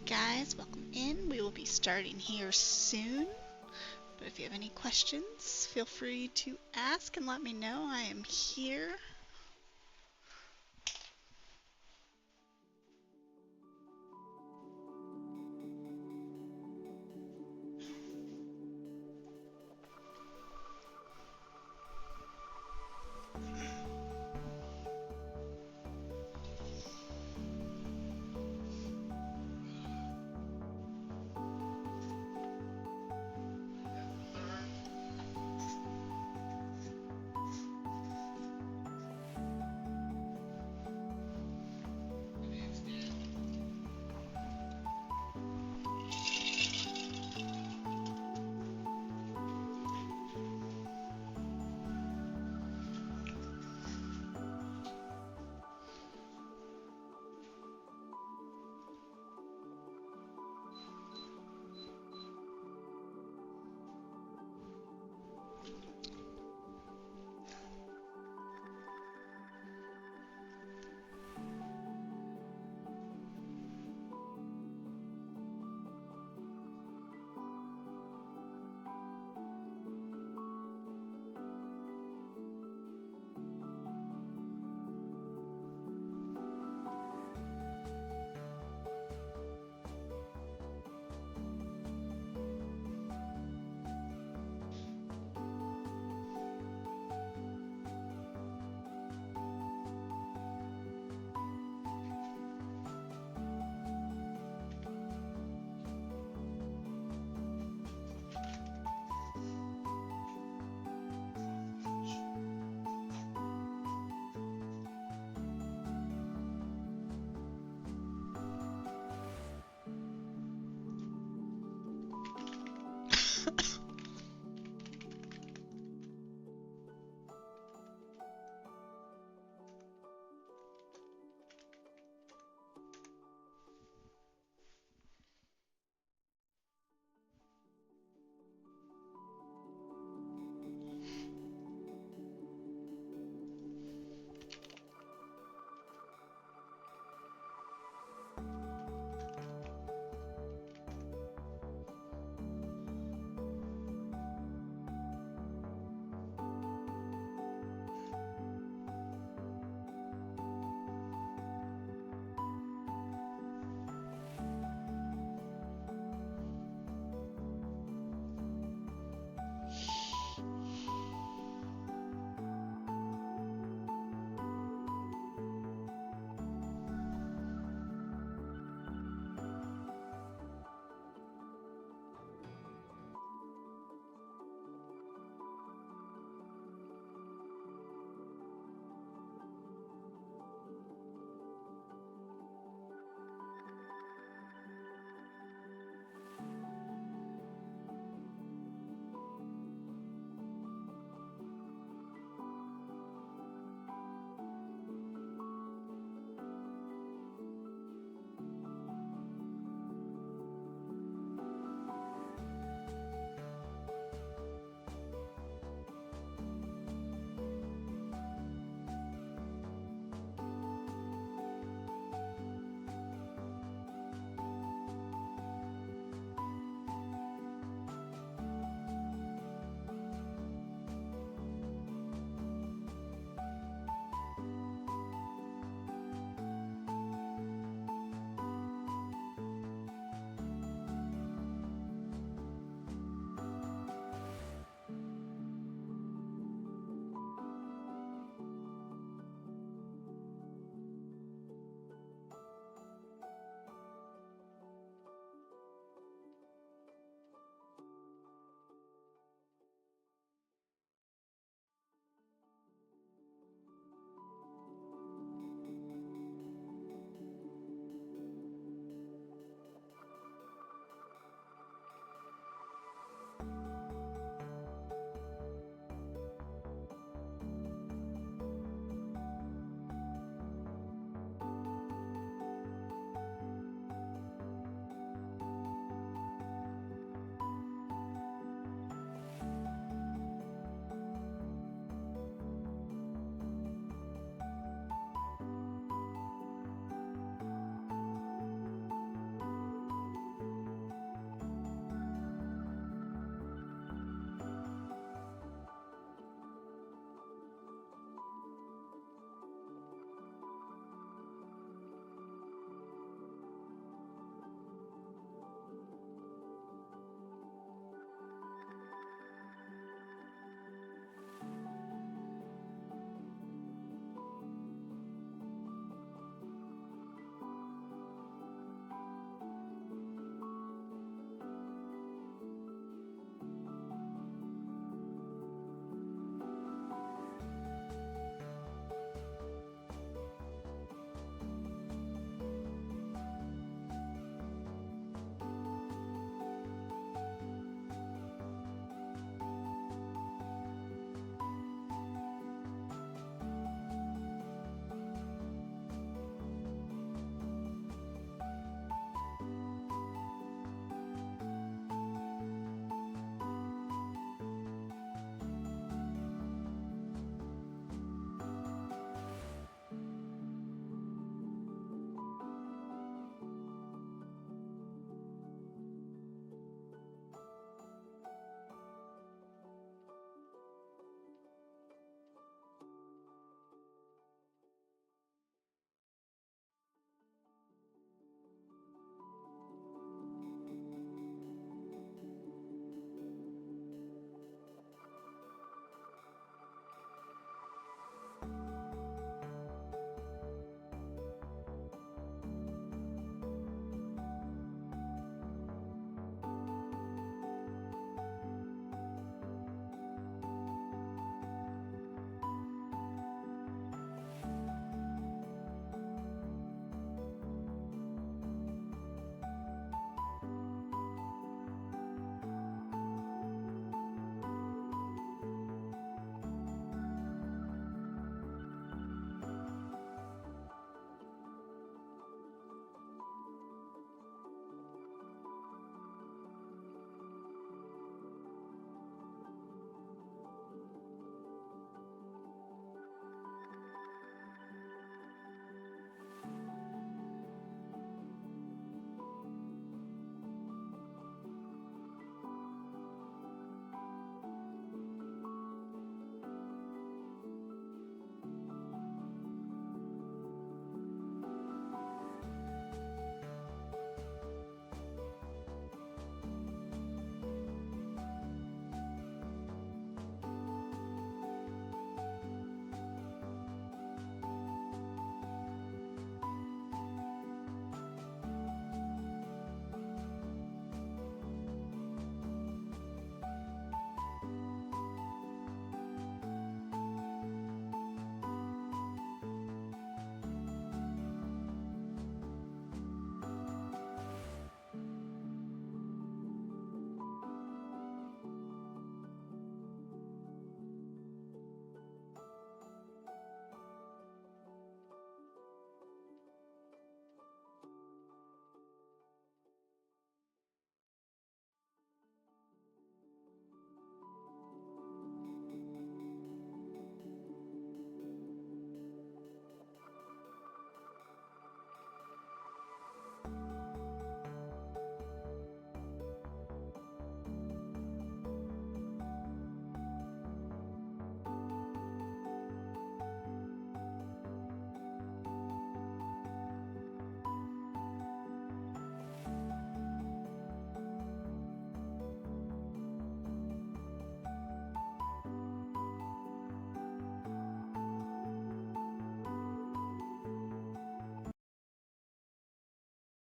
guys, welcome in. We will be starting here soon. But if you have any questions, feel free to ask and let me know. I am here.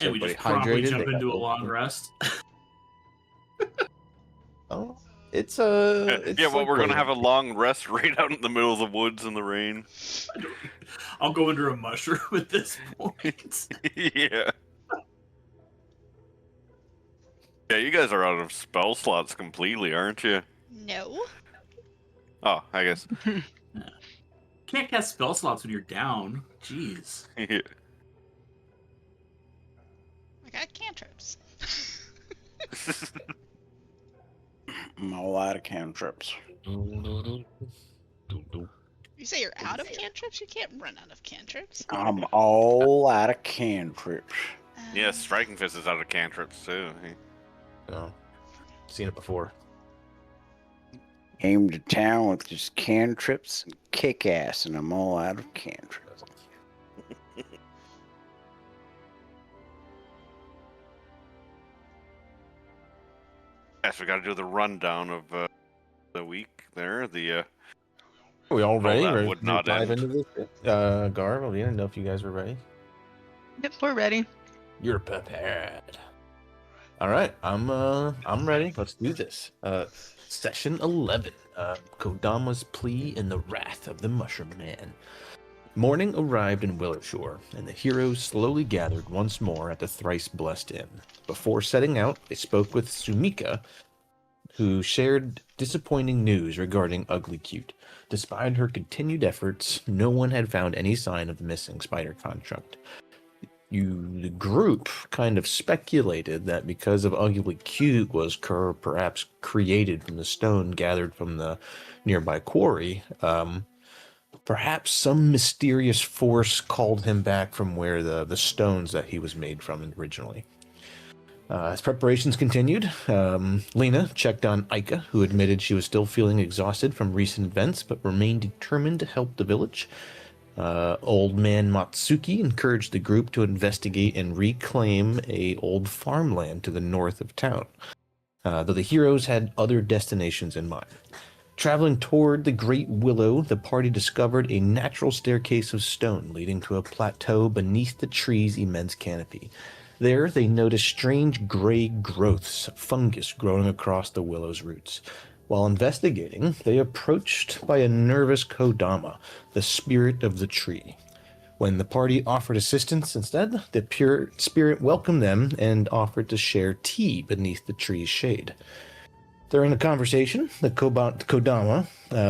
And we everybody just promptly hydrated? jump They got into a long open. rest. Oh, it's yeah, well, like we're gonna have a waiting. long rest right out in the middle of the woods in the rain. I'll go under a mushroom at this point. Yeah. Yeah, you guys are out of spell slots completely, aren't you? No. Oh, I guess. Can't cast spell slots when you're down. Jeez. Yeah. I got cantrips. I'm all out of cantrips. You say you're out of cantrips? You can't run out of cantrips. I'm all out of cantrips. Yeah, Striking Fist is out of cantrips too. No, seen it before. Came to town with just cantrips and kick ass, and I'm all out of cantrips. Yes, we got to do the rundown of the week there. The Are we all ready? that Ready would to not dive end. into this? Garb, I didn't know if you guys were ready. Yep, we're ready. You're prepared. All right, I'm ready. Let's do this. Session 11. Kodama's plea and the wrath of the Mushroom Man. Morning arrived in Willowshore, and the heroes slowly gathered once more at the thrice-blessed inn. Before setting out, they spoke with Sumika, who shared disappointing news regarding Ugly Cute. Despite her continued efforts, no one had found any sign of the missing spider construct. The group kind of speculated that because of Ugly Cute was perhaps created from the stone gathered from the nearby quarry, perhaps some mysterious force called him back from where the stones that he was made from originally. As preparations continued, Lena checked on Aika, who admitted she was still feeling exhausted from recent events, but remained determined to help the village. Old man Matsuki encouraged the group to investigate and reclaim a old farmland to the north of town, though the heroes had other destinations in mind. Traveling toward the Great Willow, the party discovered a natural staircase of stone leading to a plateau beneath the tree's immense canopy. There, they noticed strange gray growths of fungus growing across the willow's roots. While investigating, they approached by a nervous Kodama, the spirit of the tree. When the party offered assistance instead, the pure spirit welcomed them and offered to share tea beneath the tree's shade. During the conversation, the Kodama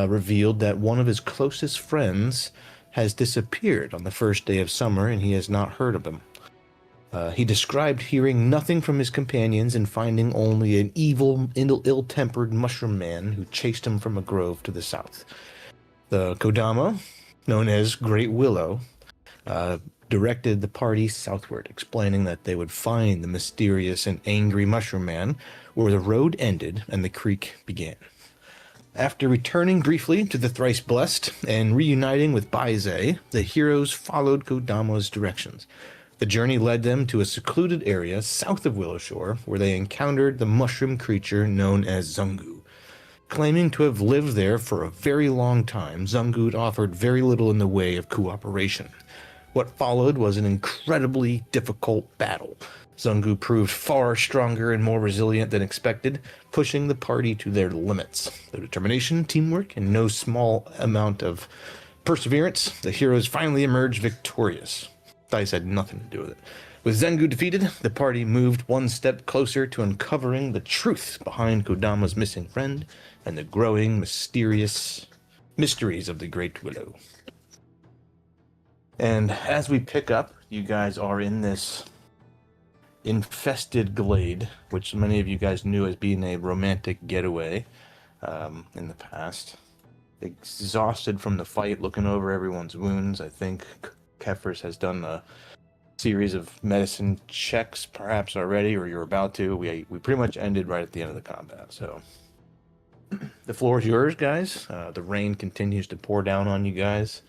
revealed that one of his closest friends has disappeared on the first day of summer and he has not heard of him. He described hearing nothing from his companions and finding only an evil, ill-tempered mushroom man who chased him from a grove to the south. The Kodama, known as Great Willow, directed the party southward, explaining that they would find the mysterious and angry mushroom man where the road ended and the creek began. After returning briefly to the Thrice Blessed and reuniting with Baize, the heroes followed Kodama's directions. The journey led them to a secluded area south of Willowshore, where they encountered the mushroom creature known as Zungu. Claiming to have lived there for a very long time, Zungu offered very little in the way of cooperation. What followed was an incredibly difficult battle. Zungu proved far stronger and more resilient than expected, pushing the party to their limits. Through determination, teamwork, and no small amount of perseverance, the heroes finally emerged victorious. Dice had nothing to do with it. With Zungu defeated, the party moved one step closer to uncovering the truth behind Kodama's missing friend and the growing mysterious mysteries of the Great Willow. And as we pick up, you guys are in this infested glade, which many of you guys knew as being a romantic getaway in the past. Exhausted from the fight, looking over everyone's wounds, I think Kefers has done a series of medicine checks, perhaps already, or you're about to. We pretty much ended right at the end of the combat, so the floor is yours, guys. The rain continues to pour down on you guys.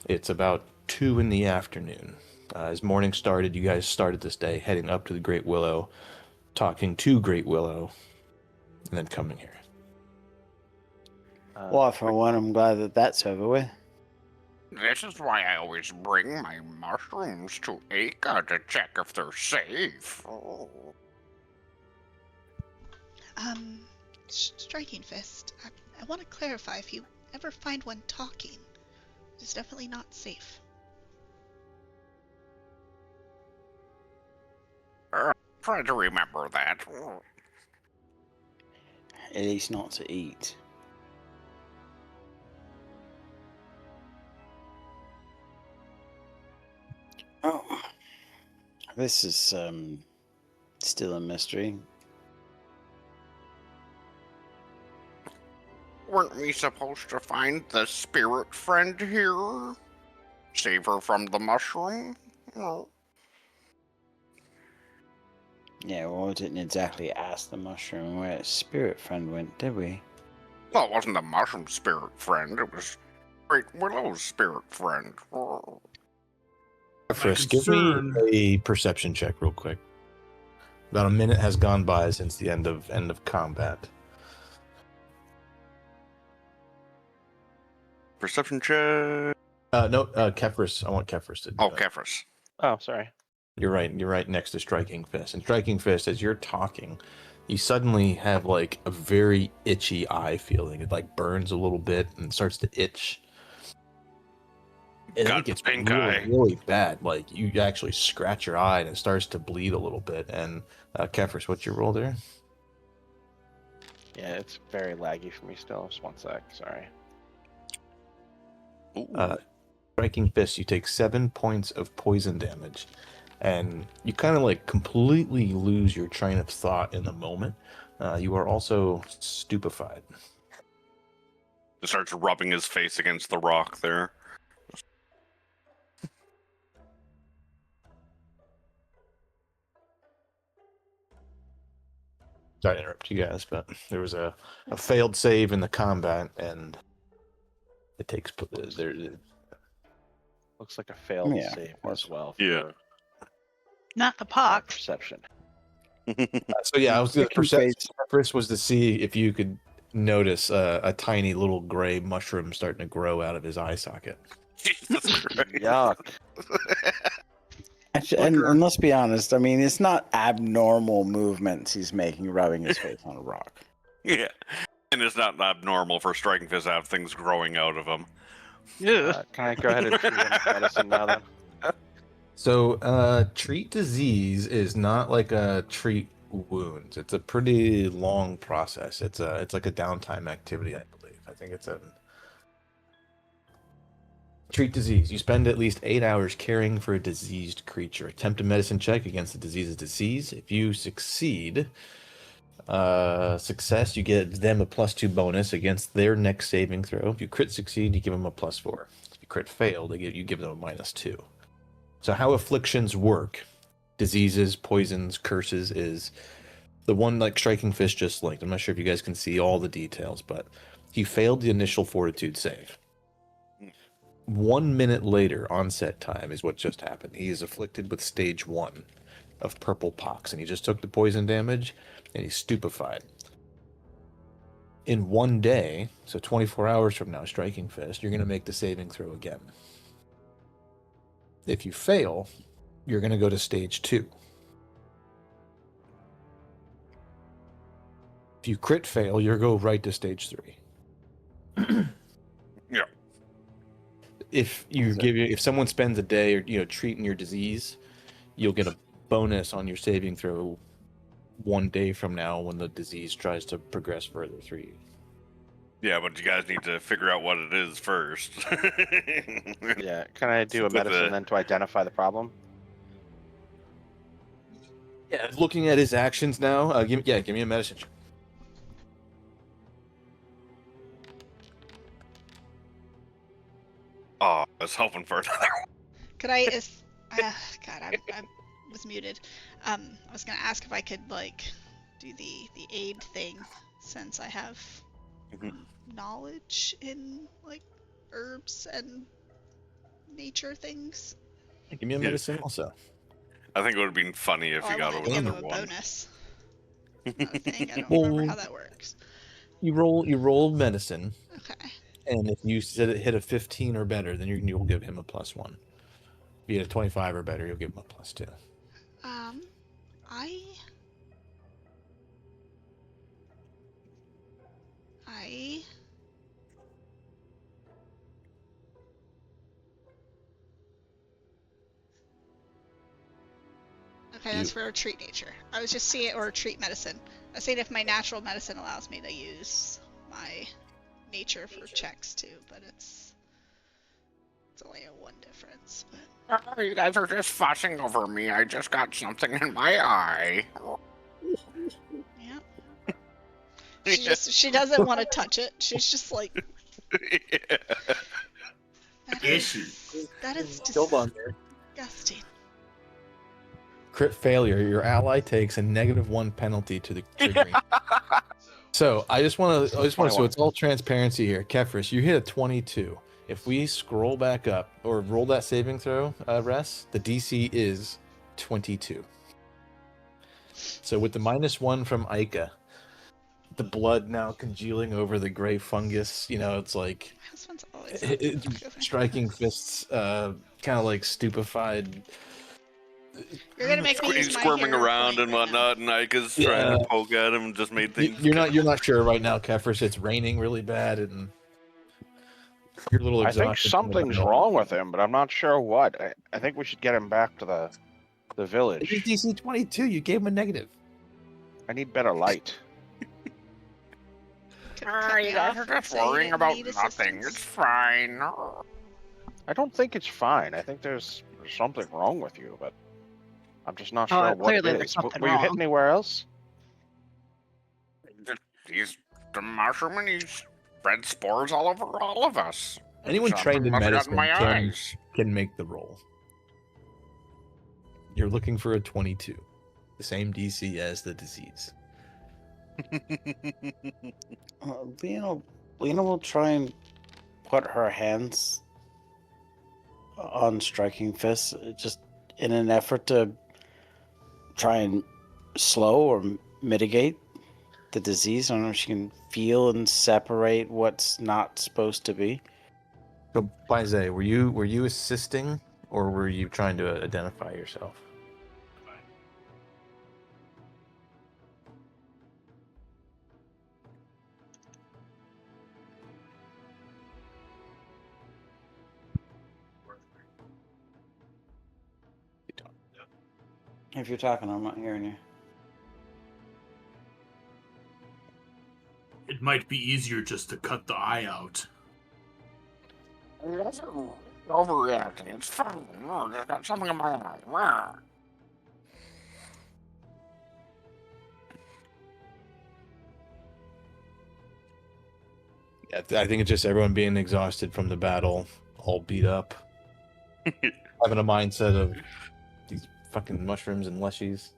It's about 2 in the afternoon. As morning started, you guys started this day heading up to the Great Willow, talking to Great Willow, and then coming here. Well, for one, I'm glad that that's over with. This is why I always bring my mushrooms to Aka to check if they're safe. Striking Fist, I want to clarify, if you ever find one talking, it's definitely not safe. Try to remember that. At least not to eat. Oh, this is still a mystery. Weren't we supposed to find the spirit friend here? Save her from the mushroom? No. Yeah, well, we didn't exactly ask the mushroom where its spirit friend went, did we? Well, it wasn't the mushroom spirit friend, it was Great Willow's spirit friend. First, give me a perception check real quick. About a minute has gone by since the end of combat. Perception check. No, Kefris. I want Kefris to do that. Kefris. Oh, sorry. You're right next to Striking Fist. And Striking Fist, as you're talking, you suddenly have like a very itchy eye feeling. It like burns a little bit and starts to itch. And Got it gets the pink really, eye. really bad. Like you actually scratch your eye and it starts to bleed a little bit. And Kefris, what's your roll there? Yeah, it's very laggy for me still. Just one sec. Sorry. Striking Fist, you take 7 points of poison damage. And you kind of like completely lose your train of thought in the moment. You are also stupefied. He starts rubbing his face against the rock there. Sorry to interrupt you guys, but there was a failed save in the combat, and it takes there. Looks like a failed Yeah, save that's- as well. Yeah. Not the pock. Perception. So yeah, I was the Striking perception Fist- first was to see if you could notice a tiny little gray mushroom starting to grow out of his eye socket. Jesus Christ. Yuck. Actually, and let's be honest, I mean, it's not abnormal movements he's making rubbing his face on a rock. Yeah. And it's not abnormal for Striking Fist to have things growing out of him. Can I go ahead and treat him with medicine now then? So treat disease is not like a treat wounds. It's a pretty long process. It's like a downtime activity, I believe. I think it's a treat disease. You spend at least 8 hours caring for a diseased creature. Attempt a medicine check against the disease's disease. If you succeed, success, you get them a +2 bonus against their next saving throw. If you crit succeed, you give them a +4. If you crit fail, you give them a -2. So how afflictions work, diseases, poisons, curses, is the one like Striking Fist just linked. I'm not sure if you guys can see all the details, but he failed the initial fortitude save. 1 minute later, onset time is what just happened. He is afflicted with stage 1 of purple pox, and he just took the poison damage, and he's stupefied. In 1 day, so 24 hours from now, Striking Fist, you're going to make the saving throw again. If you fail, you're going to go to stage 2. If you crit fail, you'll go right to stage 3. Yeah. If someone spends a day or treating your disease, you'll get a bonus on your saving throw 1 day from now when the disease tries to progress further through you. Yeah, but you guys need to figure out what it is first. Yeah. Can I do a With medicine the- then to identify the problem? Yeah, looking at his actions now, give me a medicine check. Oh, I was hoping for another one. Could I? God, I was muted. I was gonna ask if I could like do the aid thing, since I have knowledge in like herbs and nature things. Give me a medicine also. I think it would have been funny if Oh, you I got wanted to give him another a one. bonus. I think I don't remember how that works. You roll medicine. Okay. And if you said it hit a 15 or better, then you'll give him a +1. If you hit a 25 or better, you'll give him a +2. I Okay, that's for retreat nature. I was just seeing, or retreat medicine. I was saying if my natural medicine allows me to use my nature for checks too, but it's only a 1 difference. But You guys are just fussing over me. I just got something in my eye. yeah, she doesn't want to touch it. She's just like, that is disgusting. Crit failure. Your ally takes a -1 penalty to the triggering. So I just want to, so it's all transparency here. Kefris, you hit a 22. If we scroll back up or roll that saving throw, Res, the DC is 22. So with the -1 from Ica, the blood now congealing over the gray fungus, it's like striking fists, kind of like stupefied. You're gonna make me use my squirming hero around point and right whatnot, and Ika's trying to poke at him and just made things. You're not sure right now, Kefris. It's raining really bad, and you're a little exhausted. I think something's wrong with him, but I'm not sure what. I think we should get him back to the village. It's DC 22. You gave him a negative. I need better light. You guys are just worrying about nothing. It's fine. I don't think it's fine. I think there's something wrong with you, but I'm just not sure what it is. Were you hit anywhere else? The mushroom, and he's spread spores all over all of us. Anyone trained in medicine can make the roll. You're looking for a 22, the same DC as the disease. Lena will try and put her hands on striking fists, just in an effort to try and slow or mitigate the disease. I don't know if she can feel and separate what's not supposed to be. So, Paise, were you assisting, or were you trying to identify yourself? If you're talking, I'm not hearing you. It might be easier just to cut the eye out. Overreacting. It's fine. I got something in my eye. Yeah, I think it's just everyone being exhausted from the battle, all beat up, having a mindset of these fucking mushrooms and leshies.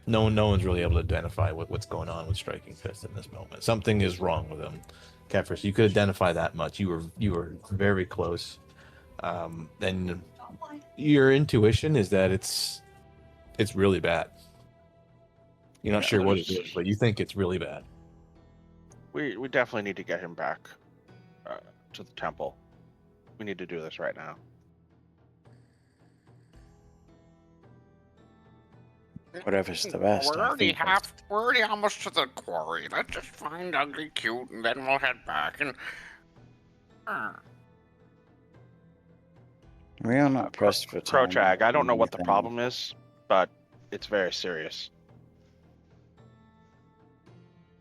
No one's really able to identify what's going on with Striking Fist in this moment. Something is wrong with him. Kefris, you could identify that much. You were very close. And your intuition is that it's really bad. You're not sure what it is, but you think it's really bad. We definitely need to get him back to the temple. We need to do this right now. Whatever's the best. We're already almost to the quarry. Let's just find Ugly Cute, and then we'll head back. And we are not pressed for time. Crowchag, I don't know what the problem is, but it's very serious.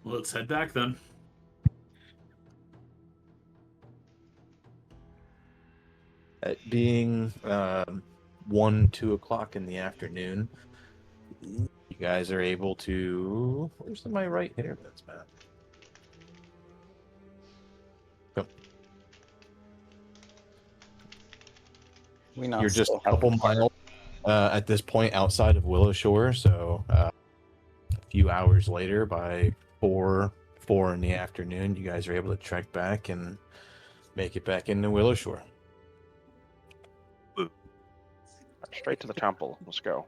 Well, let's head back then. At being 1-2 o'clock in the afternoon, you guys are able to. Where's my right here? That's Matt. Go. You're just a couple miles at this point outside of Willow Shore, so a few hours later, by 4 in the afternoon, you guys are able to trek back and make it back into Willow Shore. Straight to the temple. Let's go.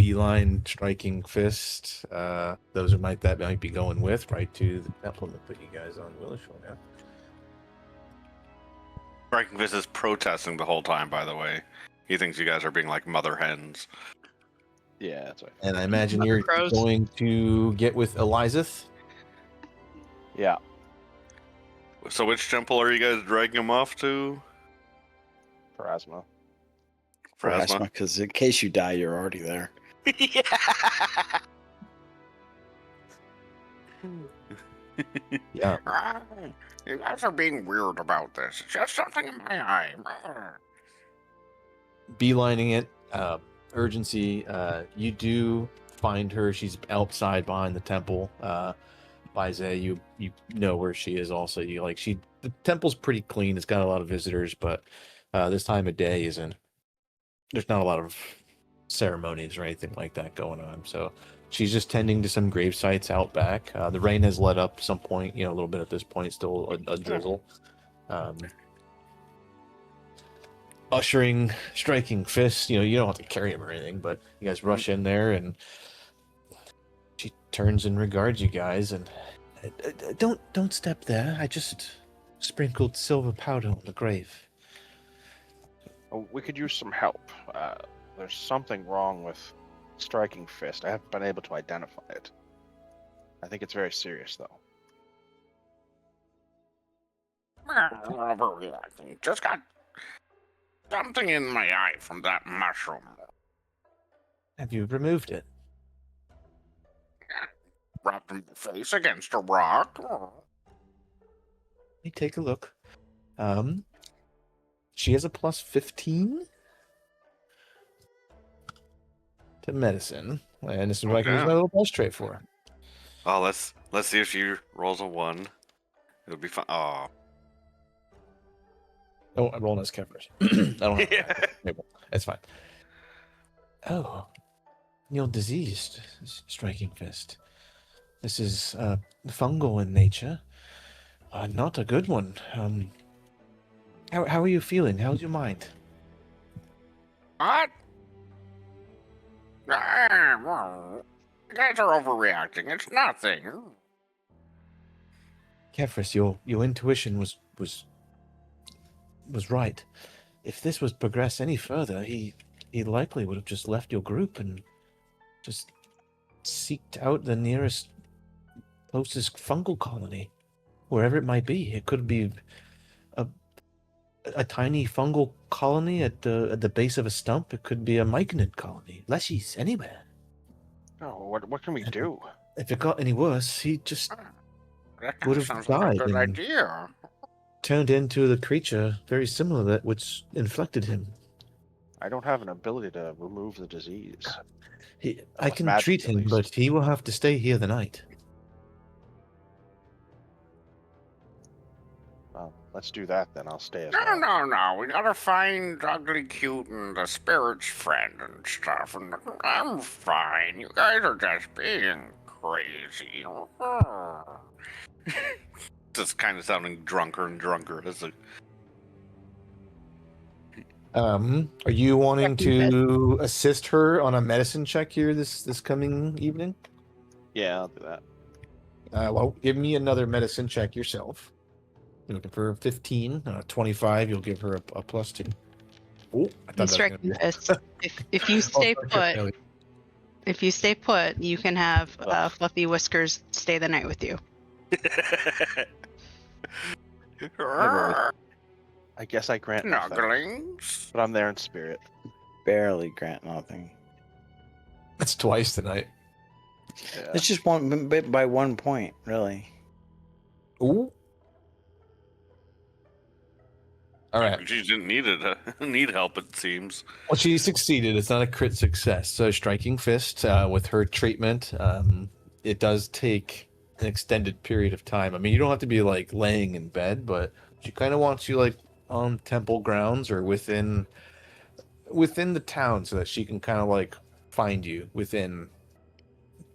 beeline striking fist. Those that might be going with right to the implement that you guys on Willishore now. Striking Fist is protesting the whole time, by the way. He thinks you guys are being like mother hens. Yeah, that's right. And I imagine you're going to get with Elizeth. Yeah. So which temple are you guys dragging him off to? Pharasma. Pharasma, because in case you die, you're already there. Yeah. Yeah. You guys are being weird about this. It's just something in my eye. Beelining it, urgency. You do find her. She's outside behind the temple. Baize, you know where she is. Also, the temple's pretty clean. It's got a lot of visitors, but this time of day there's not a lot of ceremonies or anything like that going on. So she's just tending to some grave sites out back. The rain has let up some point, a little bit at this point, still a drizzle. Ushering, striking fists, you don't have to carry him or anything, but you guys rush in there and she turns and regards you guys and don't step there. I just sprinkled silver powder on the grave. Oh, we could use some help. There's something wrong with Striking Fist. I haven't been able to identify it. I think it's very serious, though. Overreacting. Just got something in my eye from that mushroom. Have you removed it? Rubbed my face against a rock. Let me take a look. She has a plus 15 to medicine, and this is what I can use my little best trait for. Oh, let's see if she rolls a 1. It'll be fun. Oh, I'm rolling as Kefers. I don't have that table. It's fine. Oh, you're diseased, Striking Fist. This is fungal in nature. Not a good one. How are you feeling? How's your mind? what? You guys are overreacting. It's nothing. Kefris, your intuition was right. If this was progressed any further, he likely would have just left your group and just seeked out the nearest, closest fungal colony, wherever it might be. It could be a tiny fungal colony at the base of a stump. It could be a myconid colony. Leshies, anywhere. Oh, what can we do? If it got any worse, he just That would have sounds like a died good and idea. turned into the creature very similar that which inflicted him. I don't have an ability to remove the disease. I With can magic, treat at him, least. but he will have to stay here the night. Well, let's do that then. I'll stay as No, well. no. We gotta find Ugly Cute and the spirit's friend and stuff. And I'm fine. You guys are just being crazy. Just kind of sounding drunker and drunker as a. Are you wanting to assist her on a medicine check here this coming evening? Yeah, I'll do that. Well, give me another medicine check yourself. You're looking for 15, 25. You'll give her a plus 2. Oh, I thought that was gonna Striking be- Fist. If you stay Oh, put, okay. if you stay put, you can have Fluffy Whiskers stay the night with you. I guess I grant nothing, Snugglings. but I'm there in spirit. Barely grant nothing. That's twice tonight. Yeah. It's just one bit by 1 point, really. Ooh. All right. She didn't need help, it seems. Well, she succeeded. It's not a crit success. So, Striking Fist, with her treatment, it does take an extended period of time. I mean, you don't have to be like laying in bed, but she kind of wants you like on temple grounds or within the town, so that she can kind of like find you within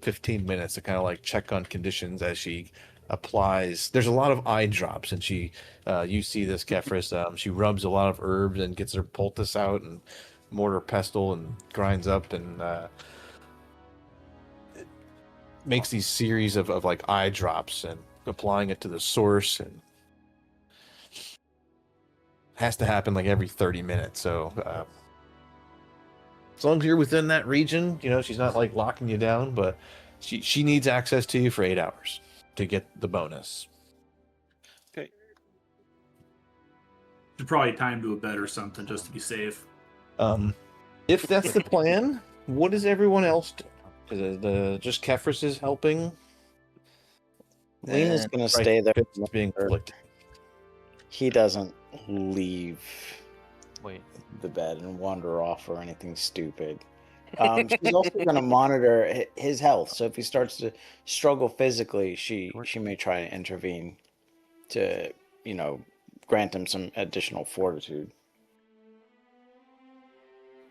15 minutes to kind of like check on conditions as she applies. There's a lot of eye drops, and she you see this Kefris, she rubs a lot of herbs and gets her poultice out and mortar pestle and grinds up and makes these series of like eye drops and applying it to the source, and has to happen like every 30 minutes. So as long as you're within that region, she's not like locking you down, but she needs access to you for 8 hours to get the bonus. Should probably time to a bed or something just to be safe. If that's the plan, what does everyone else do? Just Kefris is helping. Lena's And gonna stay there. Fitz being afflicted. He doesn't leave Wait. the bed and wander off or anything stupid. She's also going to monitor his health. So if he starts to struggle physically, she may try and intervene to, grant him some additional fortitude.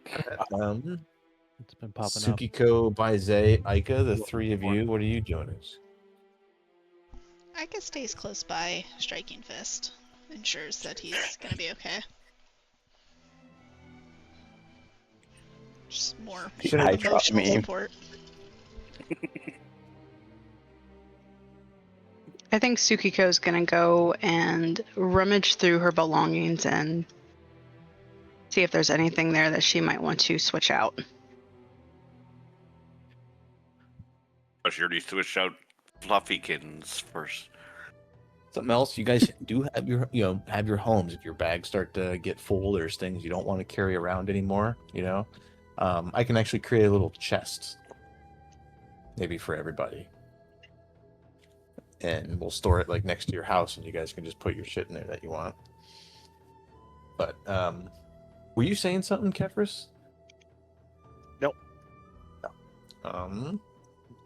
It's been popping up. Tsukiko, Baize, Aika, the three of you, what are you doing? Ika stays close by. Striking Fist ensures that he's gonna be okay. Just more emotional support. I think Tsukiko's gonna go and rummage through her belongings and see if there's anything there that she might want to switch out. I should already switch out fluffy kittens first. Something else, you guys do have your homes. If your bags start to get full, there's things you don't want to carry around anymore. I can actually create a little chest, maybe for everybody, and we'll store it like next to your house, and you guys can just put your shit in there that you want. But were you saying something, Kefris? Nope. No.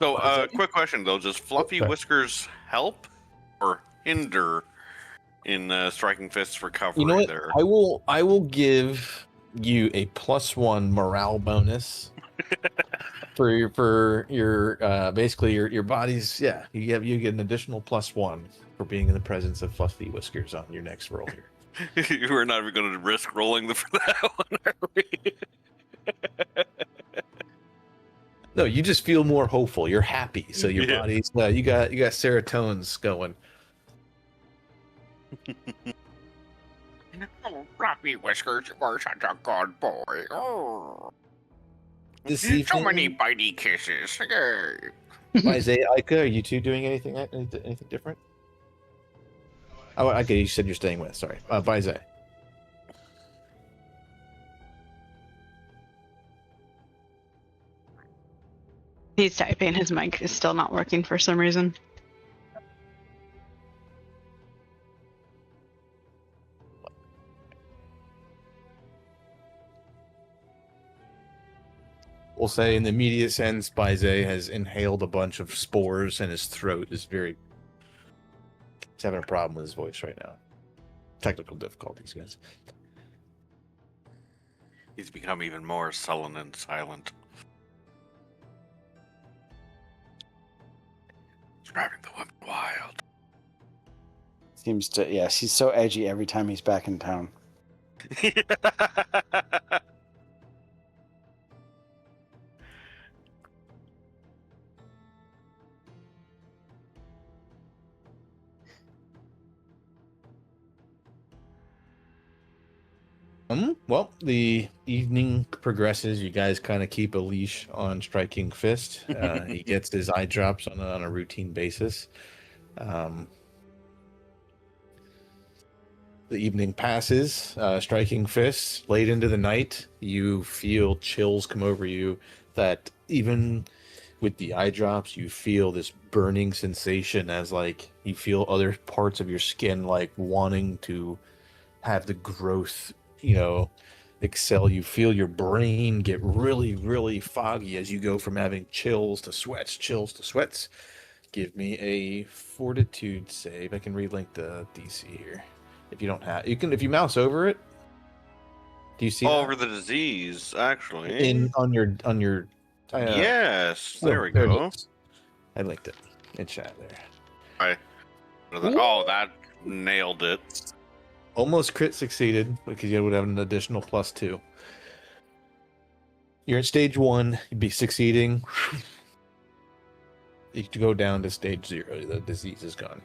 So, quick question though: does Fluffy Whiskers help or hinder in striking fists recovery? You know what? There, I will give you a +1 morale bonus for your basically your body's. Yeah, you get an additional +1 for being in the presence of Fluffy Whiskers on your next roll here. we're not even going to risk rolling for that one, are we? No, you just feel more hopeful. You're happy, so your body's you got serotonins going. Oh, Fluffy Whiskers, you are such a good boy. Oh. This So evening, many bitey kisses. Yay. Isaiah, Aika, are you two doing anything different? Oh, okay, you said you're staying with. Sorry, Baize. He's typing. His mic is still not working for some reason. We'll say in the immediate sense, Baize has inhaled a bunch of spores and his throat is he's having a problem with his voice right now. Technical difficulties, guys. He's become even more sullen and silent. It's driving the woman wild. Seems to, yes, he's so edgy every time he's back in town. Well, the evening progresses. You guys kind of keep a leash on Striking Fist. He gets his eye drops on a routine basis. The evening passes. Striking Fist, late into the night, you feel chills come over you that even with the eye drops, you feel this burning sensation as like you feel other parts of your skin like wanting to have the growth excel. You feel your brain get really, really foggy as you go from having chills to sweats. Give me a fortitude save. I can relink the DC here. If you don't have, you can, if you mouse over it. Do you see over the disease? Actually, on your yes, there we go. I linked it in chat there. Oh, that nailed it. Almost crit succeeded because you would have an additional +2. You're at stage 1. You'd be succeeding. You can go down to stage 0. The disease is gone.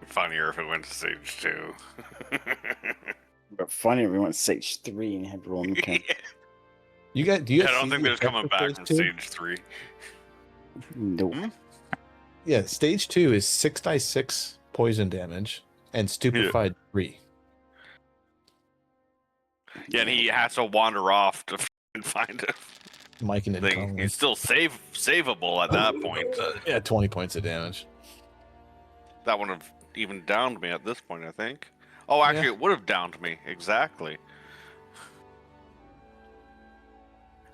Funnier if it went to stage 2. But funny, we went stage 3 and had to roll new count. You got? Do you? I guys don't see think the there's coming effect of back from stage 2? stage 3. Nope. Hmm? Yeah, stage 2 is 6d6 poison damage and stupefied 3. Yeah, and he has to wander off to find a Mike and thing. He's still savable at that point. Yeah, 20 points of damage. That would have even downed me at this point, I think. Oh, actually, Yeah. it would have downed me. Exactly.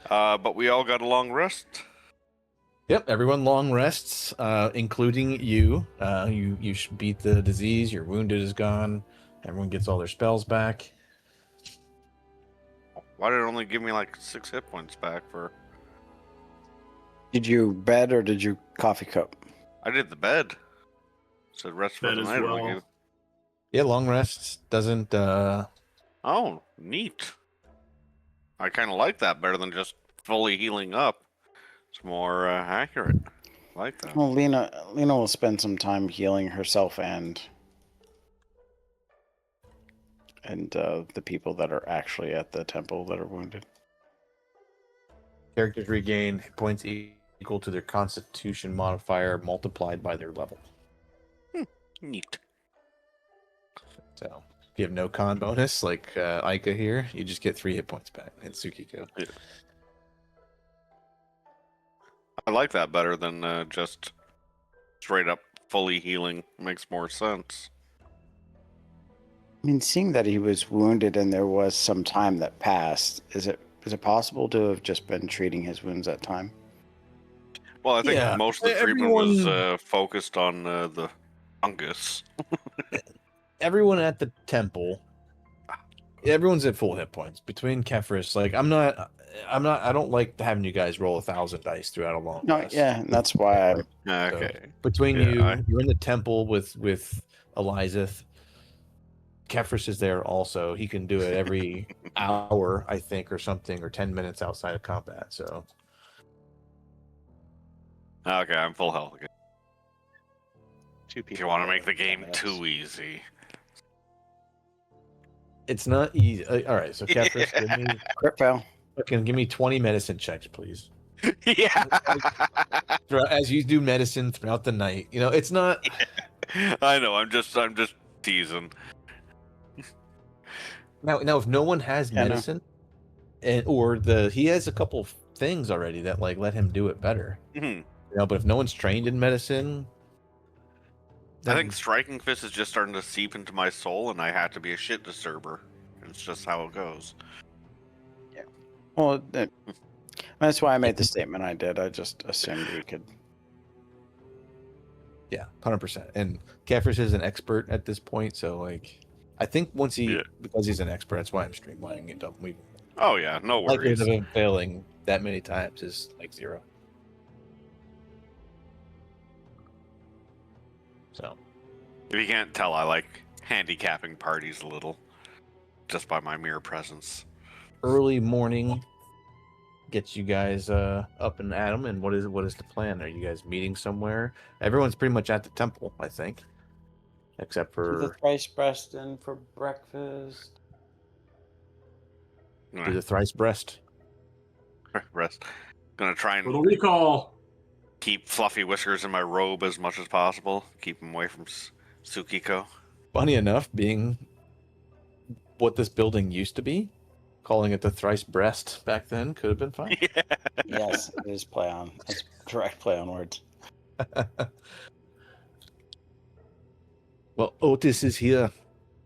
But we all got a long rest. Yep, everyone long rests, including you. You beat the disease. Your wounded is gone. Everyone gets all their spells back. Why did it only give me like 6 hit points back for... Did you bed or did you coffee cup? I did the bed. Said rest for Bed the as night. well. Well. Yeah, long rests doesn't. Oh, neat. I kind of like that better than just fully healing up. It's more accurate. I like that. Well, Lena will spend some time healing herself and the people that are actually at the temple that are wounded. Characters regain hit points equal to their Constitution modifier multiplied by their level. Neat. So if you have no con bonus like Aika here, you just get 3 hit points back in Tsukiko. Yeah. I like that better than just straight up fully healing. Makes more sense. I mean, seeing that he was wounded and there was some time that passed, is it possible to have just been treating his wounds that time? Well, I think Yeah, most of the treatment was focused on the fungus. Everyone at the temple, everyone's at full hit points. Between Kefris, like I don't like having you guys roll 1,000 dice throughout a long No, rest. yeah, and that's why I'm. Okay. Between Yeah, you're in the temple with Elizeth. Kefris is there also. He can do it every hour, I think, or something, or 10 minutes outside of combat. So Okay, I'm full health again. 2 people. If you want to make the game minutes. too easy. it's not easy. All right, so Kefris, Crit fail. give me 20 medicine checks, please. Yeah. As you do medicine throughout the night. You know, it's not. I know. I'm just teasing. Now, if no one has Yeah, no. medicine, he has a couple things already that like let him do it better. Mhm. You know, but if no one's trained in medicine, I think Striking Fist is just starting to seep into my soul, and I had to be a shit disturber. It's just how it goes. Well, that's why I made the statement I did. I just assumed we could. Yeah, 100%. And Kefris is an expert at this point, so like, I think once because he's an expert, that's why I'm streamlining it. Oh yeah, no worries. Likelihood of him failing that many times is like 0. So, If you can't tell, I like handicapping parties a little, just by my mere presence. early morning gets you guys up and at 'em, and what is the plan? Are you guys meeting somewhere? Everyone's pretty much at the temple, I think, except The for thrice breast in for breakfast. do the thrice breast. Rest. Gonna try Little and recall. keep Fluffy Whiskers in my robe as much as possible. Keep him away from Tsukiko. Funny enough, being what this building used to be, calling it the thrice breast back then could have been fine. Yeah. Yes, it is play on. It's direct play on words. Well, Otis is here,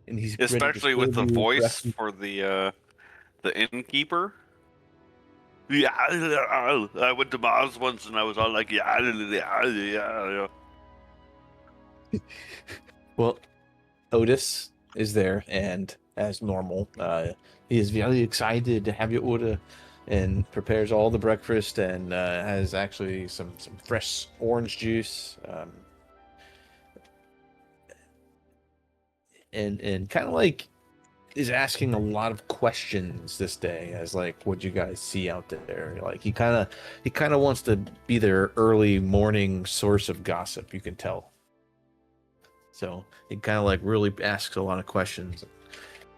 and he's ready to Especially with the serve you voice breakfast. for the innkeeper. Yeah, I went to Mars once and I was all like, yeah. Well, Otis is there, and as normal, he is very excited to have your order, and prepares all the breakfast, and has actually some fresh orange juice, and kind of like is asking a lot of questions this day as like what you guys see out there. Like he kind of wants to be their early morning source of gossip, you can tell. So he kind of like really asks a lot of questions.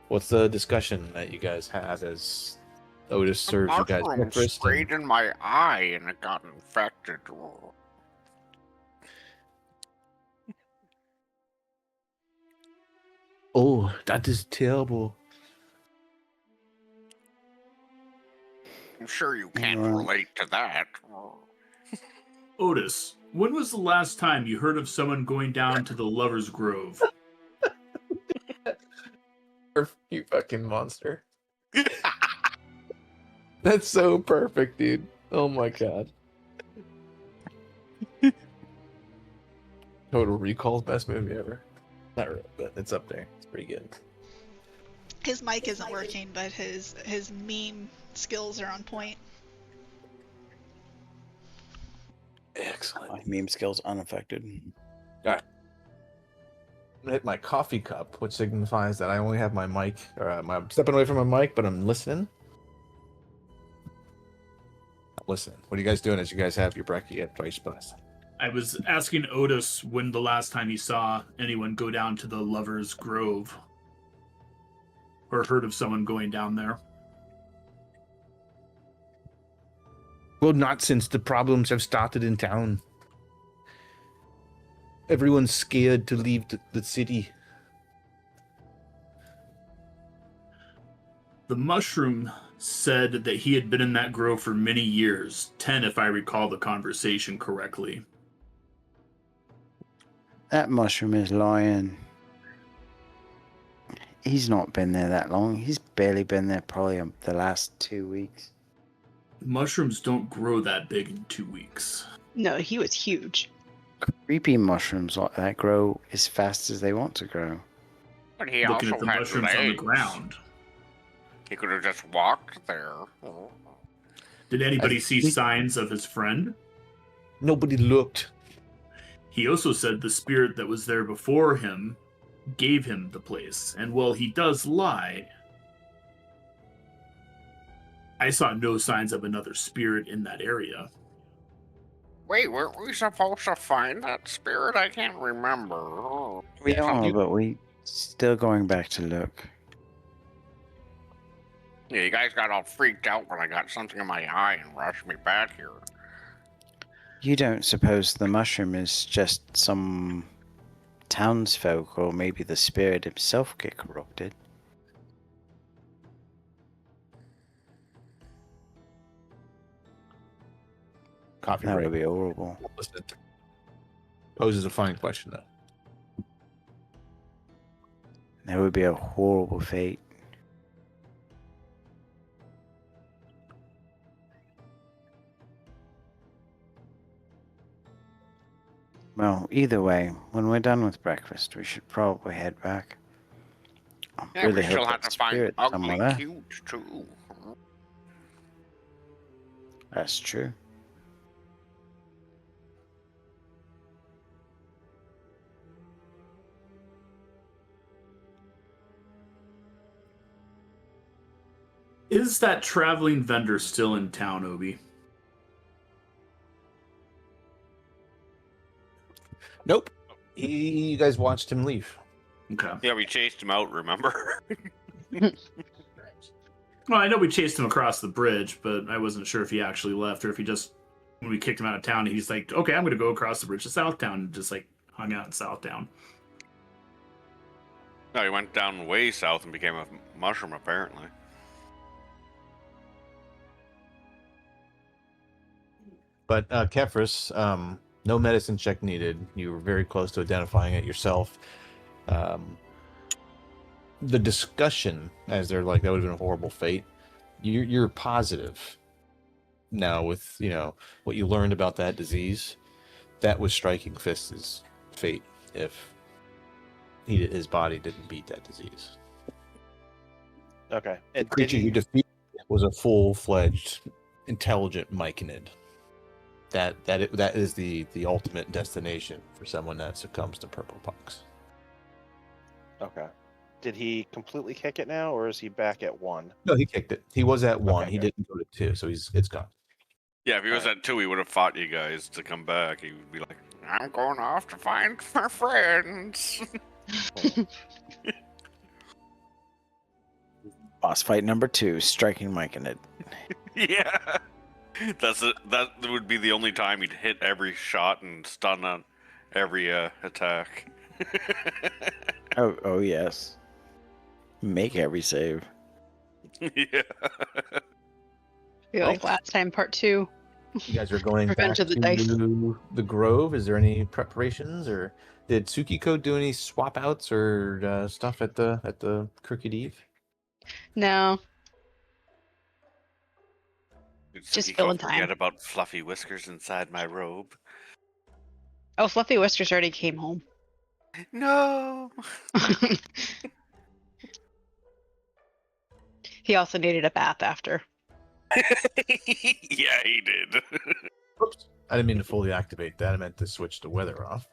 What's the discussion that you guys had as Otis serves you guys mushroom breakfast? sprayed in my eye and it got infected. Oh, that is terrible. I'm sure you can't Right. relate to that. Otis, when was the last time you heard of someone going down to the Lover's Grove? You fucking monster. That's so perfect, dude. Oh my god. Total Recall's best movie ever. Not really, but it's up there. It's pretty good. His mic isn't working, but his meme skills are on point. Excellent. My meme skills unaffected. I'm gonna hit my coffee cup, which signifies that I only have my mic, or I'm stepping away from my mic, but I'm listening. Listen, what are you guys doing as you guys have your breakfast yet twice plus? I was asking Otis when the last time he saw anyone go down to the Lover's Grove. Or heard of someone going down there. Well, not since the problems have started in town. Everyone's scared to leave the city. The mushroom said that he had been in that grove for many years, 10 if I recall the conversation correctly. That mushroom is lying. He's not been there that long. He's barely been there probably the last 2 weeks. Mushrooms don't grow that big in 2 weeks. No, he was huge. Creepy mushrooms like that grow as fast as they want to grow. But he Looking also at the had mushrooms legs. on the ground. He could have just walked there. Did anybody see signs of his friend? Nobody looked. He also said the spirit that was there before him gave him the place. And while he does lie, I saw no signs of another spirit in that area. Wait, weren't we supposed to find that spirit? I can't remember. We Yeah, are, you- but we still going back to look. Yeah, you guys got all freaked out when I got something in my eye and rushed me back here. You don't suppose the mushroom is just some townsfolk, or maybe the spirit himself get corrupted? Coffee That break. would be horrible. Listen, poses a fine question though. That would be a horrible fate. Well, either way, when we're done with breakfast, we should probably head back. I Yeah, really we still hope have that to find spirit's ugly somewhere there. cute too. That's true. Is that traveling vendor still in town, Obi? Nope. You guys watched him leave. Okay. Yeah, we chased him out, remember? Well, I know we chased him across the bridge, but I wasn't sure if he actually left or if he just, when we kicked him out of town, he's like, okay, I'm going to go across the bridge to Southtown, and just like hung out in Southtown. No, he went down way south and became a mushroom, apparently. But Kefris, no medicine check needed. You were very close to identifying it yourself. The discussion, as they're like, that would have been a horrible fate. You're positive now with what you learned about that disease. That was Striking Fist's fate if his body didn't beat that disease. Okay. The creature you defeated was a full-fledged, intelligent myconid. That is the ultimate destination for someone that succumbs to purple pox. Okay. did he completely kick it now, or is he back at 1? No, he kicked it. He was at 1. Okay, He good. didn't go to 2, so it's gone. Yeah, if he was Alright. at 2, he would have fought you guys to come back. He would be like, I'm going off to find my friends. Boss fight number 2, striking Mike in it. Yeah. That would be the only time he'd hit every shot and stun on every attack. Oh yes. Make every save. Yeah. Feel like last time, part 2. You guys are going Revenge back of the to Dice. the Grove. Is there any preparations, or did Tsukiko do any swap outs or stuff at the Crooked Eve? No, Did Just Tsukiko filling time. forget about fluffy whiskers inside my robe? oh, Fluffy Whiskers already came home. No. He also needed a bath after. Yeah, he did. Oops. I didn't mean to fully activate that. I meant to switch the weather off.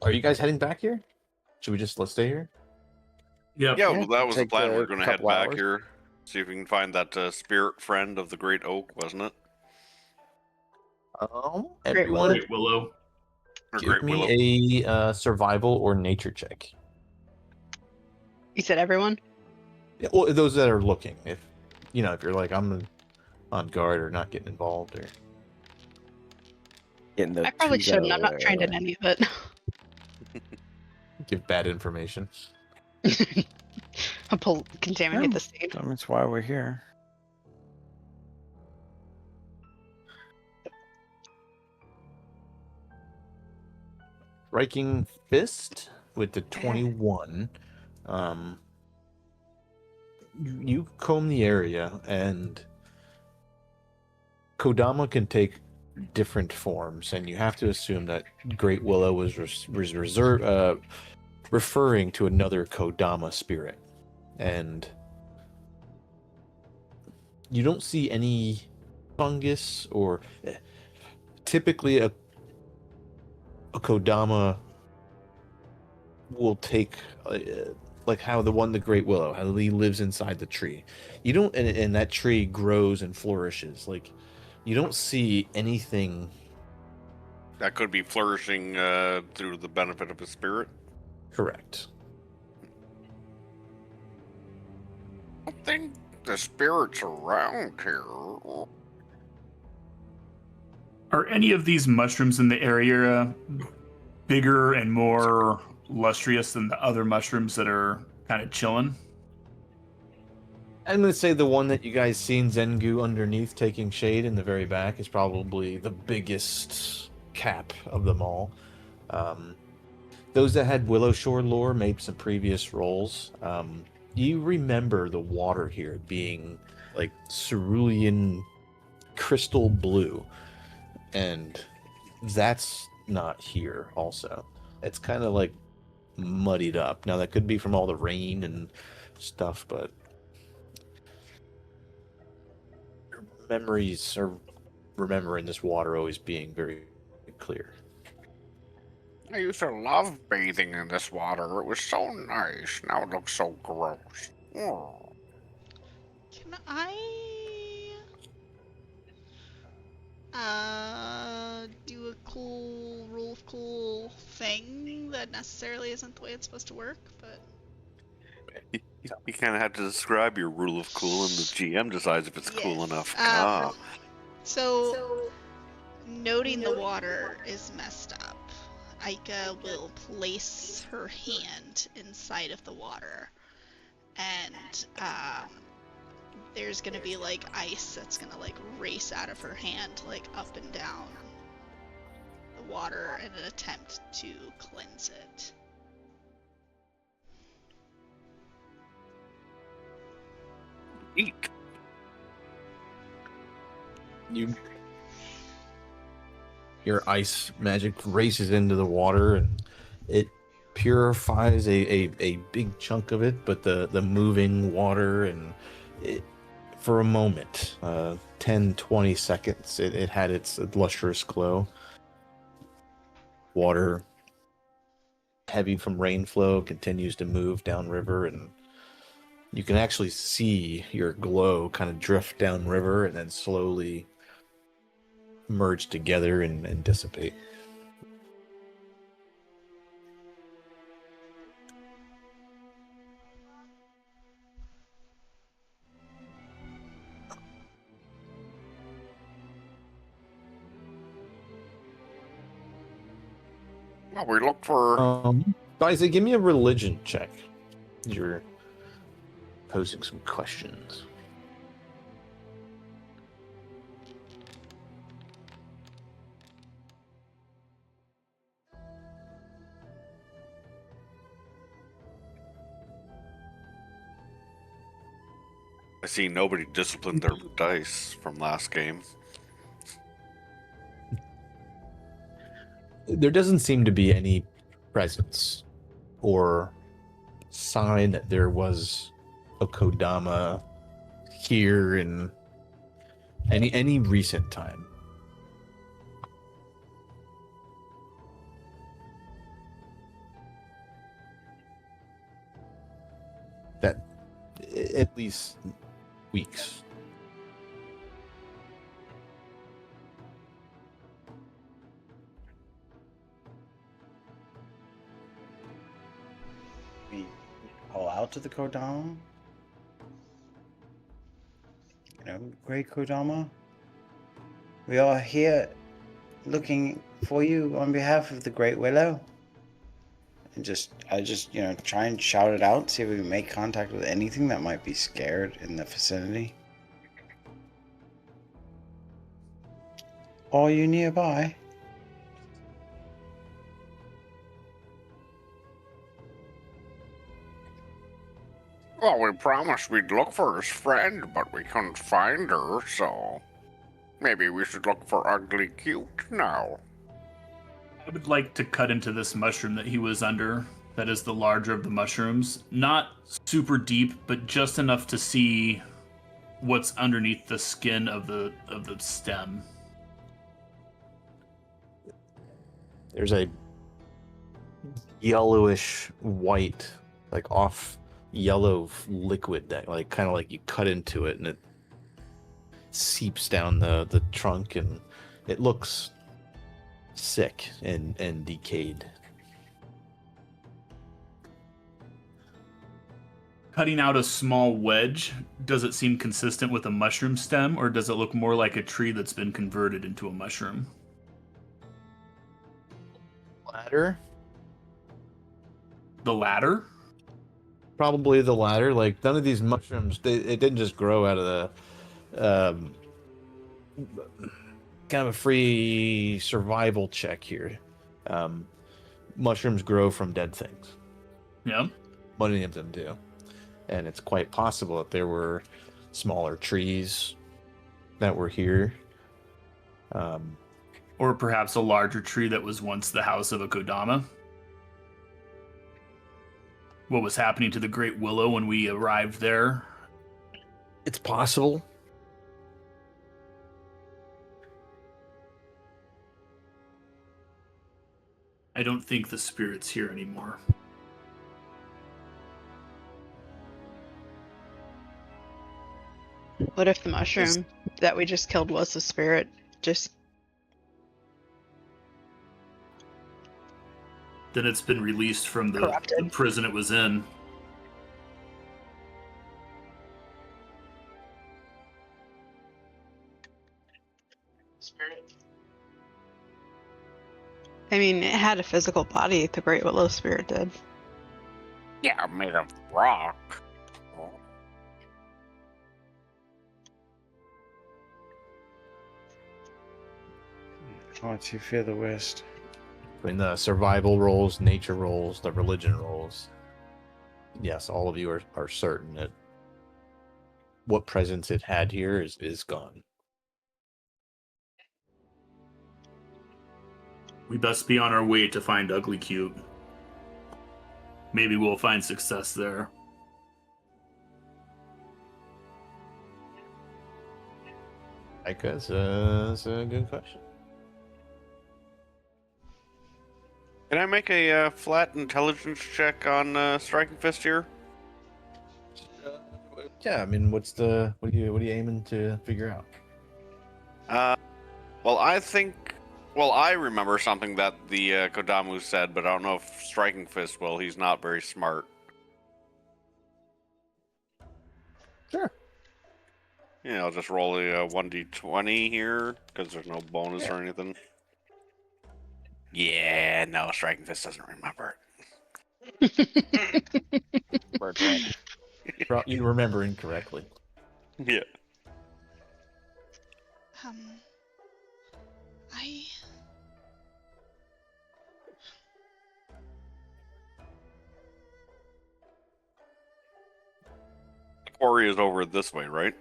Are you guys heading back here? Should we let's stay here? Yep. Yeah, well, that was the take plan. a We're going to head couple back hours. here, see if we can find that spirit friend of the Great Oak, wasn't it? Everyone, Great Willow. Or give Great Willow. me a survival or nature check. You said everyone? Yeah, well, those that are looking. If you're like I'm on guard or not getting involved, or Getting the I probably twos out shouldn't. of I'm not the trained in way. any of it. give bad information. I'll contaminate Yeah. the scene. That's why we're here. Striking Fist with the 21. You comb the area, and Kodama can take different forms, and you have to assume that Great Willow was referring to another Kodama spirit. And you don't see any fungus or typically a Kodama will take like how the Great Willow, how he lives inside the tree. You don't, and that tree grows and flourishes. Like, you don't see anything. That could be flourishing through the benefit of a spirit. Correct. I don't think the spirits around here. Are any of these mushrooms in the area bigger and more lustrous than the other mushrooms that are kind of chilling? I'm going to say the one that you guys seen Zengu underneath taking shade in the very back is probably the biggest cap of them all. Those that had Willow Shore lore made some previous rolls. You remember the water here being like cerulean crystal blue, and that's not here also. It's kind of like muddied up. Now that could be from all the rain and stuff, but your memories are remembering this water always being very clear. I used to love bathing in this water. It was so nice. Now it looks so gross. Oh. Can I do a cool rule of cool thing that necessarily isn't the way it's supposed to work, but You kind of have to describe your rule of cool, and the GM decides if it's cool Yes. enough. So noting the water is messed up, Aika will place her hand inside of the water, and there's gonna be like ice that's gonna like race out of her hand, like up and down the water in an attempt to cleanse it. Eat. Your ice magic races into the water, and it purifies a big chunk of it, but the moving water, and it, for a moment, 10-20 seconds, it had its lustrous glow. Water heavy from rain flow, continues to move downriver, and you can actually see your glow kind of drift downriver and then slowly merge together and dissipate. Well, we look for. Isaac, give me a religion check. You're posing some questions. I see nobody disciplined their dice from last game. There doesn't seem to be any presence or sign that there was a Kodama here in any recent time. That at least weeks. We call out to the Kodama. You know, Great Kodama. We are here looking for you on behalf of the Great Willow. And I just, try and shout it out, see if we can make contact with anything that might be scared in the vicinity. Are you nearby? Well, we promised we'd look for his friend, but we couldn't find her, so maybe we should look for Ugly Cute now. I would like to cut into this mushroom that he was under. That is the larger of the mushrooms. Not super deep, but just enough to see what's underneath the skin of the stem. There's a yellowish white, like off yellow liquid that kind of like you cut into it and it seeps down the trunk, and it looks sick and decayed. Cutting out a small wedge, does it seem consistent with a mushroom stem, or does it look more like a tree that's been converted into a mushroom? Ladder? The latter? Probably the latter. Like, none of these mushrooms, it didn't just grow out of the kind of a free survival check here. Mushrooms grow from dead things. Yeah. Many of them do. And it's quite possible that there were smaller trees that were here. Or perhaps a larger tree that was once the house of a Kodama. What was happening to the Great Willow when we arrived there? It's possible. I don't think the spirit's here anymore. What if the mushroom that we just killed was the spirit? Just Then it's been released from the corrupted. prison it was in. Spirit. I mean, it had a physical body, the Great Willow Spirit did. Yeah, made of rock. Can't you fear the West? Between the survival rolls, nature rolls, the religion rolls. Yes, all of you are certain that what presence it had here is gone. We best be on our way to find Ugly Cute. Maybe we'll find success there. I guess that's a good question. Can I make a flat intelligence check on Striking Fist here? Yeah, I mean, what are you aiming to figure out? Well, I remember something that the Kodamu said, but I don't know if Striking Fist will. He's not very smart. Sure. Yeah, I'll just roll a 1d20 here, because there's no bonus or anything. Yeah, no, Striking Fist doesn't remember Bird brain. You remember incorrectly. it. Yeah. I. The quarry is over this way, right?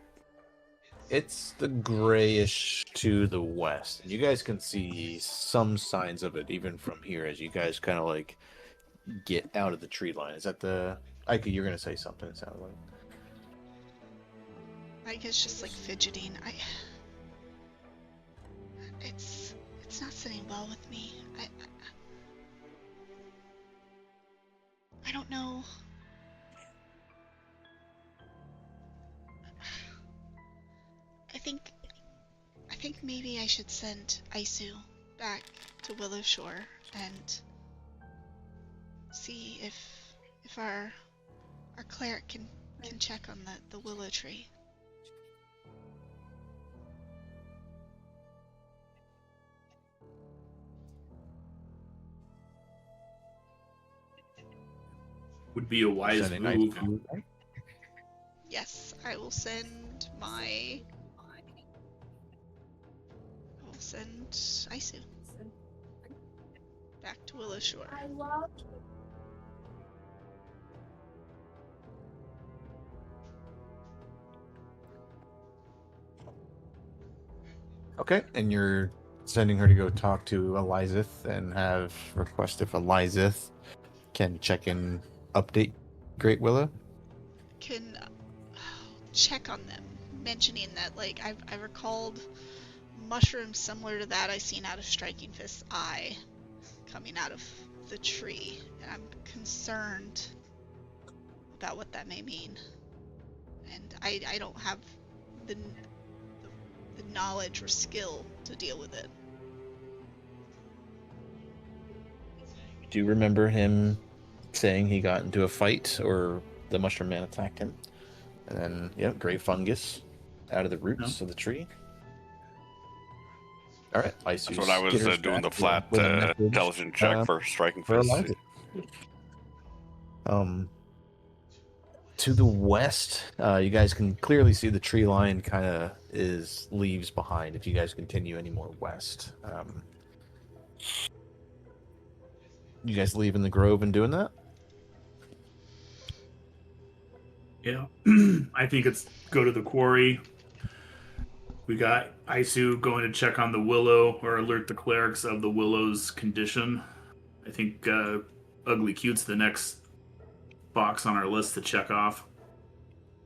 It's the grayish to the west. You guys can see some signs of it even from here as you guys kind of like get out of the tree line. Is that the Ike, you're gonna say something, it sounded like. Mike is just like fidgeting. It's not sitting well with me. I don't know. I think maybe I should send Isu back to Willow Shore and see if our cleric can check on the willow tree. Would be a wise Sending move. Ice to- Yes, I will send Isu back to Willow Shore. Okay, and you're sending her to go talk to Elizeth and have request if Elizeth can check in, update Great Willow. Can check on them, mentioning that like I recalled mushrooms similar to that I seen out of Striking Fist's eye coming out of the tree, and I'm concerned about what that may mean. And I don't have the knowledge or skill to deal with it. Do you remember him saying he got into a fight or the mushroom man attacked him? And then, yeah, gray fungus out of the roots of the tree. All right, Ice. That's what I was doing the flat intelligence check for Striking Fist. To the west, you guys can clearly see the tree line kind of is leaves behind if you guys continue any more west. You guys leaving the grove and doing that? Yeah, I think it's go to the quarry. We got Isu going to check on the willow or alert the clerics of the willow's condition. I think Ugly Cute's the next box on our list to check off.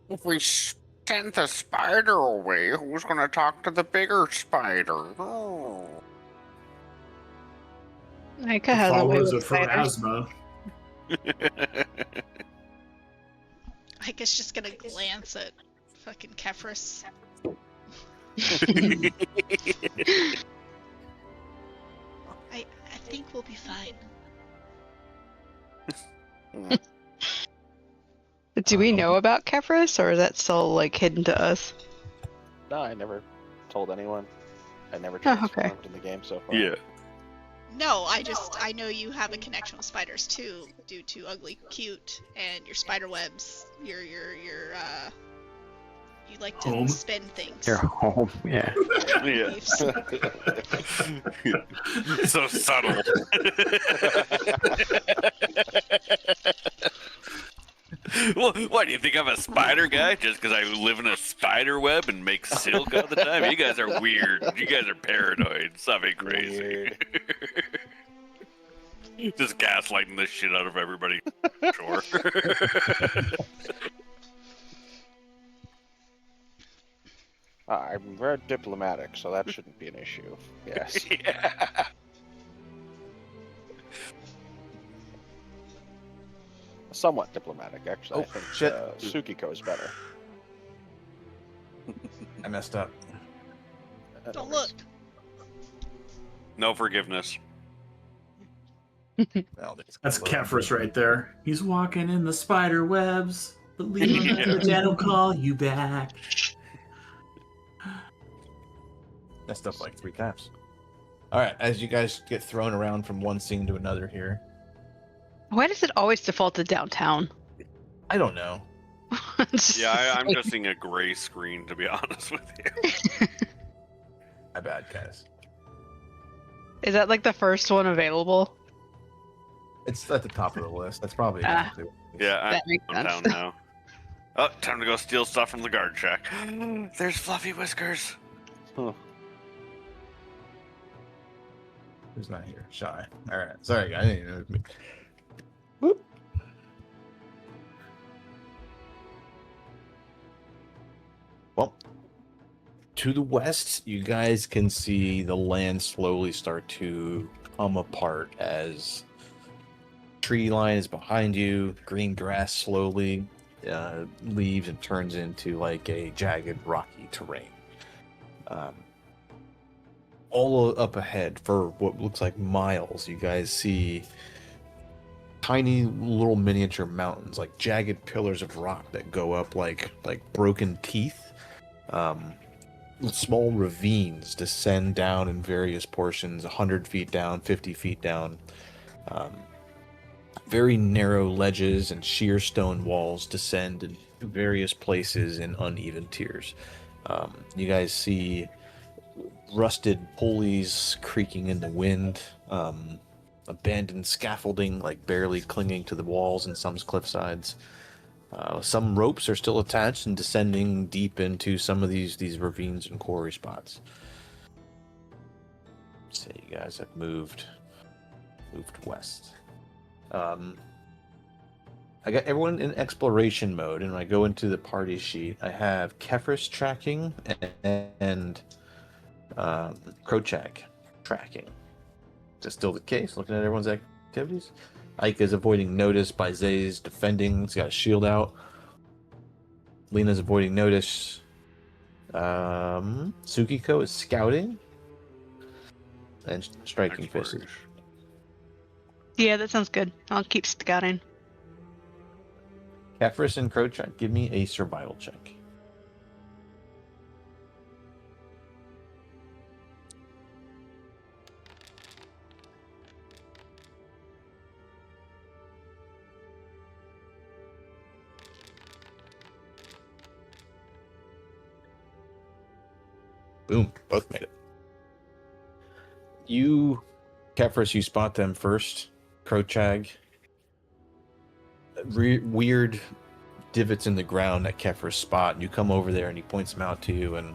If we send the spider away, who's going to talk to the bigger spider? Oh. Nika has a way Follows with a spiders. pharasma. I guess just gonna glance at fucking Kefris. I think we'll be fine. Do we know about Kefris, or is that still like hidden to us? No, I never told anyone. I never Oh, okay. transformed in the game so far. Yeah. No, I know you have a connection with spiders too, due to Ugly Cute and your spider webs. You like to Home? spin things. Your home, yeah. Yeah. Leaves. So subtle. Well, what, do you think I'm a spider guy just because I live in a spider web and make silk all the time? You guys are weird. You guys are paranoid. Something crazy. Weird. Just gaslighting the shit out of everybody. Sure. I'm very diplomatic, so that shouldn't be an issue. Yes. Yeah. somewhat diplomatic. Actually, Oh, I think shit. Sukiko is better. I messed up. Don't look. No forgiveness. Well, there's That's a little Kefris bit. right there. He's walking in the spider webs. Believe Yeah. the dad will call you back. Messed up like 3 times. All right, as you guys get thrown around from one scene to another here, Why does it always default to downtown? I don't know. It's Yeah, just I'm like- just seeing a gray screen, to be honest with you. My bad, guys. Is that like the first one available? It's at the top of the list. That's probably Ah. exactly what it is. Yeah, That makes I'm sense. down now. Oh, time to go steal stuff from the guard shack. There's Fluffy Whiskers. Who's not here? Shy. All right. Sorry, I didn't know it was me. Whoop. Well, to the west, you guys can see the land slowly start to come apart as tree line is behind you, green grass slowly leaves and turns into like a jagged, rocky terrain. All up ahead, for what looks like miles, you guys see tiny little miniature mountains, like jagged pillars of rock that go up like broken teeth. Small ravines descend down in various portions, 100 feet down, 50 feet down. Very narrow ledges and sheer stone walls descend in various places in uneven tiers. You guys see rusted pulleys creaking in the wind, abandoned scaffolding like barely clinging to the walls in some cliff sides. Some ropes are still attached and descending deep into some of these ravines and quarry spots. So you guys have moved west. I got everyone in exploration mode, and when I go into the party sheet, I have Kefris tracking and Krochak tracking. Is that still the case? Looking at everyone's activities, Ike is avoiding notice by Zay's defending. He's got a shield out. Lena's avoiding notice. Sukiko is scouting. And striking fist. Exploration. Yeah, that sounds good. I'll keep scouting. Kefris and Krochak, give me a survival check. Boom, both made it. You, Kefris, you spot them first. Krochag. Weird divots in the ground that Kefris spot, and you come over there and he points them out to you, and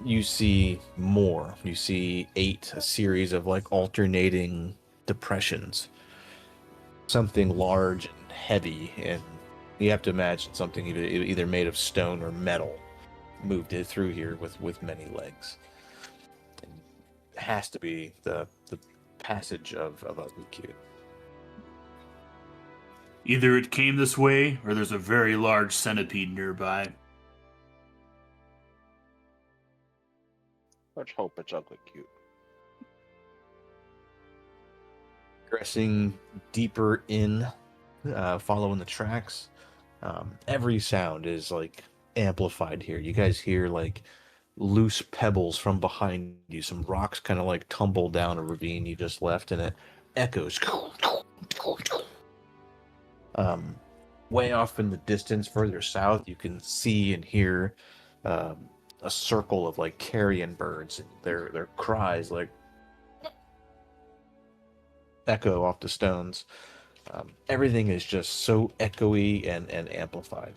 you see more. You see a series of like alternating depressions. Something large and heavy, and you have to imagine something either made of stone or metal moved it through here with many legs. It has to be the passage of Ugly Cute. Either it came this way, or there's a very large centipede nearby. Let's hope it's ugly cute. Progressing deeper in, following the tracks, every sound is like amplified here. You guys hear like loose pebbles from behind you. Some rocks kind of like tumble down a ravine you just left, and it echoes. Way off in the distance, further south, you can see and hear a circle of like carrion birds. Their cries like echo off the stones. Everything is just so echoey and amplified.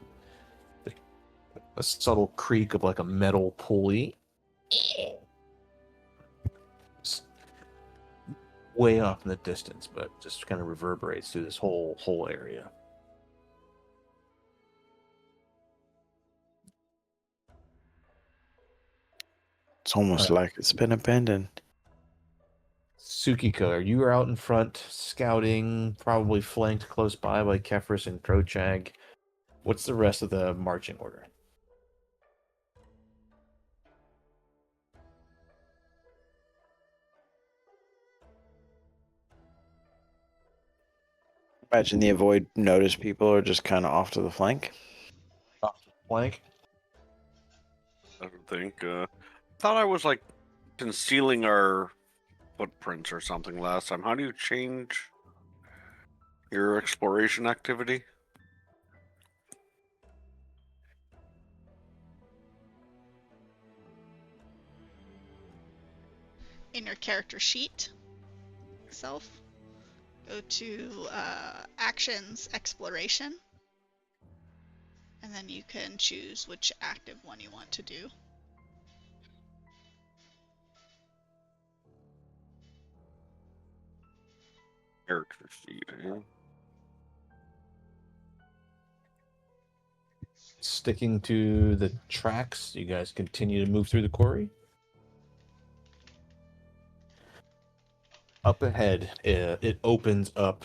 A subtle creak of like a metal pulley. Way off in the distance, but just kind of reverberates through this whole area. It's almost like it's been abandoned. Tsukiko, you are out in front, scouting, probably flanked close by Kefris and Krochag. What's the rest of the marching order? Imagine the avoid notice people are just kind of off to the flank. Off the flank? I don't think. Thought I was like concealing our footprints or something last time. How do you change your exploration activity? In your character sheet itself, go to Actions Exploration, and then you can choose which active one you want to do. Character sheet. Eh? Sticking to the tracks, you guys continue to move through the quarry. Up ahead, it opens up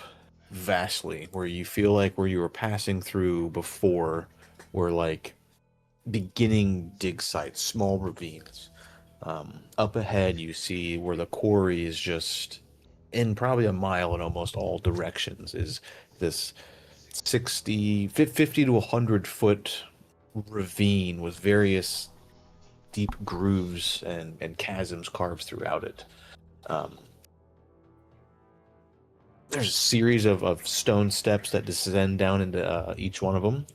vastly, where you feel like where you were passing through before were like beginning dig sites, small ravines. Up ahead, you see where the quarry is just in probably a mile in almost all directions is this 50 to 100 foot ravine with various deep grooves and chasms carved throughout it. There's a series of stone steps that descend down into each one of them.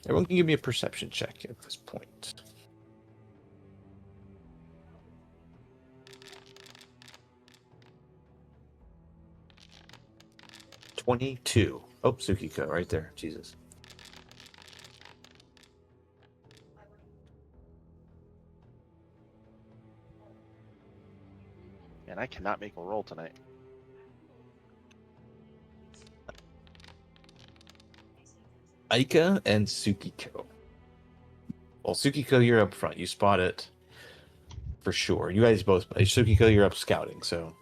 Everyone can give me a perception check at this point. $22. Oh, Tsukiko, right there. Jesus. Man, I cannot make a roll tonight. Aika and Tsukiko. Well, Tsukiko, you're up front. You spot it for sure. You guys both. Tsukiko, you're up scouting. So,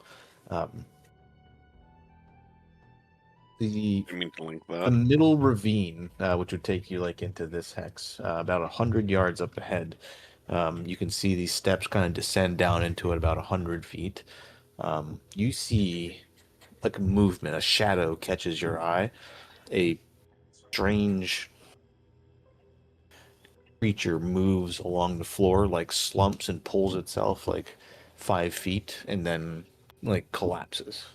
the I mean to link the that. middle ravine, which would take you like into this hex, about 100 yards up ahead. You can see these steps kind of descend down into it about 100 feet. You see like a movement, a shadow catches your eye. A strange creature moves along the floor, like slumps and pulls itself like 5 feet, and then like collapses.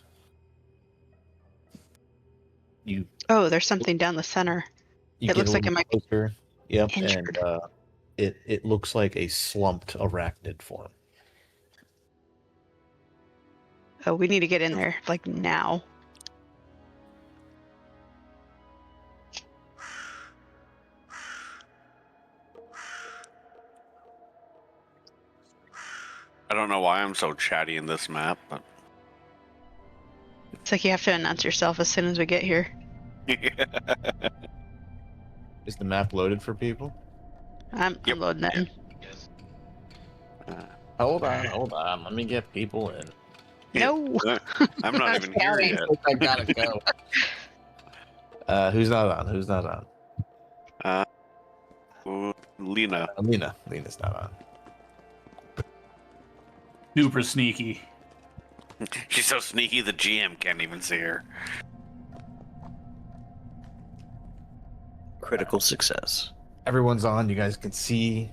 Oh, there's something down the center. You It get looks a like it little might be closer. Yep, injured. and it looks like a slumped arachnid form. Oh, we need to get in there, like now. I don't know why I'm so chatty in this map, but It's like you have to announce yourself as soon as we get here. Is the map loaded for people? I'm loading that in. Hold on. Let me get people in. No. I'm not even here yet. I gotta go. Who's not on? Who's not on? Lena. Lena's not on. Super sneaky. She's so sneaky the GM can't even see her. Critical success. Everyone's on. You guys can see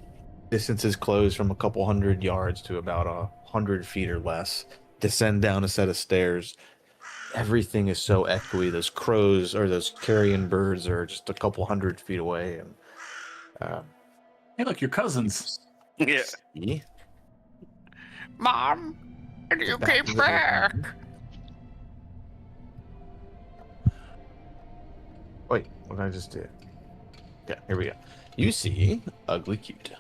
distances close from a couple 100 yards to about 100 feet or less. Descend down a set of stairs. Everything is so echoey. Those crows or those carrion birds are just a couple 100 feet away. And Hey, look, your cousins. Yeah. see? Mom, and you came Back. back. Wait, what did I just do? Okay, here we go. You see Ugly Cute.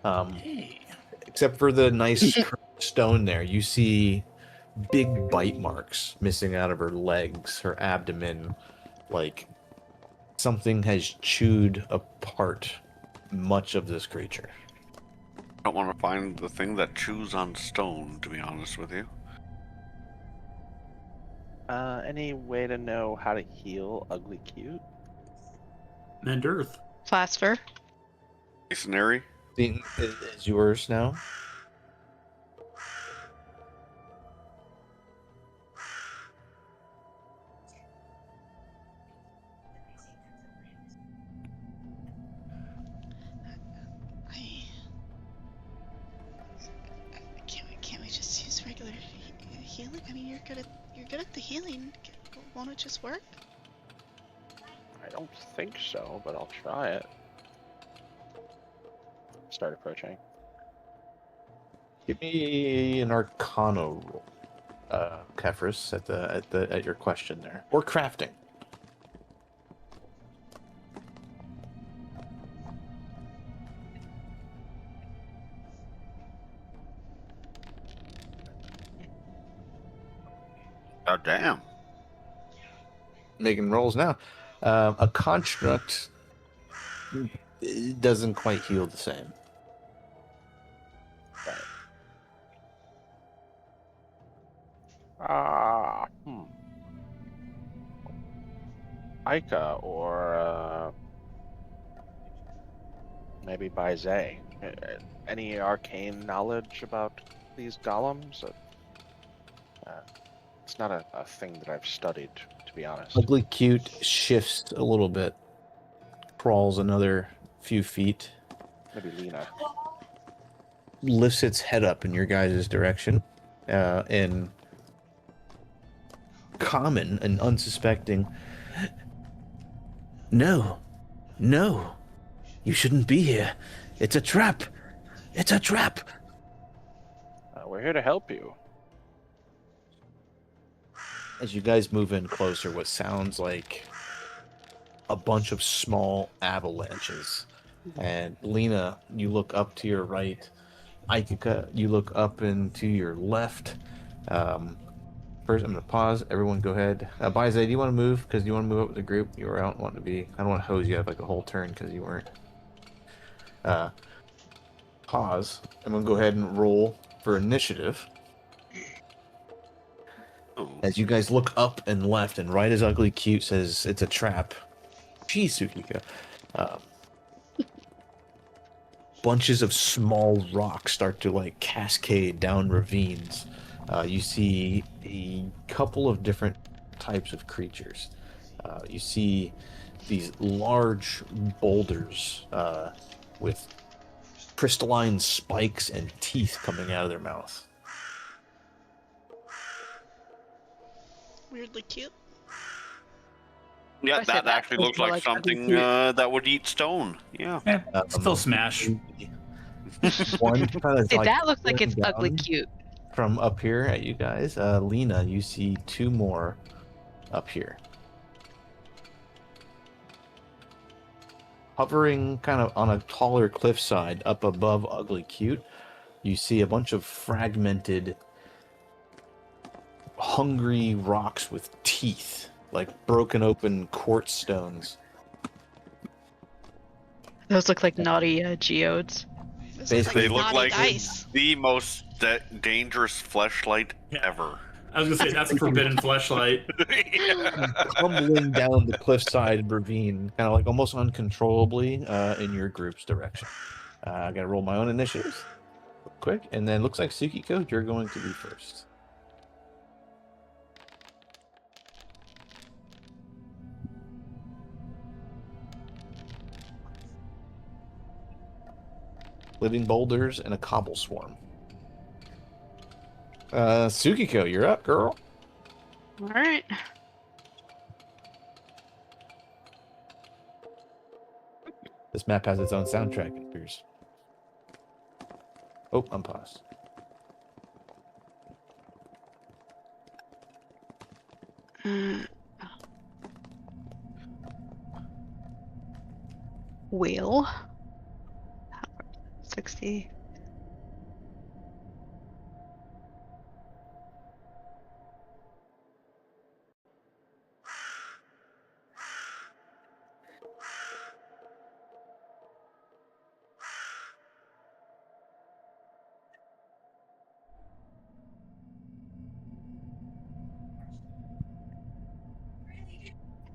Hey. Except for the nice stone there, you see big bite marks missing out of her legs, her abdomen, like something has chewed apart much of this creature. don't want to find the thing that chews on stone, to be honest with you. Any way to know how to heal ugly cute? Mend Earth. Plaster. Masonry? Thing is yours now. Can't we just use regular healing? I mean, you're good at the healing. Won't it just work? I don't think so, but I'll try it. Start approaching. Give me an Arcana roll, Kefris, at your question there, or crafting. Oh, damn. Making rolls now. A construct doesn't quite heal the same. Ica or maybe by Zay. Any arcane knowledge about these golems? It's not a thing that I've studied, to be honest. Ugly cute shifts a little bit, crawls another few feet, Maybe Lena. lifts its head up in your guys' direction, and common and unsuspecting. No, you shouldn't be here. It's a trap. It's a trap. We're here to help you. As you guys move in closer, what sounds like a bunch of small avalanches. And Lena, you look up to your right. Aikika, you look up and to your left. First, I'm going to pause. Everyone go ahead. Baize, do you want to move? Because you want to move up with the group? You were out wanting to be... I don't want to hose you up like a whole turn because you weren't. Pause. I'm going to go ahead and roll for initiative. Oh. As you guys look up and left, and right as Ugly Cute says it's a trap. Geez, Sukika. Bunches of small rocks start to like cascade down ravines. You see a couple of different types of creatures. You see these large boulders with crystalline spikes and teeth coming out of their mouth. Weirdly cute. Yeah, I said that that actually was looks more like like ugly something cute. that would eat stone. Yeah. Still smash. One kind of See, like that looks like it's down ugly cute. from up here at you guys. Lena, you see two more up here. Hovering kind of on a taller cliffside up above Ugly Cute, you see a bunch of fragmented, hungry rocks with teeth, like broken open quartz stones. Those look like naughty geodes. This looks Basically, They like look naughty like dice. the most dangerous fleshlight ever. I was gonna say that's a forbidden fleshlight. Tumbling down the cliffside ravine, kind of like almost uncontrollably in your group's direction. I gotta roll my own initiatives real quick, and then looks like Sukiko, you're going to be first. Living boulders and a cobble swarm. Sukiko, you're up, girl. All right. This map has its own soundtrack, it appears. Oh, I'm paused. Wheel. 60.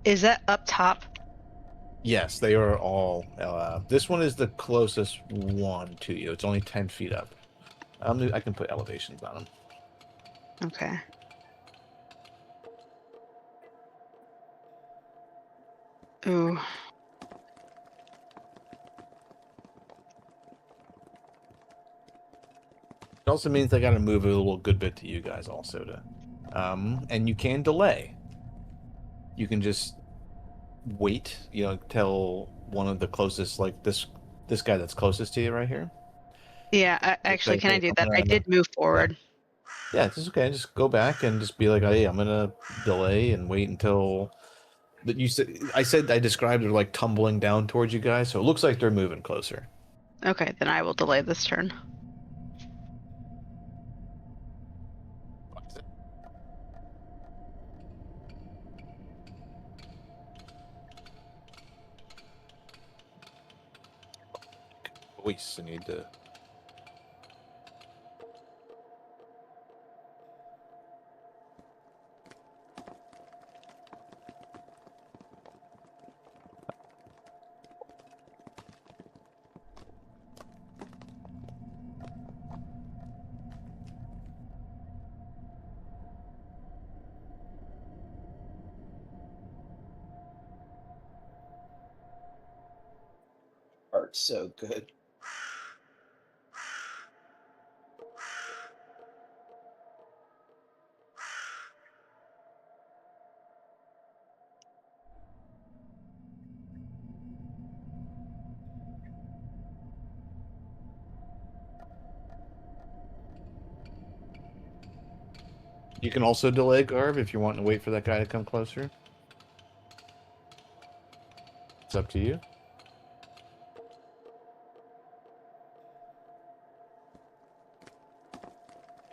Is that up top? Yes, they are all. This one is the closest one to you. It's only 10 feet up. I can put elevations on them. Okay. Ooh. It also means they got to move a little good bit to you guys also to, and you can delay. You can just wait, till one of the closest, like this guy that's closest to you right here. Yeah, Just actually, say, can I "Hey, do I'm that? I gonna-" did move forward. Yeah, it's just okay. Just go back and just be like, "Hey, I'm gonna delay and wait until that you said." I described her like tumbling down towards you guys, so it looks like they're moving closer. Okay, then I will delay this turn. Voice, I need to. Art's so good. You can also delay Garb if you're wanting to wait for that guy to come closer. It's up to you.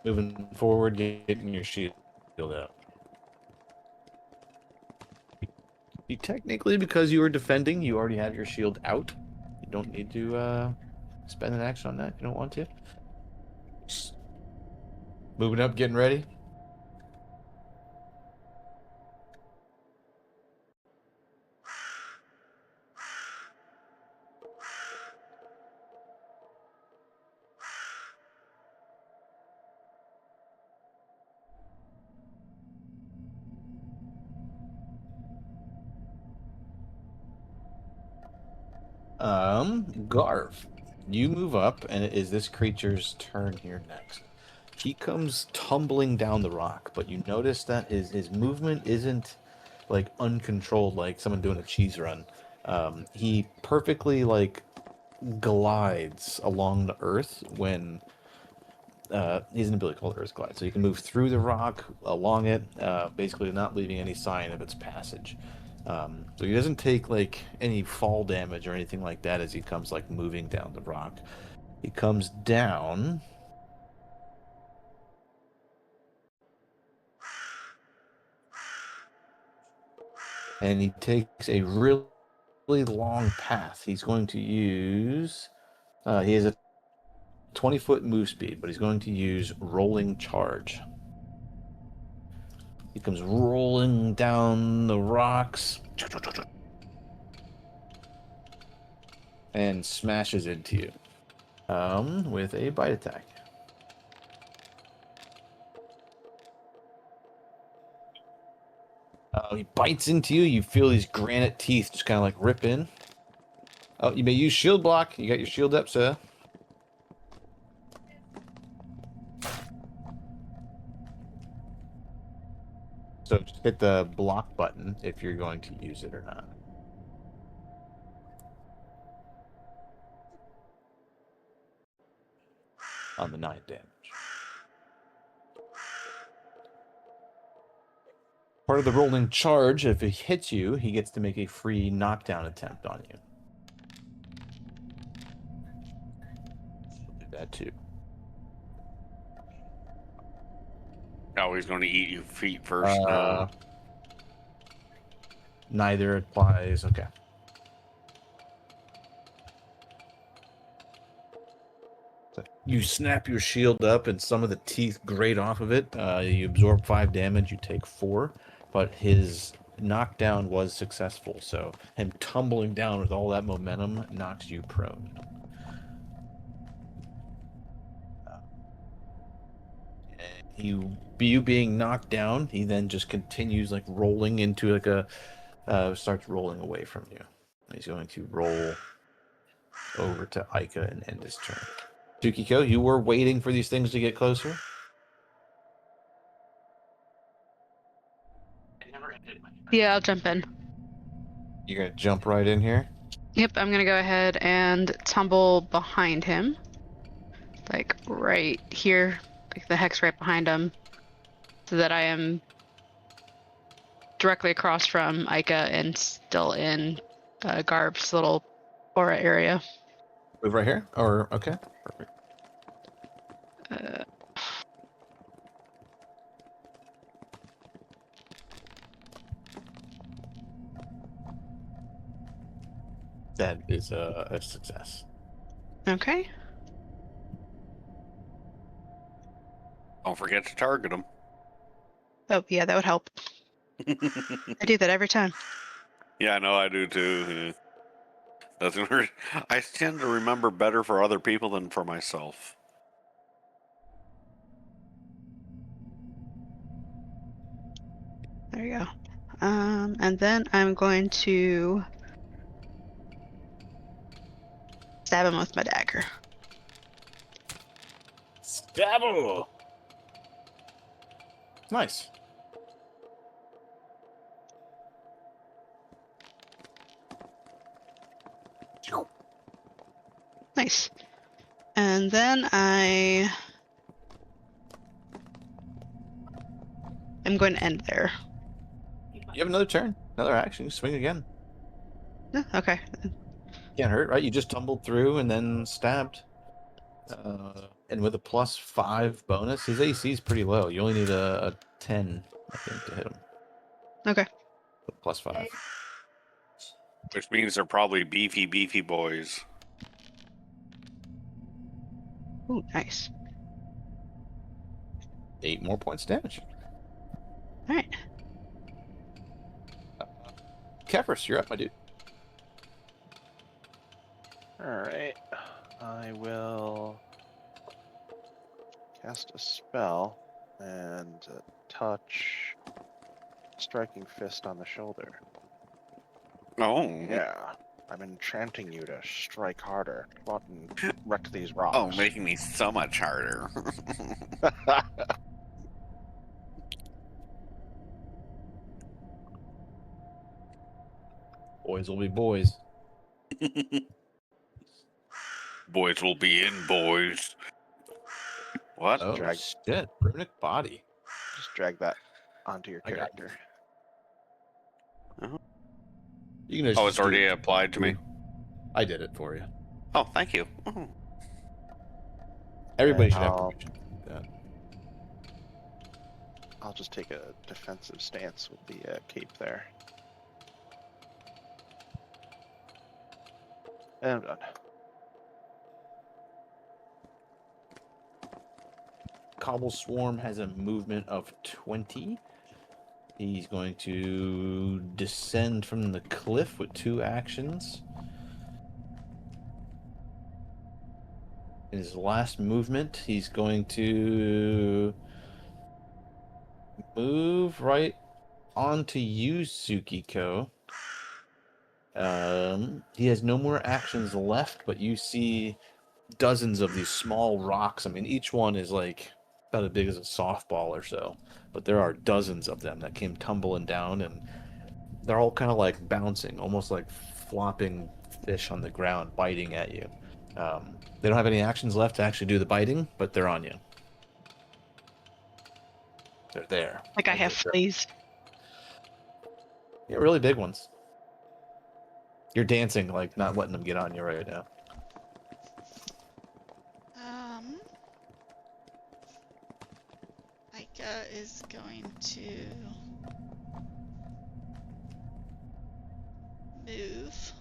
Moving forward, getting your shield out. You technically, because you were defending, you already have your shield out. You don't need to spend an action on that if you don't want to. Moving up, getting ready. Garv, you move up, and it is this creature's turn here next. He comes tumbling down the rock, but you notice that his movement isn't like uncontrolled, like someone doing a cheese run. He perfectly like glides along the earth when he has an ability called Earth Glide, so you can move through the rock, along it, basically not leaving any sign of its passage. So he doesn't take like any fall damage or anything like that as he comes like moving down the rock. He comes down. And he takes a really long path. He's going to use. He has a 20-foot move speed, but he's going to use rolling charge. He comes rolling down the rocks and smashes into you with a bite attack. He bites into you. You feel these granite teeth just kind of like rip in. Oh, you may use shield block. You got your shield up, sir. So just hit the block button if you're going to use it or not. On the 9 damage. Part of the rolling charge, if it hits you, he gets to make a free knockdown attempt on you. Do that too. Oh, he's going to eat you feet first. Neither applies. Okay. So you snap your shield up, and some of the teeth grate off of it. You absorb 5 damage. You take 4, but his knockdown was successful, so him tumbling down with all that momentum knocks you prone. You being knocked down, he then just continues like rolling into like a starts rolling away from you. He's going to roll over to Aika and end his turn. Tsukiko, you were waiting for these things to get closer? Yeah, I'll jump in. You're going to jump right in here? Yep, I'm gonna go ahead and tumble behind him. Like right here, like the hex right behind him, so that I am directly across from Ica and still in Garb's little aura area. Move right here? Or, okay. Perfect. Uh, That is a success. okay. Don't forget to target him. Oh, yeah, that would help. I do that every time. Yeah, I know I do too. Doesn't hurt. I tend to remember better for other people than for myself. There you go. And then I'm going to stab him with my dagger. Stabble! Nice. Nice. And then I am going to end there. You have another turn, another action. You swing again. Yeah, okay. Can't hurt, right? You just tumbled through and then stabbed. And with a +5 bonus, his AC is pretty low. You only need a 10, I think, to hit him. Okay. With +5. Which means they're probably beefy boys. Ooh, nice. 8 more points of damage. All right. Kefris, you're up, my dude. Alright. I will cast a spell and touch Striking Fist on the shoulder. Oh. Yeah. I'm enchanting you to strike harder. Go out and wreck these rocks. Oh, making me so much harder. Boys will be boys. Boys will be in, boys. What? Oh, Drag. shit. Runic body. Just drag that onto your I got character. You can just Oh, it's already applied to me? I did it for you. Oh, thank you. Oh. Everybody And should have I'll- permission to do that. I'll just take a defensive stance with the cape there. And I'm done. Cobble Swarm has a movement of 20. He's going to descend from the cliff with 2 actions. In his last movement, he's going to move right onto you, Tsukiko. He has no more actions left, but you see dozens of these small rocks. I mean, each one is like about as big as a softball or so, but there are dozens of them that came tumbling down, and they're all kind of like bouncing, almost like flopping fish on the ground, biting at you. They don't have any actions left to actually do the biting, but they're on you. They're there. Like I have fleas. Yeah, really big ones. You're dancing, like not letting them get on you right now. Micah is going to move.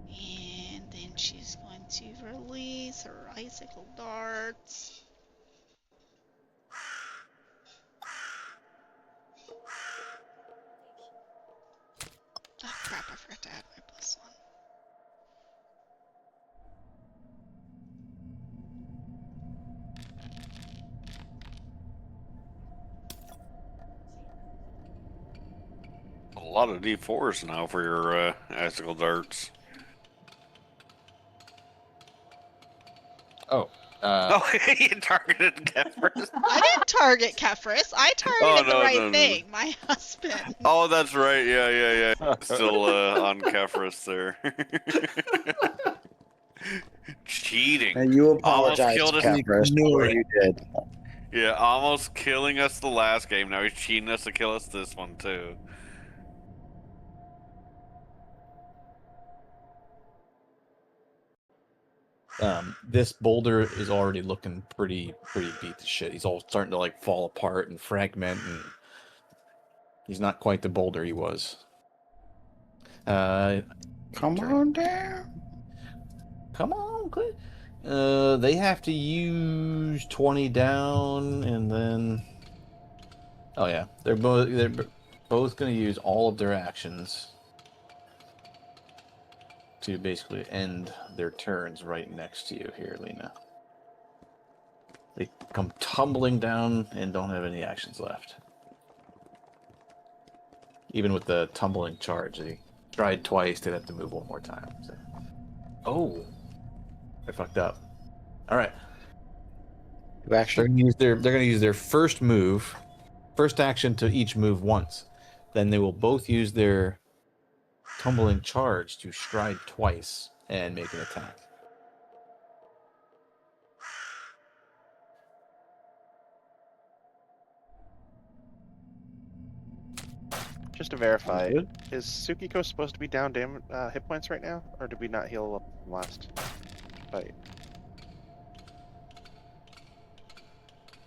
And then she's going to release her icicle darts. lot of D4s now for your icicle darts. Oh. Oh, you targeted Kefris. I didn't target Kefris. I targeted the right thing. My husband. Oh, that's right. Yeah. Still on Kefris there. Cheating. And you Almost apologize, killed us. Kefris, for what you did. Yeah, almost killing us the last game. Now he's cheating us to kill us this one too. This boulder is already looking pretty beat to shit. He's all starting to like fall apart and fragment, and he's not quite the boulder he was. Come on down. Come on, quit. They have to use 20 down, and then oh yeah, they're both going to use all of their actions to basically end their turns right next to you here, Lena. They come tumbling down and don't have any actions left. Even with the tumbling charge, they tried twice. They'd have to move one more time. So. Oh, I fucked up. All right. They're going to use their first move, first action to each move once. Then they will both use their tumbling charge to stride twice and make an attack. Just to verify, is Tsukiko supposed to be down hit points right now, or did we not heal up from last fight?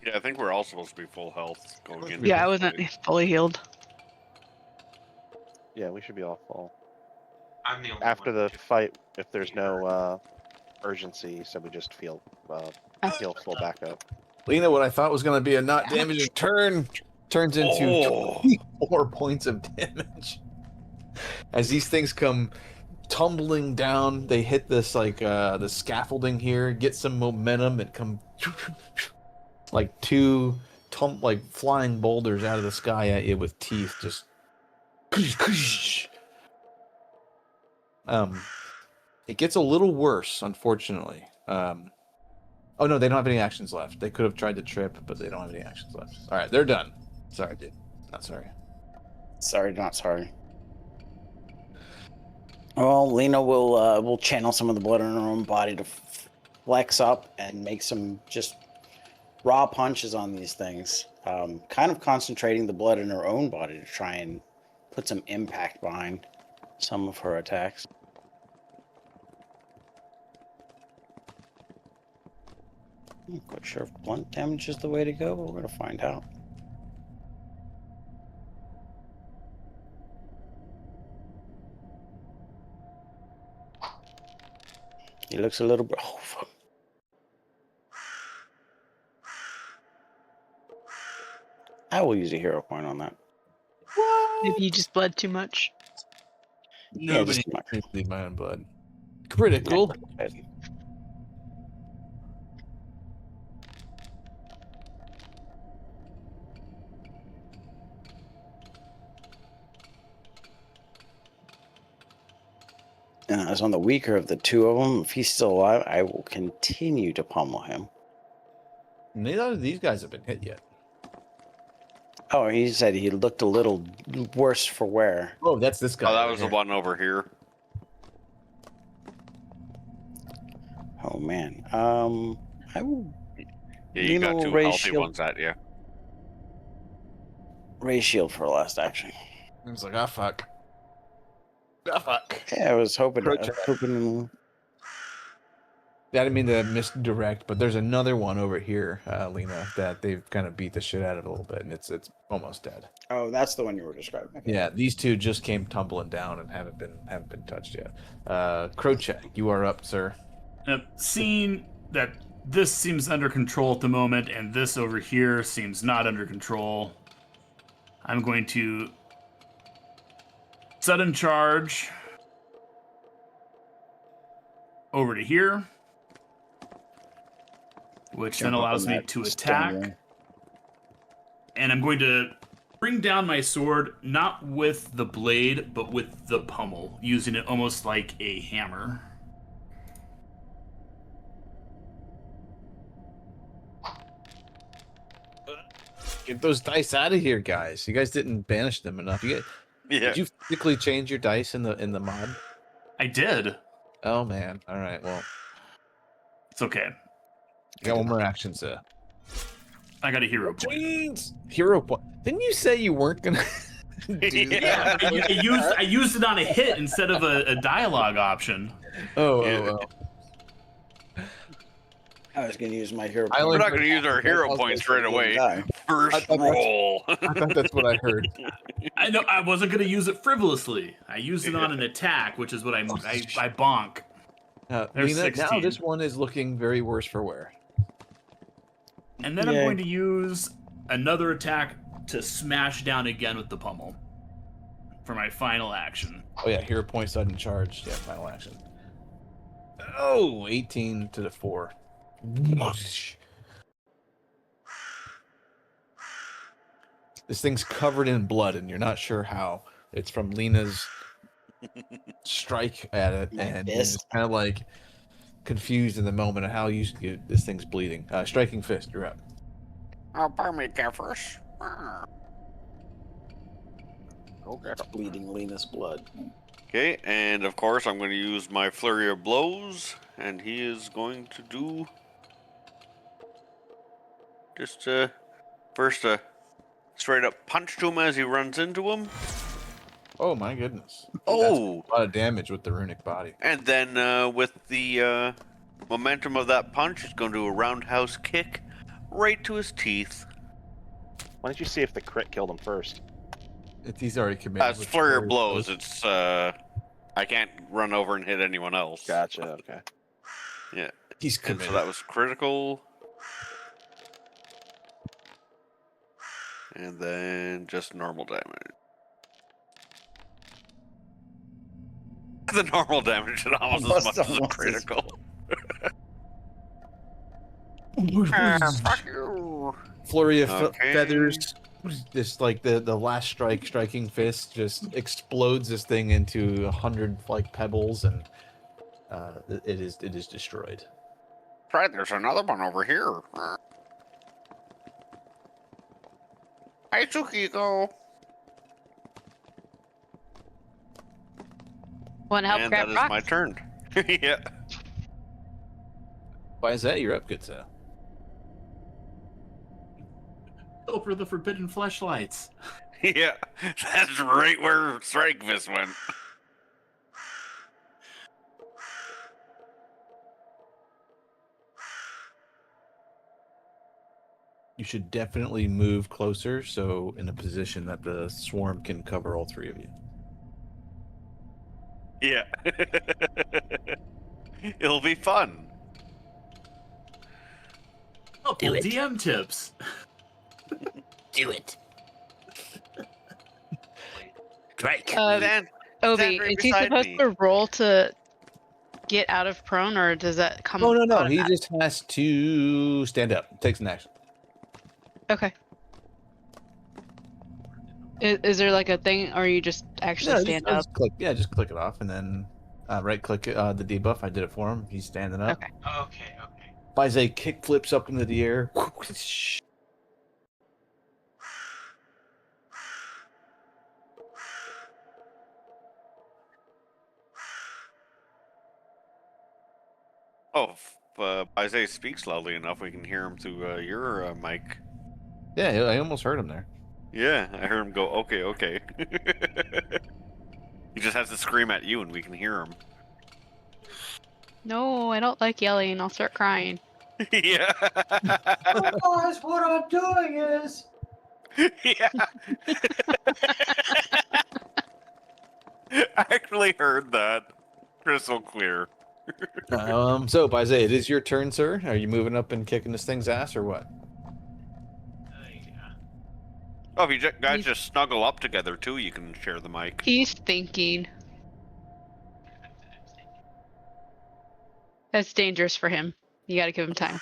Yeah, I think we're all supposed to be full health going into Yeah, I this wasn't fight. fully healed. Yeah, we should be all full. I'm the only After one the who- fight, if there's no urgency, so we just heal full backup. Lena, what I thought was going to be a not damaging turn turns into 24 points of damage. As these things come tumbling down, they hit this like the scaffolding here, get some momentum, and come like two flying boulders out of the sky at you with teeth. Just it gets a little worse, unfortunately. Oh no, they don't have any actions left. They could have tried to trip, but they don't have any actions left. All right, they're done. Sorry, dude. Not sorry. Sorry, not sorry. Well, Lena will channel some of the blood in her own body to flex up and make some just raw punches on these things. Kind of concentrating the blood in her own body to try and put some impact behind some of her attacks. I'm not quite sure if blunt damage is the way to go, but we're going to find out. He looks a little bit... Oh, fuck. I will use a hero point on that. Maybe you just bled too much. Nobody can leave my own blood. Critical. As on the weaker of the two of them, if he's still alive, I will continue to pummel him. Neither of these guys have been hit yet. Oh, he said he looked a little worse for wear. Oh, that's this guy. Oh, that right was here. the one over here. Oh man. I will. Yeah, you got two healthy ones at you. Raise shield for last action. I was like, ah, fuck. Ah, fuck. Yeah, I was hoping. Yeah, I didn't mean to misdirect, but there's another one over here, Lena, that they've kind of beat the shit out of a little bit, and it's almost dead. Oh, that's the one you were describing. Okay. Yeah, these two just came tumbling down and haven't been touched yet. Crowcheck, you are up, sir. Seeing that this seems under control at the moment, and this over here seems not under control, I'm going to sudden charge over to here, which then allows me to attack. And I'm going to bring down my sword, not with the blade, but with the pommel, using it almost like a hammer. Get those dice out of here, guys. You guys didn't banish them enough. Yeah. Did you physically change your dice in the mod? I did. Oh man. All right. Well, It's okay. I got one more action, sir. I got a hero point. Jeez! Hero point. Didn't you say you weren't gonna do Yeah, that? I used it on a hit instead of a dialogue option. Oh. I was going to use my hero. I We're like not going to use our hero points right away. First roll. I thought that's what I heard. I know I wasn't going to use it frivolously. I used it on an attack, which is what I bonk. There's Lena, now 16. this one is looking very worse for wear. And then I'm going to use another attack to smash down again with the pommel for my final action. Oh yeah, hero point sudden charge. Yeah, final action. Oh, 18 to the 4. This thing's covered in blood, and you're not sure how. It's from Lena's strike at it, and you're just kind of like confused in the moment of how this thing's bleeding. Striking fist, you're up. I'll buy me first. Okay. Bleeding Lena's blood. Okay, and of course I'm going to use my flurry of blows, and he is going to do just first a straight up punch to him as he runs into him. Oh my goodness! Oh, that's a lot of damage with the runic body. And then with the momentum of that punch, he's going to do a roundhouse kick right to his teeth. Why don't you see if the crit killed him first? He's already committed. It's flurry of blows. It's I can't run over and hit anyone else. Gotcha. Okay. Yeah. He's committed. And so that was critical. And then just normal damage. The normal damage is almost as much as a critical. Fuck you. Flurry of feathers. Just like the last striking fist just explodes this thing into 100 like pebbles, and it is destroyed. Right, there's another one over here. Hi, Tsukiko. Want to help And grab that is rocks? my turn. Yeah. Why is that? You're up, good sir. Over the forbidden fleshlights. Yeah. That's right where Strike Fist went. You should definitely move closer, so in a position that the swarm can cover all three of you. Yeah. It'll be fun. Helpful DM tips. Do it. Drake. Stand Obi, right is he beside supposed me. to roll to get out of prone, or does that come? Oh, no. He automatic? just has to stand up. Takes an action. Okay. Is there like a thing, or you just actually stand up? Just click it off, and then right click the debuff. I did it for him. He's standing up. Okay. Okay. Baizé kick flips up into the air. Oh, if Isaiah speaks loudly enough, we can hear him through your mic. Yeah, I almost heard him there. Yeah, I heard him go, okay. He just has to scream at you and we can hear him. No, I don't like yelling. I'll start crying. Yeah. Guys, what I'm doing is. Yeah. I actually heard that crystal clear. So Baizé, it is your turn, sir. Are you moving up and kicking this thing's ass, or what? Oh, if you guys just snuggle up together too, you can share the mic. He's thinking. That's dangerous for him. You gotta give him time.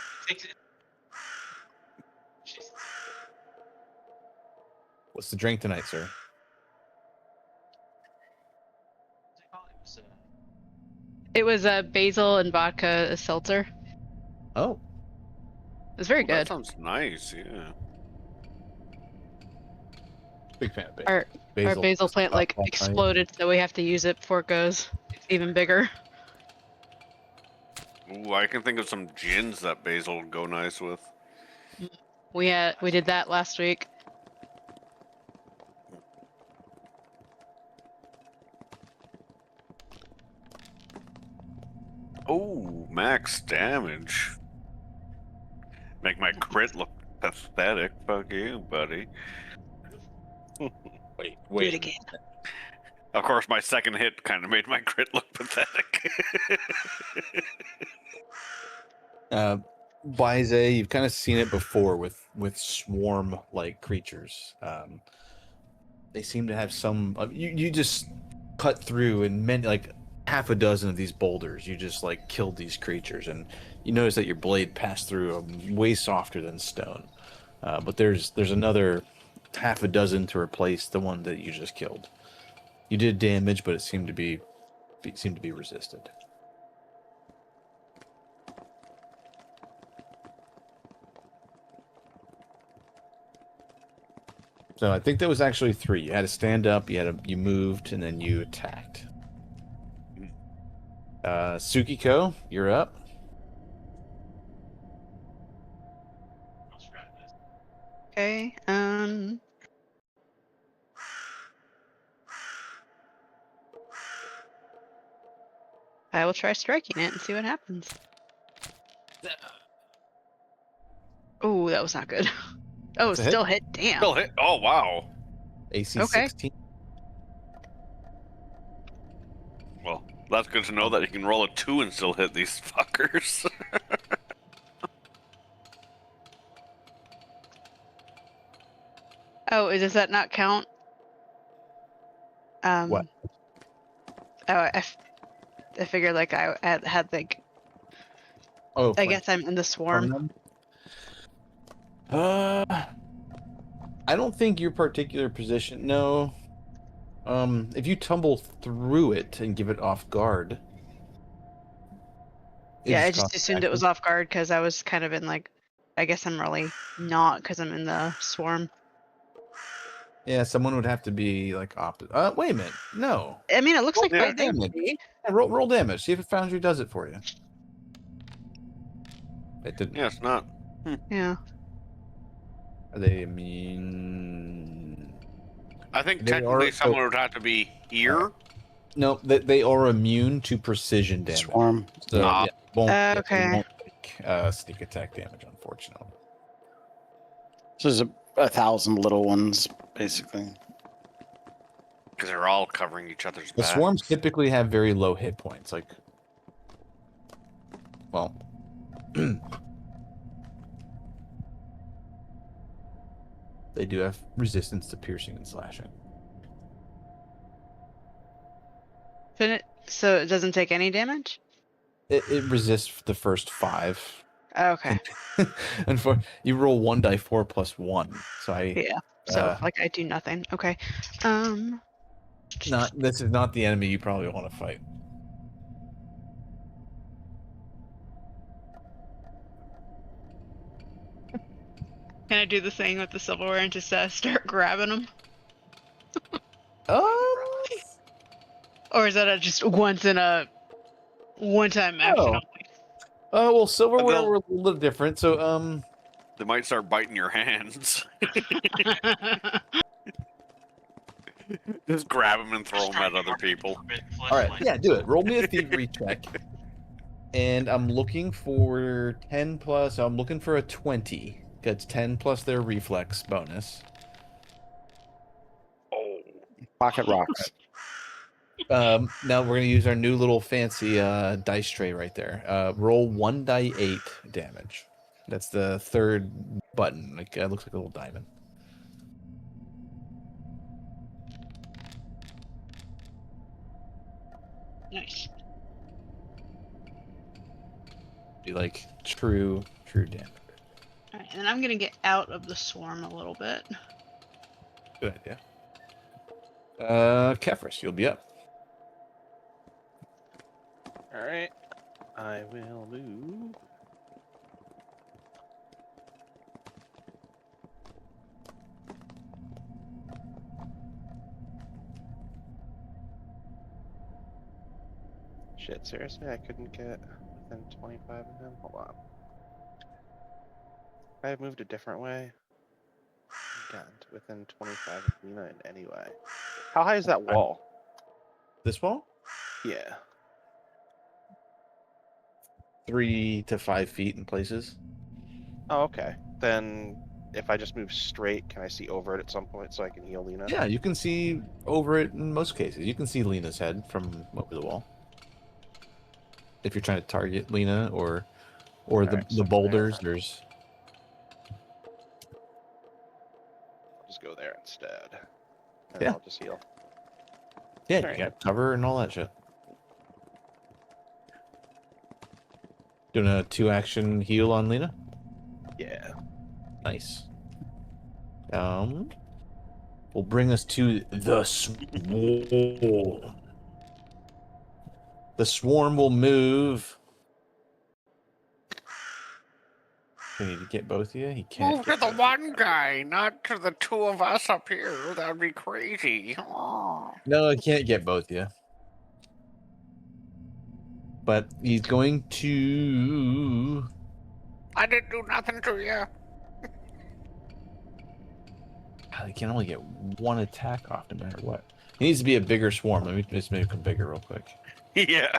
What's the drink tonight, sir? It was a basil and vodka seltzer. Oh, It was very Ooh, that good. sounds nice. Yeah. big fan of basil. Our basil plant like all night. exploded, so we have to use it before it goes even bigger. Ooh, I can think of some gins that basil would go nice with. We did that last week. Oh, max damage. Make my crit look pathetic. Fuck you, buddy. Wait. Do it again. Of course, my second hit kind of made my crit look pathetic. Baize, you've kind of seen it before with swarm-like creatures. They seem to have some. You just cut through and many like half a dozen of these boulders. You just like killed these creatures, and you notice that your blade passed through them way softer than stone. But there's another half a dozen to replace the one that you just killed. You did damage, but it seemed to be resisted. So I think that was actually 3. You had to stand up, you moved, and then you attacked. Tsukiko, you're up. Okay. I will try striking it and see what happens. Oh, that was not good. Oh, That's a hit. still hit. Damn. Still hit. Oh, wow. AC Okay. 16. Well, that's good to know that you can roll a 2 and still hit these fuckers. Oh, does that not count? What? Oh, I figured like I had like. Oh, I guess I'm in the swarm. I don't think your particular position. No. If you tumble through it and give it off guard. Yeah, I just assumed it was off guard because I was kind of in like. I guess I'm really not because I'm in the swarm. Yeah, someone would have to be like opposite. Wait a minute. No. I mean, it looks like Yeah. both they would be. Yeah, roll damage. See if it Foundry does it for you. It didn't. Yeah, it's not. Yeah. Are they immune? I think They technically are- someone would have to be here. No, they are immune to precision damage. Swarm. So, Ah. yeah, they Okay. won't take sneak attack damage, unfortunately. So there's 1,000 little ones, basically. Because they're all covering each other's The backs. swarms typically have very low hit points. Like, well, they do have resistance to piercing and slashing. So it doesn't take any damage? It resists the first 5. Okay. And you roll 1d4 plus 1. So Yeah. So like I do nothing. Okay. this is not the enemy you probably want to fight. Can I do the thing with the silverware and just start grabbing them? Or is that just once in a one-time action only? Well, silverware They'll- were a little different. So They might start biting your hands. Just grab them and throw them at other people. all right, yeah, do it. Roll me a thievery check. And I'm looking for 10 plus. I'm looking for a 20. That's 10 plus their reflex bonus. Oh. Pocket rocks. Now we're gonna use our new little fancy dice tray right there. Roll 1d8 damage. That's the third button. Like it looks like a little diamond. Nice. Be like true damage. Alright, and then I'm gonna get out of the swarm a little bit. Good idea. Kefris, you'll be up. All right. I will move. Shit, seriously? I couldn't get within 25 of him? Hold on. If I had moved a different way, I'd gotten to within 25 of Lena in any way. How high is that wall? This wall? Yeah. 3 to 5 feet in places. Oh, okay. Then if I just move straight, can I see over it at some point so I can heal Lena? Yeah, you can see over it in most cases. You can see Lena's head from over the wall. If you're trying to target Lena or the, Alright, the so boulders, there. there's... I'll just go there instead. And Yeah. I'll just heal. Yeah, Alright. you got cover and all that shit. Doing a 2-action heal on Lena? Yeah. Nice. Will bring us to the swarm. The swarm will move. We need to get both of you. He can't. Move to the one guy, not to the two of us up here. That would be crazy. Oh. No, he can't get both of you. But he's going to. I didn't do nothing to you. He can only get one attack off no matter what. He needs to be a bigger swarm. Let me just make him bigger real quick. Yeah.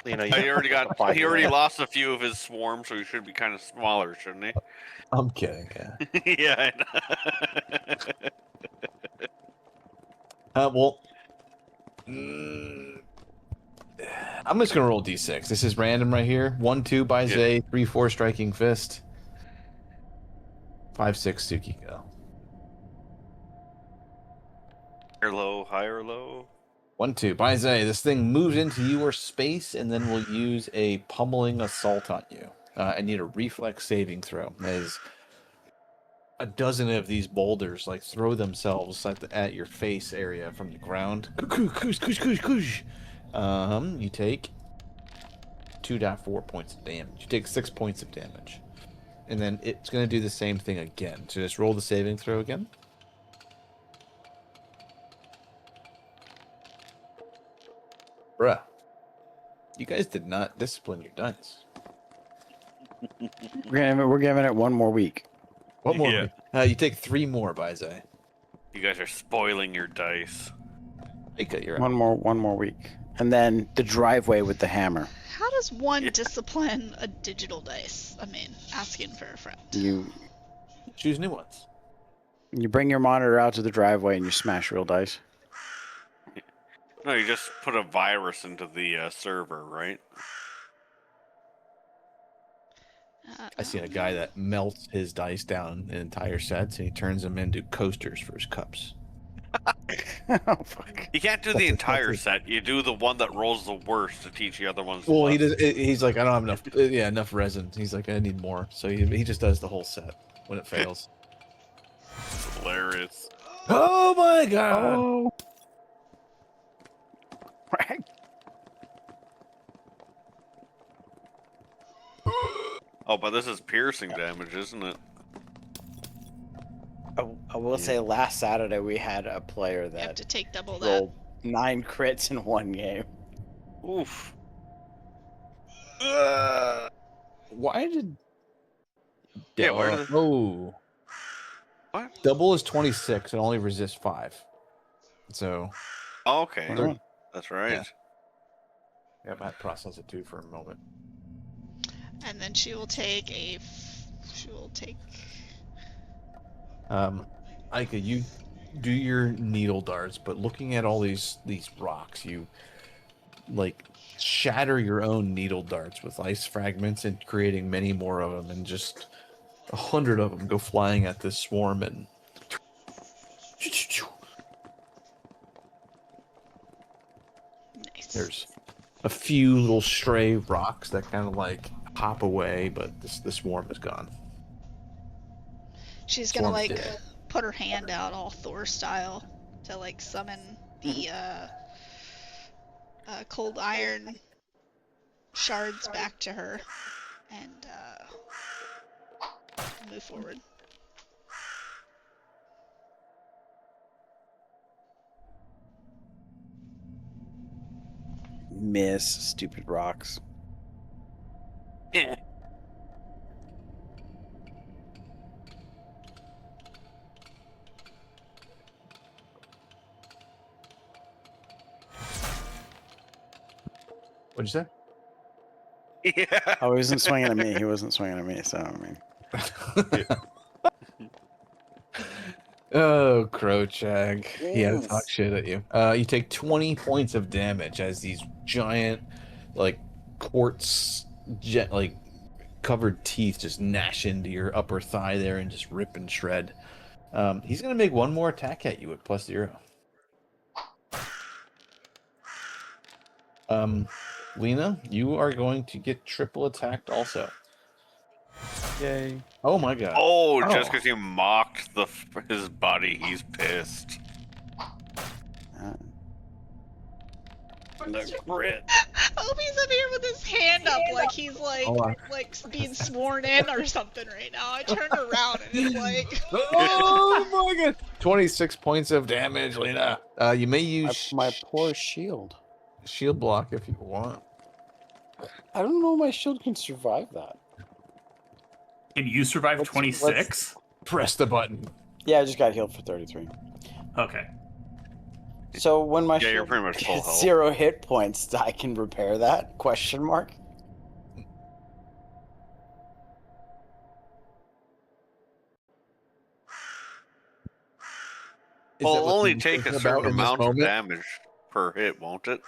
Lena, He already got. Fine, He already yeah. lost a few of his swarm, so he should be kind of smaller, shouldn't he? I'm kidding. Yeah. Yeah. I know. Well. I'm just gonna roll d6. This is random right here. 1, 2 by Zay, 3, 4 striking fist, 5, 6 Tsukiko. Higher low, higher low. 1, 2 by Zay. This thing moves into your space and then will use a pummeling assault on you. I need a reflex saving throw. As a dozen of these boulders like throw themselves at your face area from the ground. You take 2.4 points of damage. You take 6 points of damage. And then it's going to do the same thing again. So just roll the saving throw again. Bruh. You guys did not discipline your dice. We're giving it one more week. What more? Yeah. You take 3 more, Baizai. You guys are spoiling your dice. Mika, you're up. One more week, and then the driveway with the hammer. How does one discipline a digital dice? I mean, asking for a friend. You Choose new ones. bring your monitor out to the driveway and you smash real dice. No, you just put a virus into the server, right? I seen a guy that melts his dice down in entire sets and he turns them into coasters for his cups. Oh fuck! You can't do the entire set. You do the one that rolls the worst to teach the other ones. Well, he less. does. He's like, I don't have enough. Enough resin. He's like, I need more. So he just does the whole set when it fails. Hilarious. Oh my god! Oh. Oh, but this is piercing damage, isn't it? I will say, last Saturday we had a player You have that to take double that. rolled 9 crits in one game. Oof. Why did? Yeah, where did? Oh. What? Double is 26 and only resists 5. So. Oh, okay. Wow. That's right. Yeah, I might process it too for a moment. And then she will take Ika, you do your needle darts, but looking at all these rocks, you like shatter your own needle darts with ice fragments and creating many more of them, and just 100 of them go flying at this swarm and nice. there's a few little stray rocks that kind of like hop away, but the swarm is gone. She's gonna Swarm's like dead. put her hand out all Thor style to like summon the cold iron shards back to her and move forward. Miss stupid rocks. Yeah. What'd you say? Yeah. Oh, he wasn't swinging at me. He wasn't swinging at me. So I mean, Oh, Crowchag. He had to talk Oof. shit at you. You take 20 points of damage as these giant, like, quartz, like, covered teeth just gnash into your upper thigh there and just rip and shred. He's going to make one more attack at you at +0. Lena, you are going to get triple attacked also. yay! Oh my god. Oh, just because you mocked his buddy, he's pissed. The crit. Opie's up here with his hand up like he's like being sworn in or something right now. I turned around and it's like Oh my god. 26 points of damage, Lena. You may use My poor shield. shield block if you want. I don't know my shield can survive that. Can you survive Let's- 26? Press the button. Yeah, I just got healed for 33. Okay. So when my Yeah, you're shield pretty much full gets health. 0 hit points, I can repair that? Question mark. Is Well, that it'll what only you're take a thinking about certain in this amount of moment? damage per hit, won't it?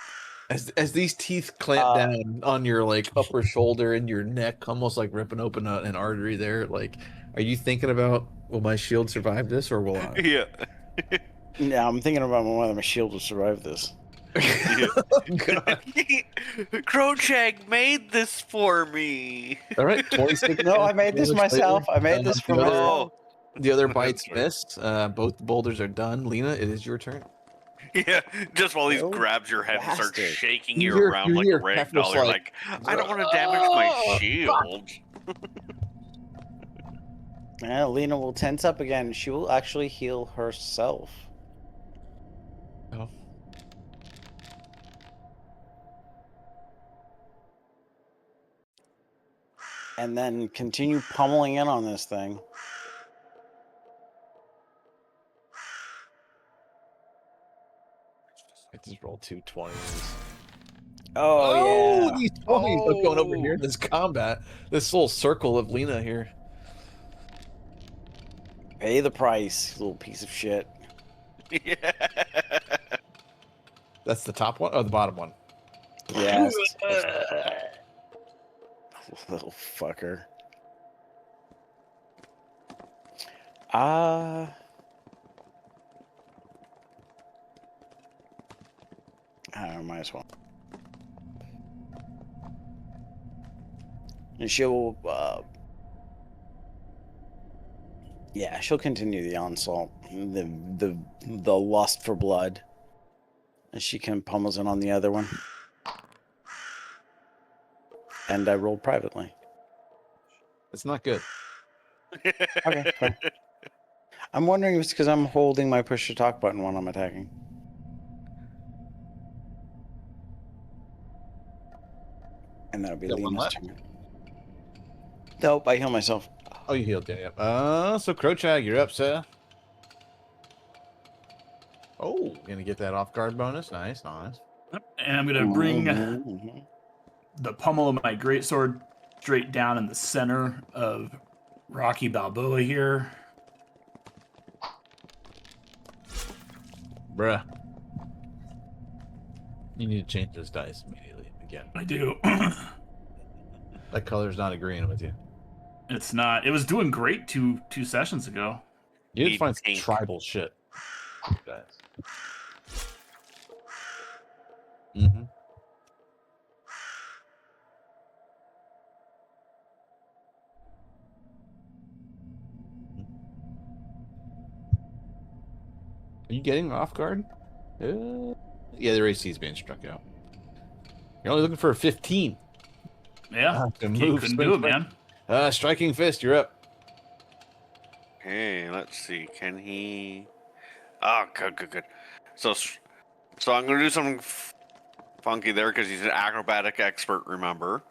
As these teeth clamp down on your like upper shoulder and your neck, almost like ripping open an artery there, like, are you thinking about, will my shield survive this or will I? Yeah. Yeah, I'm thinking about whether my shield will survive this. God. Crowchag made this for me. All right, 26. No, I made this damage myself. later. I made this for the other, myself. the other That's bites right. missed. Both boulders are done. Lena, it is your turn. Yeah, just while he Oh, grabs your head and starts bastard. shaking you You're- around you're like a here, rag Pepper's doll. You're like, like, I don't want to damage my "Oh, shield. Yeah, Lena will tense up again. She will actually heal herself. Oh. And then continue pummeling in on this thing. I just rolled 2 20s. Oh, yeah. These 20s are going over here in this combat. This little circle of Lena here. Pay the price, little piece of shit. Yeah. That's the top one or the bottom one? Yes. Little fucker. I might as well. And she'll, yeah, she'll continue the onslaught, the lust for blood, and she can pummels in on the other one. And I rolled privately. It's not good. Okay, fair. I'm wondering if it's because I'm holding my push to talk button when I'm attacking. And that'll be Got one Lena's left? turn. Nope, I heal myself. Oh, you healed, yeah. So Crowchag, you're up, sir. Oh, gonna get that off guard bonus. Nice, nice. And I'm gonna bring Mhm. the pommel of my greatsword straight down in the center of Rocky Balboa here. Bruh. You need to change this dice immediately again. I do. That color's not agreeing with you. It's not. It was doing great two sessions ago. You need Need to find some pink. tribal shit. Guys. Mm-hmm. Are you getting off guard? Yeah, their AC is being struck out. You're only looking for a 15. Yeah, To you move, couldn't swing, do it, swing. man. Striking Fist, you're up. Okay, let's see. Can he? Oh, good. So I'm gonna do something funky there because he's an acrobatic expert. Remember,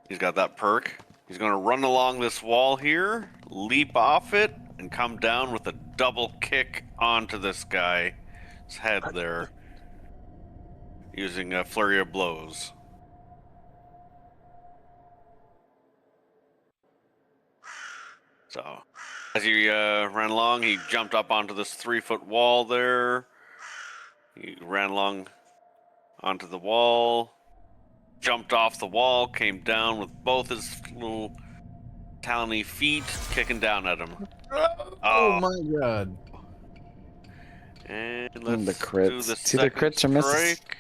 he's got that perk. He's gonna run along this wall here, leap off it, and come down with a double kick onto this guy's head there, using a flurry of blows. So, as he ran along, he jumped up onto this 3-foot wall there. He ran along onto the wall, jumped off the wall, came down with both his little talony feet, kicking down at him. Oh my god. And let's The crits. do the See, the second crits are misses. strike.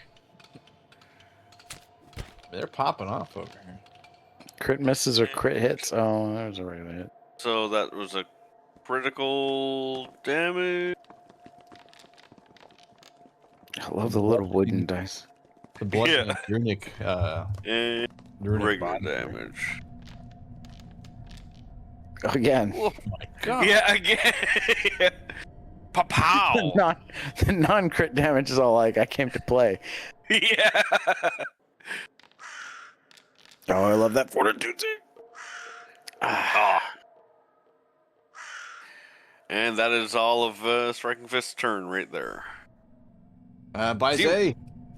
They're popping off over here. Crit misses or crit hits? Oh, that was a regular hit. So that was a critical damage. I love the little wooden dice. The bludgeoning Yeah. runic, And runic regular body. damage. Again. Oh my god. Yeah, again. Pow! The non-crit damage is all like, I came to play. Yeah. Oh, I love that fortitude. Oh. And that is all of Striking Fist's turn right there. Bise. See,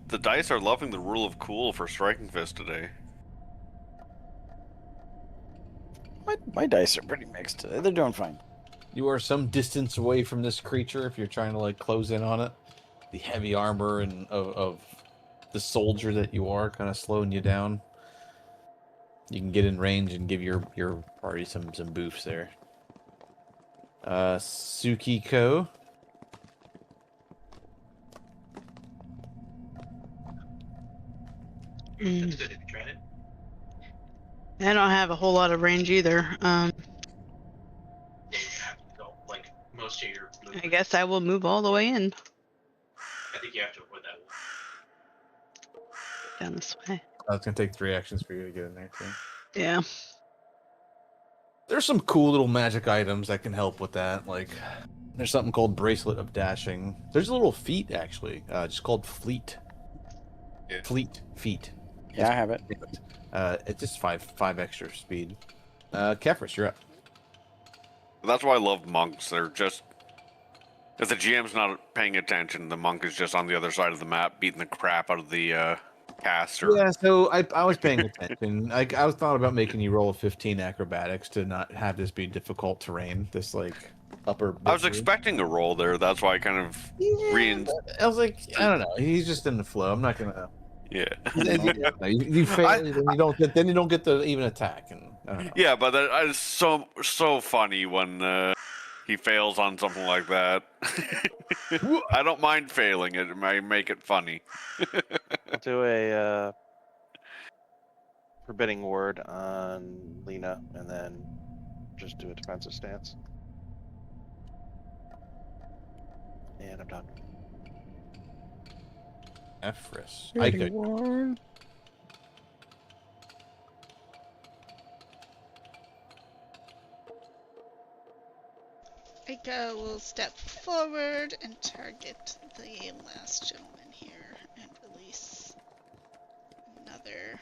the dice are loving the rule of cool for Striking Fist today. My dice are pretty mixed today. They're doing fine. You are some distance away from this creature if you're trying to like close in on it. The heavy armor and of the soldier that you are kind of slowing you down. You can get in range and give your party some boofs there. Tsukiko. That's good if you tried it. I don't have a whole lot of range either. Like most of your I guess I will move all the way in. I think you have to avoid that one. Down this way. It's gonna take 3 actions for you to get in there too. Yeah. There's some cool little magic items that can help with that. Like, there's something called Bracelet of Dashing. There's a little feat actually, just called Fleet. Yeah. Fleet feet. Yeah, I have it. It's just five extra speed. Kefris, you're up. That's why I love monks. They're just... If the GM's not paying attention, the monk is just on the other side of the map beating the crap out of the caster. Yeah, so I was paying attention. I was thought about making you roll a 15 acrobatics to not have this be difficult terrain. This like upper. I was expecting a roll there. That's why I kind of I was like, I don't know. He's just in the flow. I'm not gonna. Yeah. You fail, then you don't get the even attack, and I don't know. Yeah, but that is so funny when he fails on something like that. I don't mind failing it. It might make it funny. I'll do a forbidding word on Lena, and then just do a defensive stance. And I'm done. Kefris. I could. I will step forward and target the last gentleman here and release another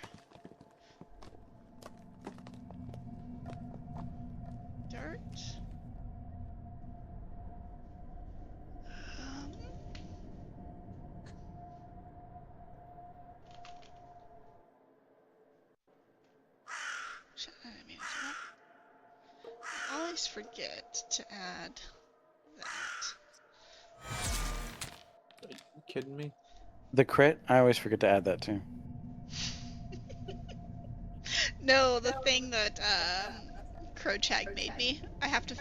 dart. I mean, I always forget to add that. Are you kidding me? The crit, I always forget to add that too. No, the thing that Crowchag made me, I have to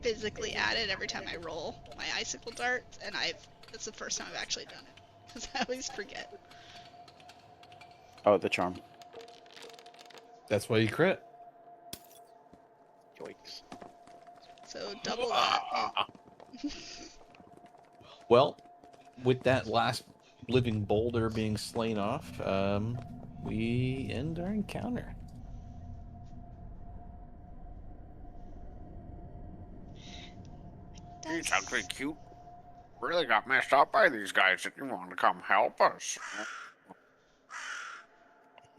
physically add it every time I roll my icicle dart, and that's the first time I've actually done it, because I always forget. Oh, the charm. That's why you crit. Yoinks. So double that. Well, with that last living boulder being slain off, we end our encounter. He's ugly cute. Really got messed up by these guys that you want to come help us.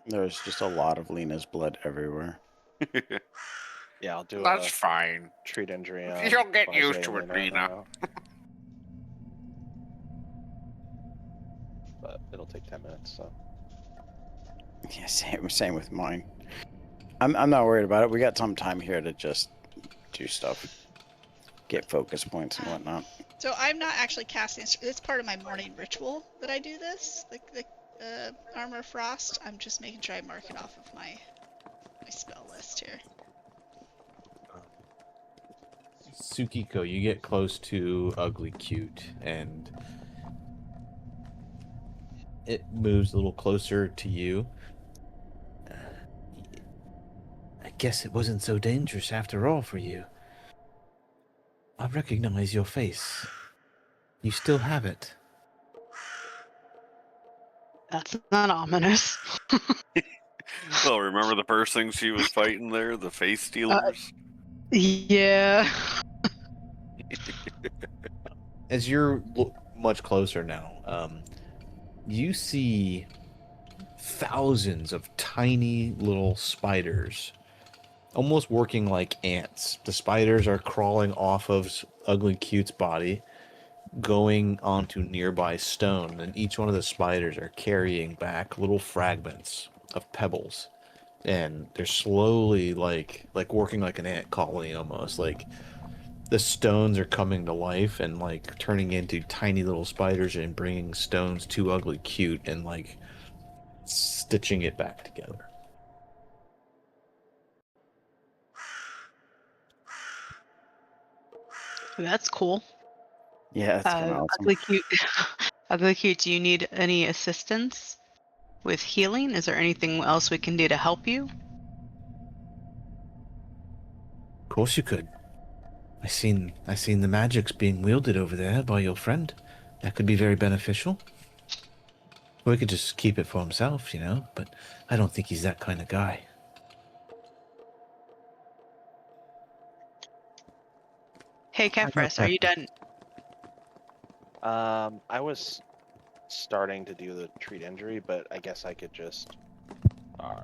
There's just a lot of Lena's blood everywhere. Yeah, I'll do That's a fine. treat injury on. You'll get Jose used to and it, Lena. now. But it'll take 10 minutes, so. Yeah, same with mine. I'm not worried about it. We got some time here to just do stuff, get focus points and whatnot. So I'm not actually casting. It's part of my morning ritual that I do this. The Armor of Frost. I'm just making sure I mark it off of my spell list here. Tsukiko, you get close to Ugly Cute, and it moves a little closer to you. I guess it wasn't so dangerous after all for you. I recognize your face. You still have it. That's not ominous. Well, remember the first things he was fighting there? The face stealers? Yeah. As you're much closer now, you see thousands of tiny little spiders, almost working like ants. The spiders are crawling off of Ugly Cute's body, going onto nearby stone, and each one of the spiders are carrying back little fragments of pebbles, and they're slowly like working like an ant colony almost. Like the stones are coming to life and like turning into tiny little spiders and bringing stones to Ugly Cute and like stitching it back together. That's cool. Yeah, it's kind of awesome. Ugly Cute. Ugly Cute, do you need any assistance with healing? Is there anything else we can do to help you? Of course you could. I seen the magics being wielded over there by your friend. That could be very beneficial. Or he could just keep it for himself, but I don't think he's that kind of guy. Hey, Kefris, are you done? I was starting to do the treat injury, but I guess I could just.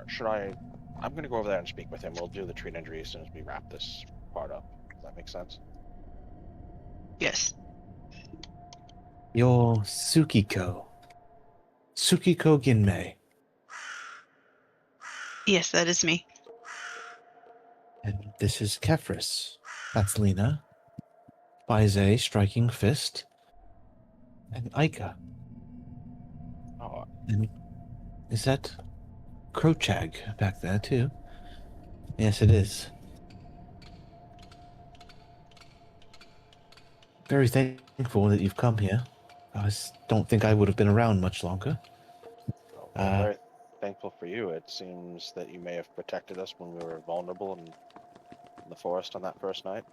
Should I? I'm gonna go over there and speak with him. We'll do the treat injury as soon as we wrap this part up. Does that make sense? Yes. You're Tsukiko. Tsukiko Ginmei. Yes, that is me. And this is Kefris. That's Lena. Baize, Striking Fist. And Aika. Oh, And is that Krochag back there too? Yes, it is. Very thankful that you've come here. I don't think I would have been around much longer. I'm very thankful for you. It seems that you may have protected us when we were vulnerable in the forest on that first night.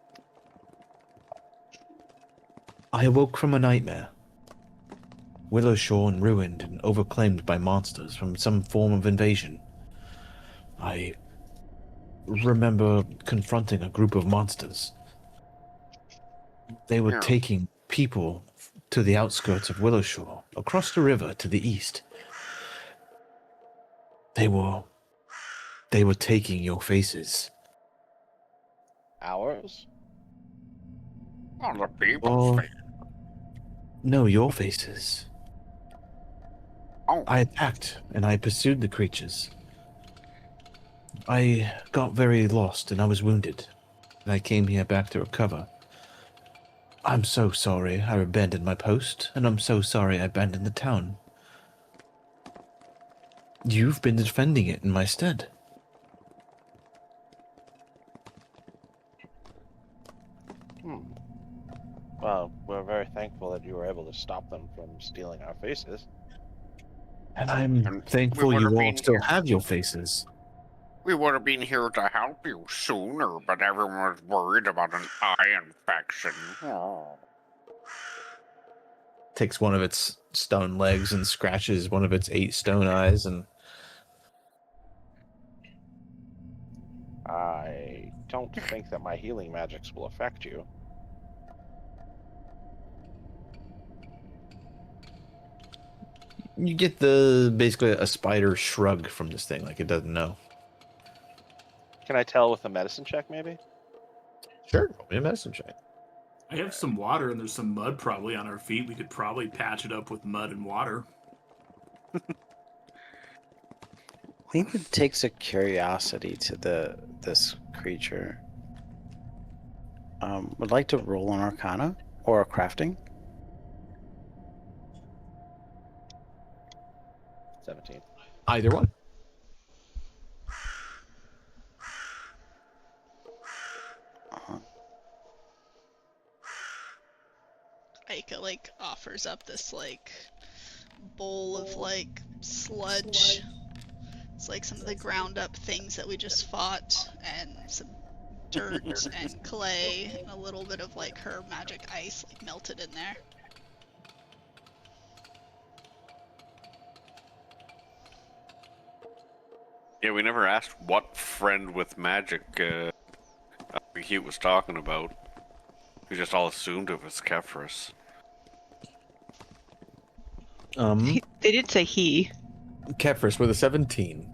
I awoke from a nightmare. Willowshorn ruined and overclaimed by monsters from some form of invasion. I remember confronting a group of monsters. They were taking people to the outskirts of Willowshore, across the river to the east. They were taking your faces. Ours? On the people's face. No, your faces. Oh. I attacked and I pursued the creatures. I got very lost and I was wounded, and I came here back to recover. I'm so sorry I abandoned my post, and I'm so sorry I abandoned the town. You've been defending it in my stead. Well, we're very thankful that you were able to stop them from stealing our faces. And I'm thankful you all still have your faces. We would have been here to help you sooner, but everyone was worried about an eye infection. Oh. takes one of its stone legs and scratches one of its 8 stone eyes, and I don't think that my healing magics will affect you. you get basically a spider shrug from this thing, like it doesn't know. Can I tell with a medicine check, maybe? Sure, roll me a medicine check. I have some water and there's some mud probably on our feet. We could probably patch it up with mud and water. Lena takes a curiosity to this creature. Would like to roll an Arcana or a crafting. 17. Either one. Uh-huh. Aika like offers up this like bowl of like sludge. It's like some of the ground up things that we just fought, and some dirt and clay, and a little bit of like her magic ice like melted in there. Yeah, we never asked what friend with magic he was talking about. We just all assumed it was Kefris. They did say he. Kefris with a 17.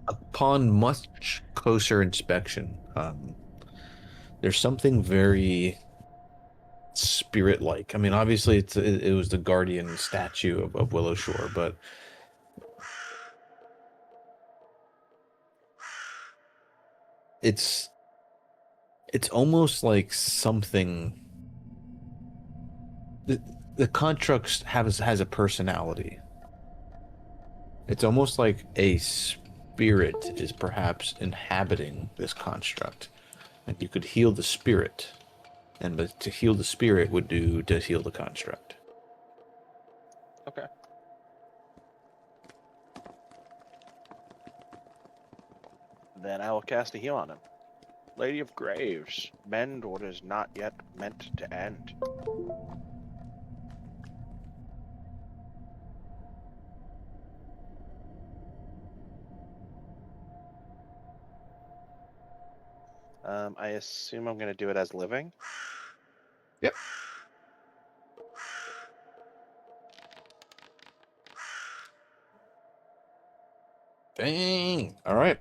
Upon much closer inspection, there's something very spirit-like. I mean, obviously, it was the guardian statue of Willowshore, but it's almost like something. The construct has a personality. It's almost like a spirit is perhaps inhabiting this construct, and you could heal the spirit, but to heal the spirit would do to heal the construct. Okay. Then I will cast a heal on him. Lady of Graves, mend what is not yet meant to end. I assume I'm going to do it as living. Yep. Dang. All right.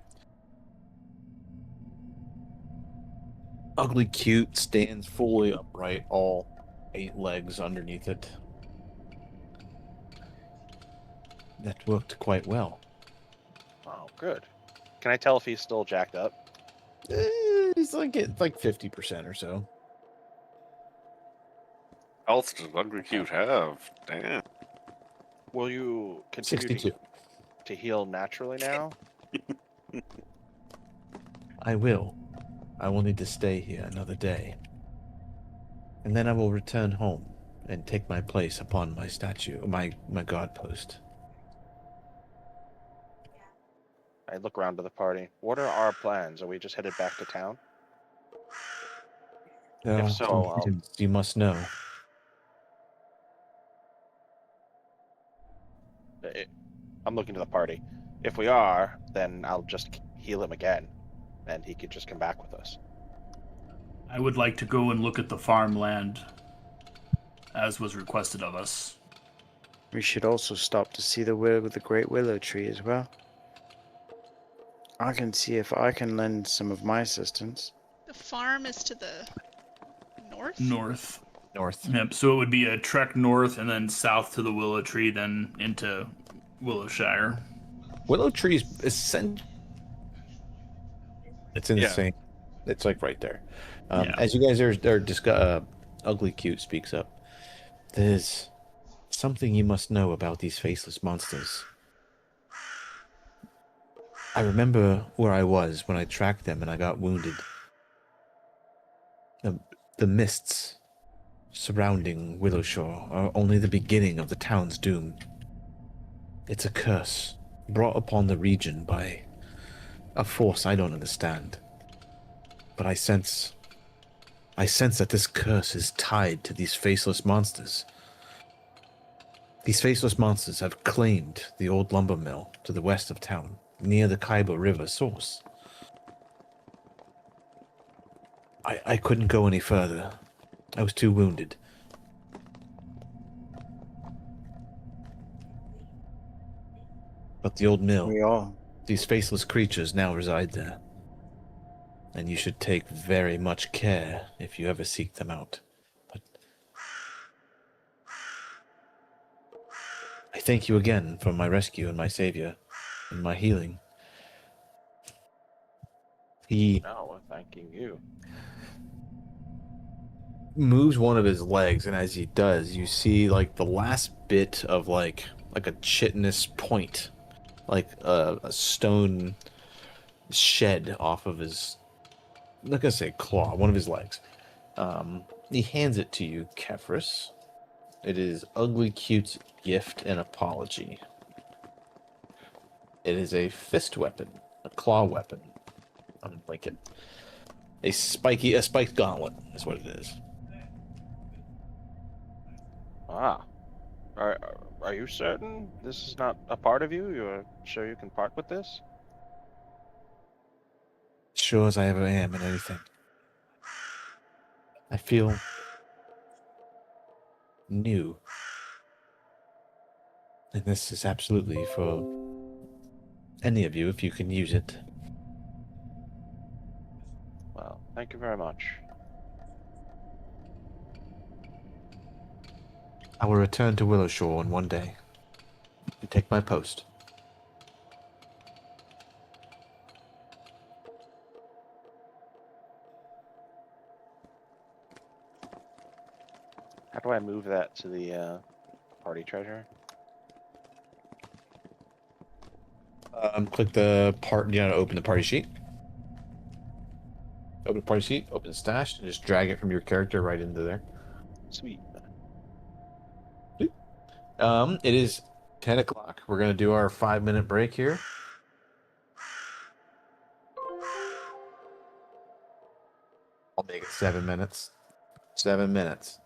Ugly Cute stands fully upright, all 8 legs underneath it. That worked quite well. Oh, good. Can I tell if he's still jacked up? He's like at like 50% or so. Else does Ugly Cute have? Damn. Will you continue 62. to heal naturally now? I will. I will need to stay here another day. And then I will return home and take my place upon my statue, my guard post. I look around to the party. What are our plans? Are we just headed back to town? There If are so, some I'll- hidden you must know. I'm looking to the party. If we are, then I'll just heal him again, and he could just come back with us. I would like to go and look at the farmland, as was requested of us. We should also stop to see the great willow tree as well. I can see if I can lend some of my assistance. The farm is to the north? North. North. Yep, so it would be a trek north and then south to the willow tree, then into Willowshire. Willow Tree's essentially. It's in the Yeah. same. It's like right there. Yeah. As you guys are Ugly Cute speaks up. There's something you must know about these faceless monsters. I remember where I was when I tracked them and I got wounded. The mists surrounding Willowshore are only the beginning of the town's doom. It's a curse brought upon the region by a force I don't understand. But I sense I sense that this curse is tied to these faceless monsters. These faceless monsters have claimed the old lumber mill to the west of town, near the Kaiba River source. I couldn't go any further. I was too wounded. But the old mill, We all. these faceless creatures now reside there. And you should take very much care if you ever seek them out. But I thank you again for my rescue and my savior and my healing. He No, we're thanking you. moves one of his legs, and as he does, you see like the last bit of like a chitinous point, like a stone shed off of his, I'm not gonna say claw, one of his legs. He hands it to you, Kefris. It is Ugly Cute's gift and apology. It is a fist weapon, a claw weapon. Like it, a spiked gauntlet is what it is. Ah. Are, are you certain this is not a part of you? You're sure you can part with this? Sure as I ever am in anything. I feel new. And this is absolutely for any of you if you can use it. Well, thank you very much. I will return to Willowshore in one day and take my post. How do I move that to the party treasure? Click the part, open the party sheet. Open the party sheet, open stash, and just drag it from your character right into there. Sweet. It is 10 o'clock. We're going to do our 5-minute break here. I'll make it 7 minutes. 7 minutes.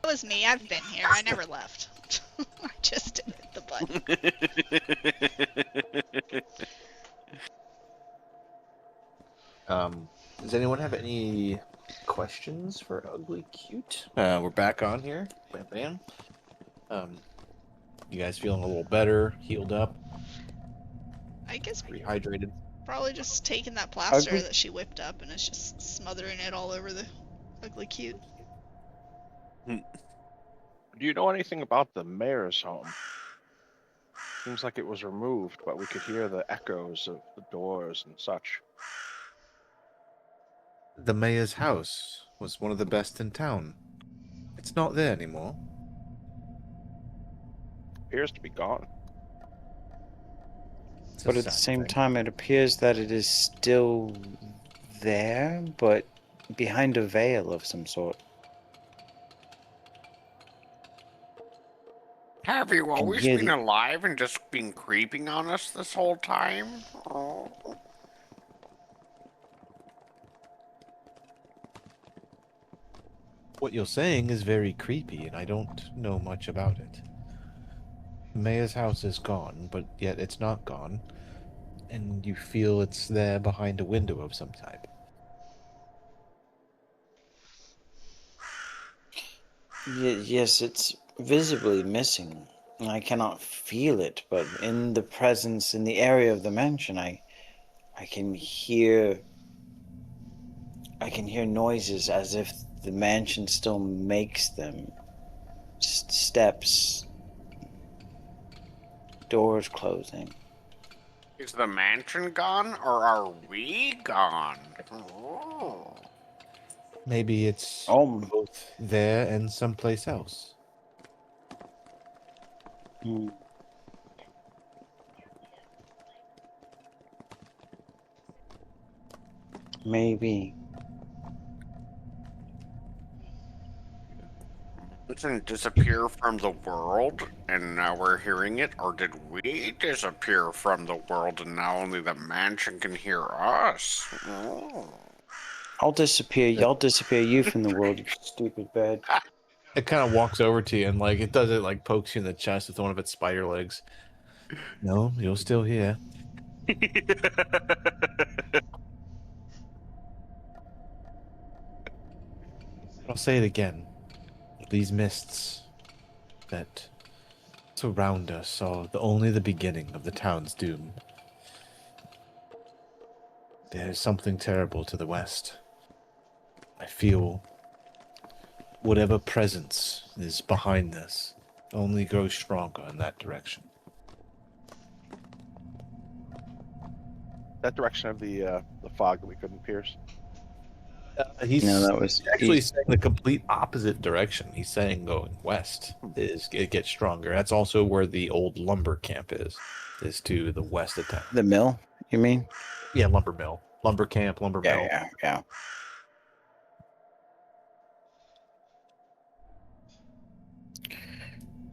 was me. I've been here. I never left. I just didn't hit the button. Does anyone have any questions for Ugly Cute? We're back on here. Bam, bam. You guys feeling a little better, healed up, I guess rehydrated? probably just taking that plaster Ugly- that she whipped up and it's just smothering it all over the Ugly Cute. Do you know anything about the mayor's home? Seems like it was removed, but we could hear the echoes of the doors and such. The mayor's house was one of the best in town. It's not there anymore. Appears to be gone. It's a But at the sad same thing. time, it appears that it is still there, but behind a veil of some sort. Have you always hear been the- alive and just been creeping on us this whole time? Oh. What you're saying is very creepy, and I don't know much about it. The mayor's house is gone, but yet it's not gone, and you feel it's there behind a window of some type. Yes, it's visibly missing. I cannot feel it, but in the presence, in the area of the mansion, I can hear. I can hear noises as if the mansion still makes them. Steps, doors closing. Is the mansion gone, or are we gone? Oh. Maybe it's Oh, both there and someplace else. hmm. Maybe. Didn't disappear from the world, and now we're hearing it? Or did we disappear from the world, and now only the mansion can hear us? Oh. I'll disappear. Y'all disappear you from the world, you stupid bird. It kind of walks over to you and it does it pokes you in the chest with one of its spider legs. No, you're still here. I'll say it again. These mists that surround us are only the beginning of the town's doom. There's something terrible to the west. I feel whatever presence is behind this only grows stronger in that direction. That direction of the fog that we couldn't pierce. He's No, that was actually saying the complete opposite direction. He's saying going west it gets stronger. That's also where the old lumber camp is to the west of town. the mill. You mean? Yeah, lumber mill, lumber camp, lumber mill. Yeah.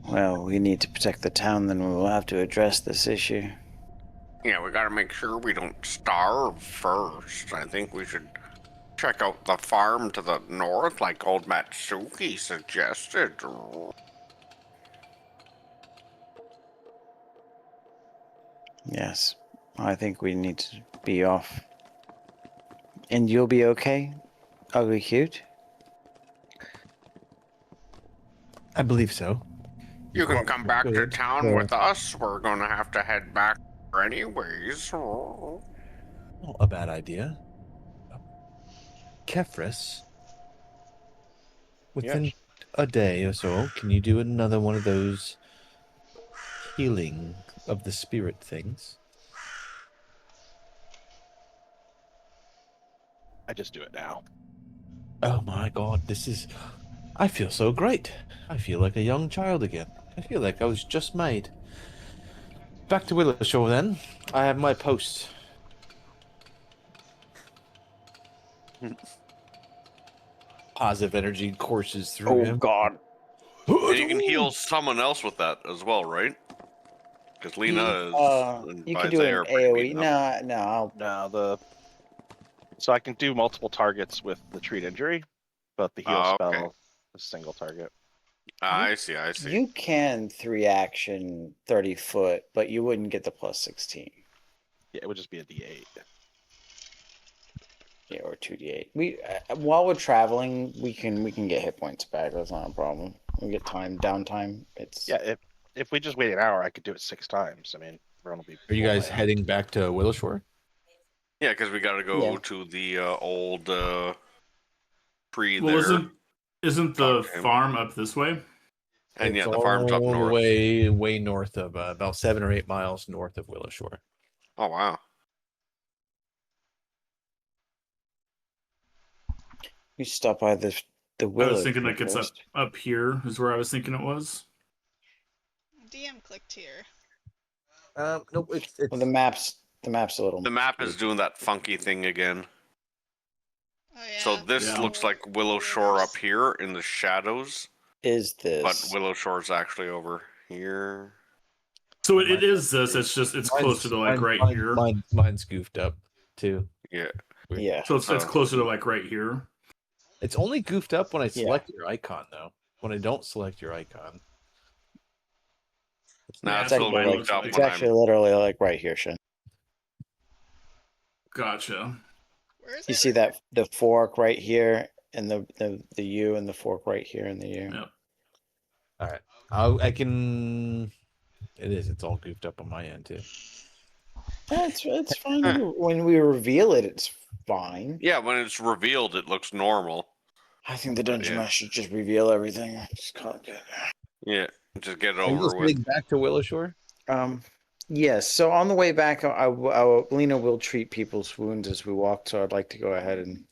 Well, we need to protect the town, then we will have to address this issue. Yeah, we gotta make sure we don't starve first. I think we should check out the farm to the north, like old Matsuki suggested. Yes, I think we need to be off. And you'll be okay, Ugly Cute? I believe so. You can come back to Good. town with us. We're gonna have to head back anyways. Not a bad idea. Kefris, within a day or so, can you do another one of those healing of the spirit things? I just do it now. Oh my god, I feel so great. I feel like a young child again. I feel like I was just made. Back to Willowshore then. I have my post. Positive energy courses through him. God. And you can heal someone else with that as well, right? Because Lena is. You by can do an Zaire pretty AoE. beaten up. No, So I can do multiple targets with the treat injury, but the heal Oh, spell okay. is a single target. I see. I see. You can 3-action 30 foot, but you wouldn't get the plus 16. Yeah, it would just be a D8. Yeah, or 2d8. We while we're traveling, we can get hit points back. That's not a problem. We get downtime. It's Yeah, if we just wait an hour, I could do it 6 times. I mean, everyone will be. Are you full guys land. heading back to Willow Shore? Yeah, because we got to go Yeah. to the old tree Well, there. isn't the Talk to him. farm up this way? And It's yeah, the farm's up all the north. way north of about 7 or 8 miles north of Willow Shore. Oh wow. we stop by the I willow. was thinking tree like it's first. up here is where I was thinking it was. DM clicked here. Nope, it's Well, the map's a little. The map is doing that funky thing again. Oh yeah. So this Yeah. looks like Willow Shore up here in the shadows, Is this? but Willow Shore's actually over here. So it is this. It's just it's closer to like right here. Mine's goofed up too. Yeah. Yeah. So it's closer to like right here. It's only goofed up when I select your icon, though. When I don't select your icon, Nah, Yeah, it's that's still what it goofed looks up like. It's when actually I'm. literally like right here, Shin. Gotcha. Where is You it? see that the fork right here, and the U, and the fork right here in the U. Yep. all right. I can. It is. It's all goofed up on my end too. It's fine. When we reveal it, it's fine. Yeah, when it's revealed, it looks normal. I think the dungeon Yeah. master should just reveal everything. Just call it good. Yeah, just get it Are you over just with. heading back to Willow Shore? Yes. So on the way back, Lena will treat people's wounds as we walk. So I'd like to go ahead and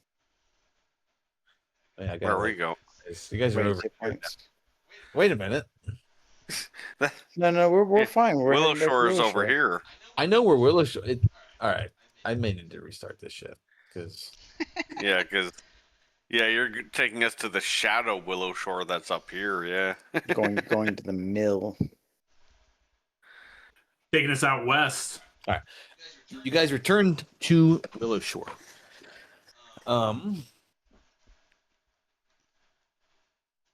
Oh, yeah, I Where got we go. You guys are raise over. hit points. Wait a minute. No, we're Yeah, fine. We're Willow heading back to Shore is Willow over Shore. here. I know where Willow Shore. All right. I may need to restart this shit because Yeah, because you're taking us to the shadow Willow Shore that's up here. Yeah. going to the mill. Taking us out west. you guys returned to Willow Shore.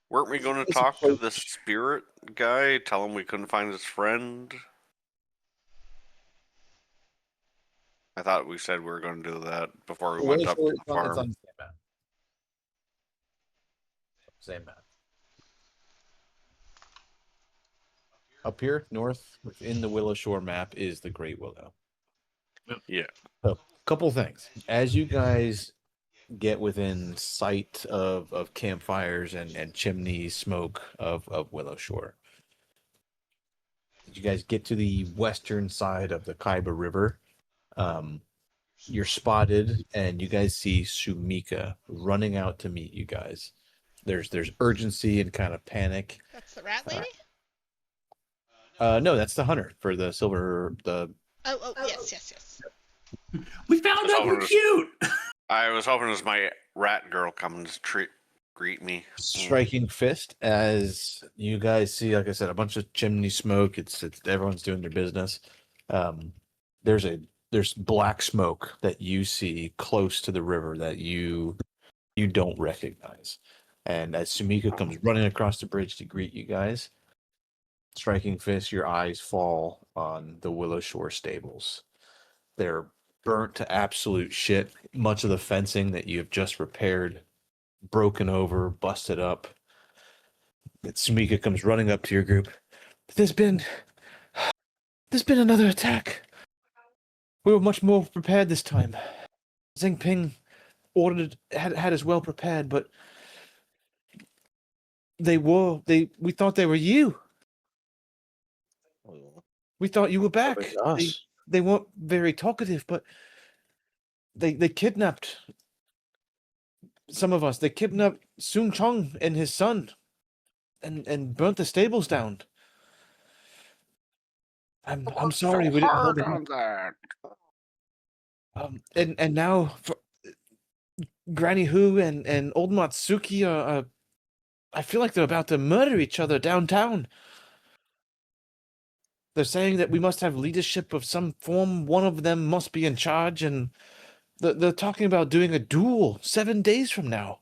Weren't we going to It's talk to approach. the spirit guy? Tell him we couldn't find his friend? I thought we said we were going to do that before we went up to the It's farm. on the same map. Same map. Up here, north, within the Willow Shore map, is the Great Willow. Yeah. So, couple things. As you guys get within sight of campfires and chimney smoke of Willow Shore, you guys get to the western side of the Kaiba River. You're spotted, and you guys see Sumika running out to meet you guys. There's urgency and kind of panic. That's the rat lady? No, that's the hunter for the silver. Oh, yes. We found out we're cute. I was hoping it was my rat girl coming to greet me. Striking fist as you guys see, like I said, a bunch of chimney smoke. It's everyone's doing their business. There's black smoke that you see close to the river that you don't recognize. And as Sumika comes running across the bridge to greet you guys, striking fist, your eyes fall on the Willow Shore stables. They're burnt to absolute shit. Much of the fencing that you have just repaired, broken over, busted up. Sumika comes running up to your group. There's been another attack. We were much more prepared this time. Ping had us well prepared, but we thought they were you. We thought you were back. They weren't very talkative, but they kidnapped some of us. They kidnapped Sun Chong and his son and burnt the stables down. I'm sorry we didn't hold it on that. and now for Granny Hu and Old Matsuki are I feel like they're about to murder each other downtown. They're saying that we must have leadership of some form. One of them must be in charge, and they're talking about doing a duel 7 days from now.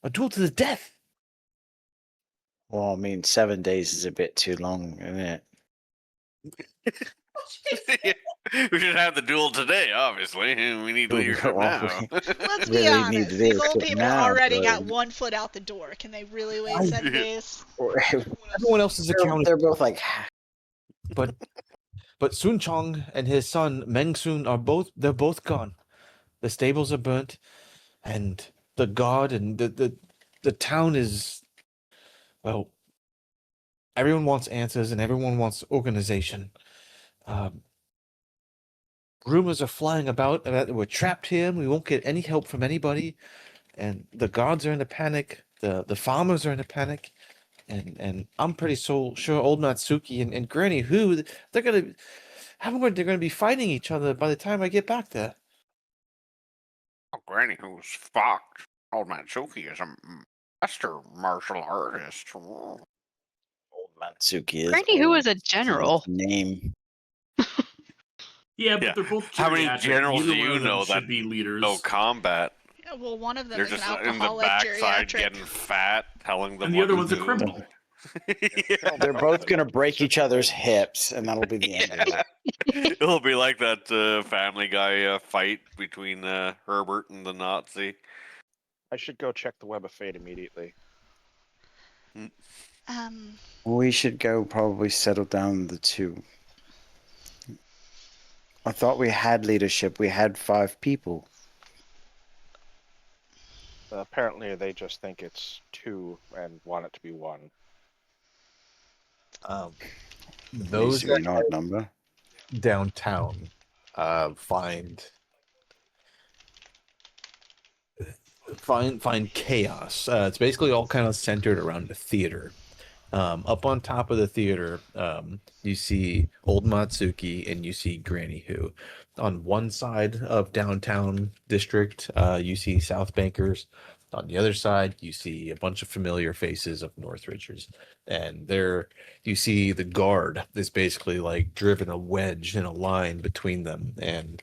A duel to the death. Well, I mean, 7 days is a bit too long, isn't it? We should have the duel today, obviously. We need leadership now. Let's be Really need to honest. do These it old people now, already but- got 1 foot out the door. Can they really wait 7 days? Everyone else is accounted. They're both like, But Sun Chong and his son Meng Sun they're both gone. The stables are burnt, and the guard and the town is, well, everyone wants answers and everyone wants organization. Rumors are flying about that we're trapped here and we won't get any help from anybody, and the guards are in a panic. The farmers are in a panic. And I'm pretty sure old Natsuki and Granny Who they're gonna be fighting each other by the time I get back there. Oh, Granny who's fucked. Old Matsuki is a master martial artist. Oh. old Matsuki is. Granny Who old. is a general. Name. Yeah, but Yeah. they're both How many geriatric. generals Neither do one you of them know should that be leaders? No combat. Yeah, well, one of them They're is an just in the alcoholic backside geriatric. getting fat, telling them And the what other to one's a do. criminal. Yeah. They're both gonna break each other's hips, and that'll be the end of it. It'll be like that Family Guy fight between Herbert and the Nazi. I should go check the Web of Fate immediately. We should go probably settle down the two. I thought we had leadership. We had 5 people. Apparently, they just think it's 2 and want it to be 1. Those Those an odd number. downtown find chaos. It's basically all kind of centered around the theater. Up on top of the theater, you see old Matsuki and you see Granny Who. On one side of downtown district, you see South Bankers. On the other side, you see a bunch of familiar faces of Northridgers. And there you see the guard that's basically like driven a wedge in a line between them. And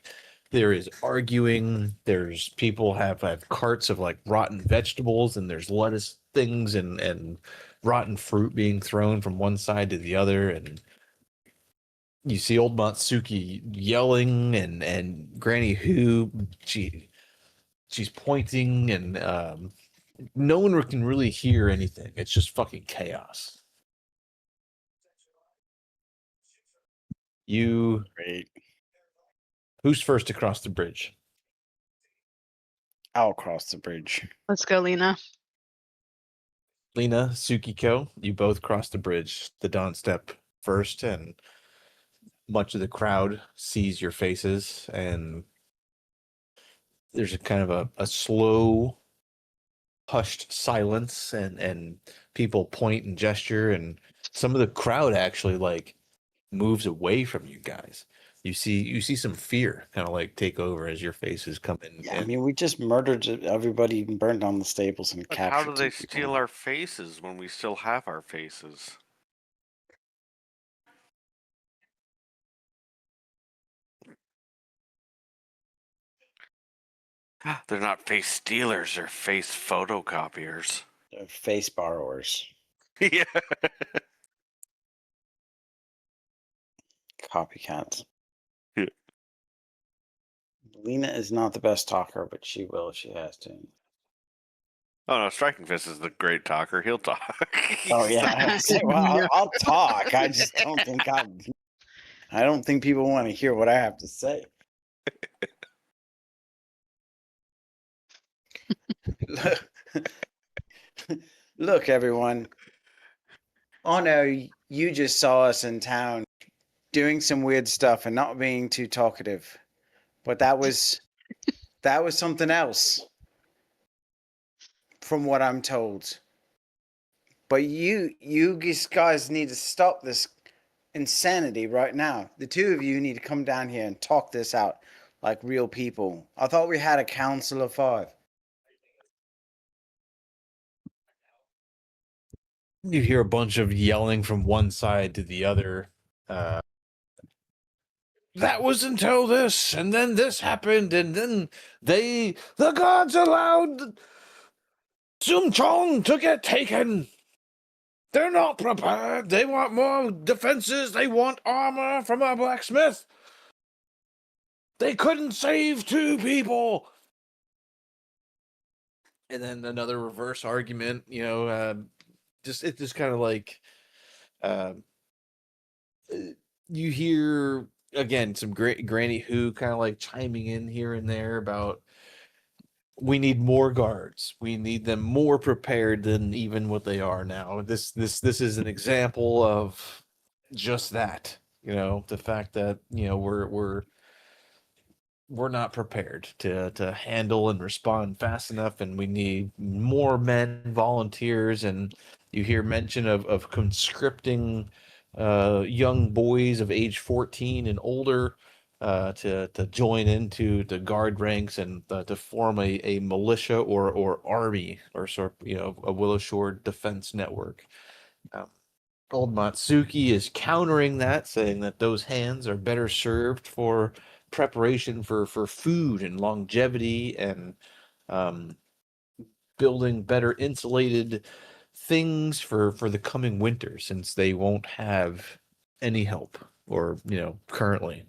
there is arguing. There's people have carts of like rotten vegetables, and there's lettuce things and rotten fruit being thrown from one side to the other. And you see old Matsuki yelling, and Granny Who she's pointing, and no one can really hear anything. It's just fucking chaos. Great. Who's first to cross the bridge? I'll cross the bridge. Let's go, Lena. Lena, Tsukiko, you both cross the bridge. The Dawn step first, and much of the crowd sees your faces, and there's a kind of a slow, hushed silence, and people point and gesture, and some of the crowd actually like moves away from you guys. You see some fear kind of like take over as your faces come in. Yeah, I mean, we just murdered everybody and burned down the stables and But captured. how do they 2 people. steal our faces when we still have our faces? They're not face stealers, they're face photocopiers. They're face borrowers? Yeah. Copycats. Yeah. Lena is not the best talker, but she will if she has to. Oh no, Striking Fist is the great talker. He'll talk. Oh yeah. Well, I'll talk. I just don't think I don't think people want to hear what I have to say. Look, everyone. Oh no, you just saw us in town doing some weird stuff and not being too talkative. But that was something else. From what I'm told. But you guys need to stop this insanity right now. The 2 of you need to come down here and talk this out like real people. I thought we had a council of 5. You hear a bunch of yelling from one side to the other. That was until this, and then this happened, and then the gods allowed Sum Chong to get taken. They're not prepared. They want more defenses. They want armor from a blacksmith. They couldn't save 2 people. And then another reverse argument, it's just kind of like, uh, you hear again some great Granny Who kind of like chiming in here and there about we need more guards. We need them more prepared than even what they are now. This is an example of just that. The fact that we're not prepared to handle and respond fast enough, and we need more men volunteers. And you hear mention of conscripting young boys of age 14 and older to join into the guard ranks and to form a militia or army or sort of, a Willow Shore defense network. Old Matsuki is countering that, saying that those hands are better served for preparation for food and longevity and building better insulated things for the coming winter, since they won't have any help or currently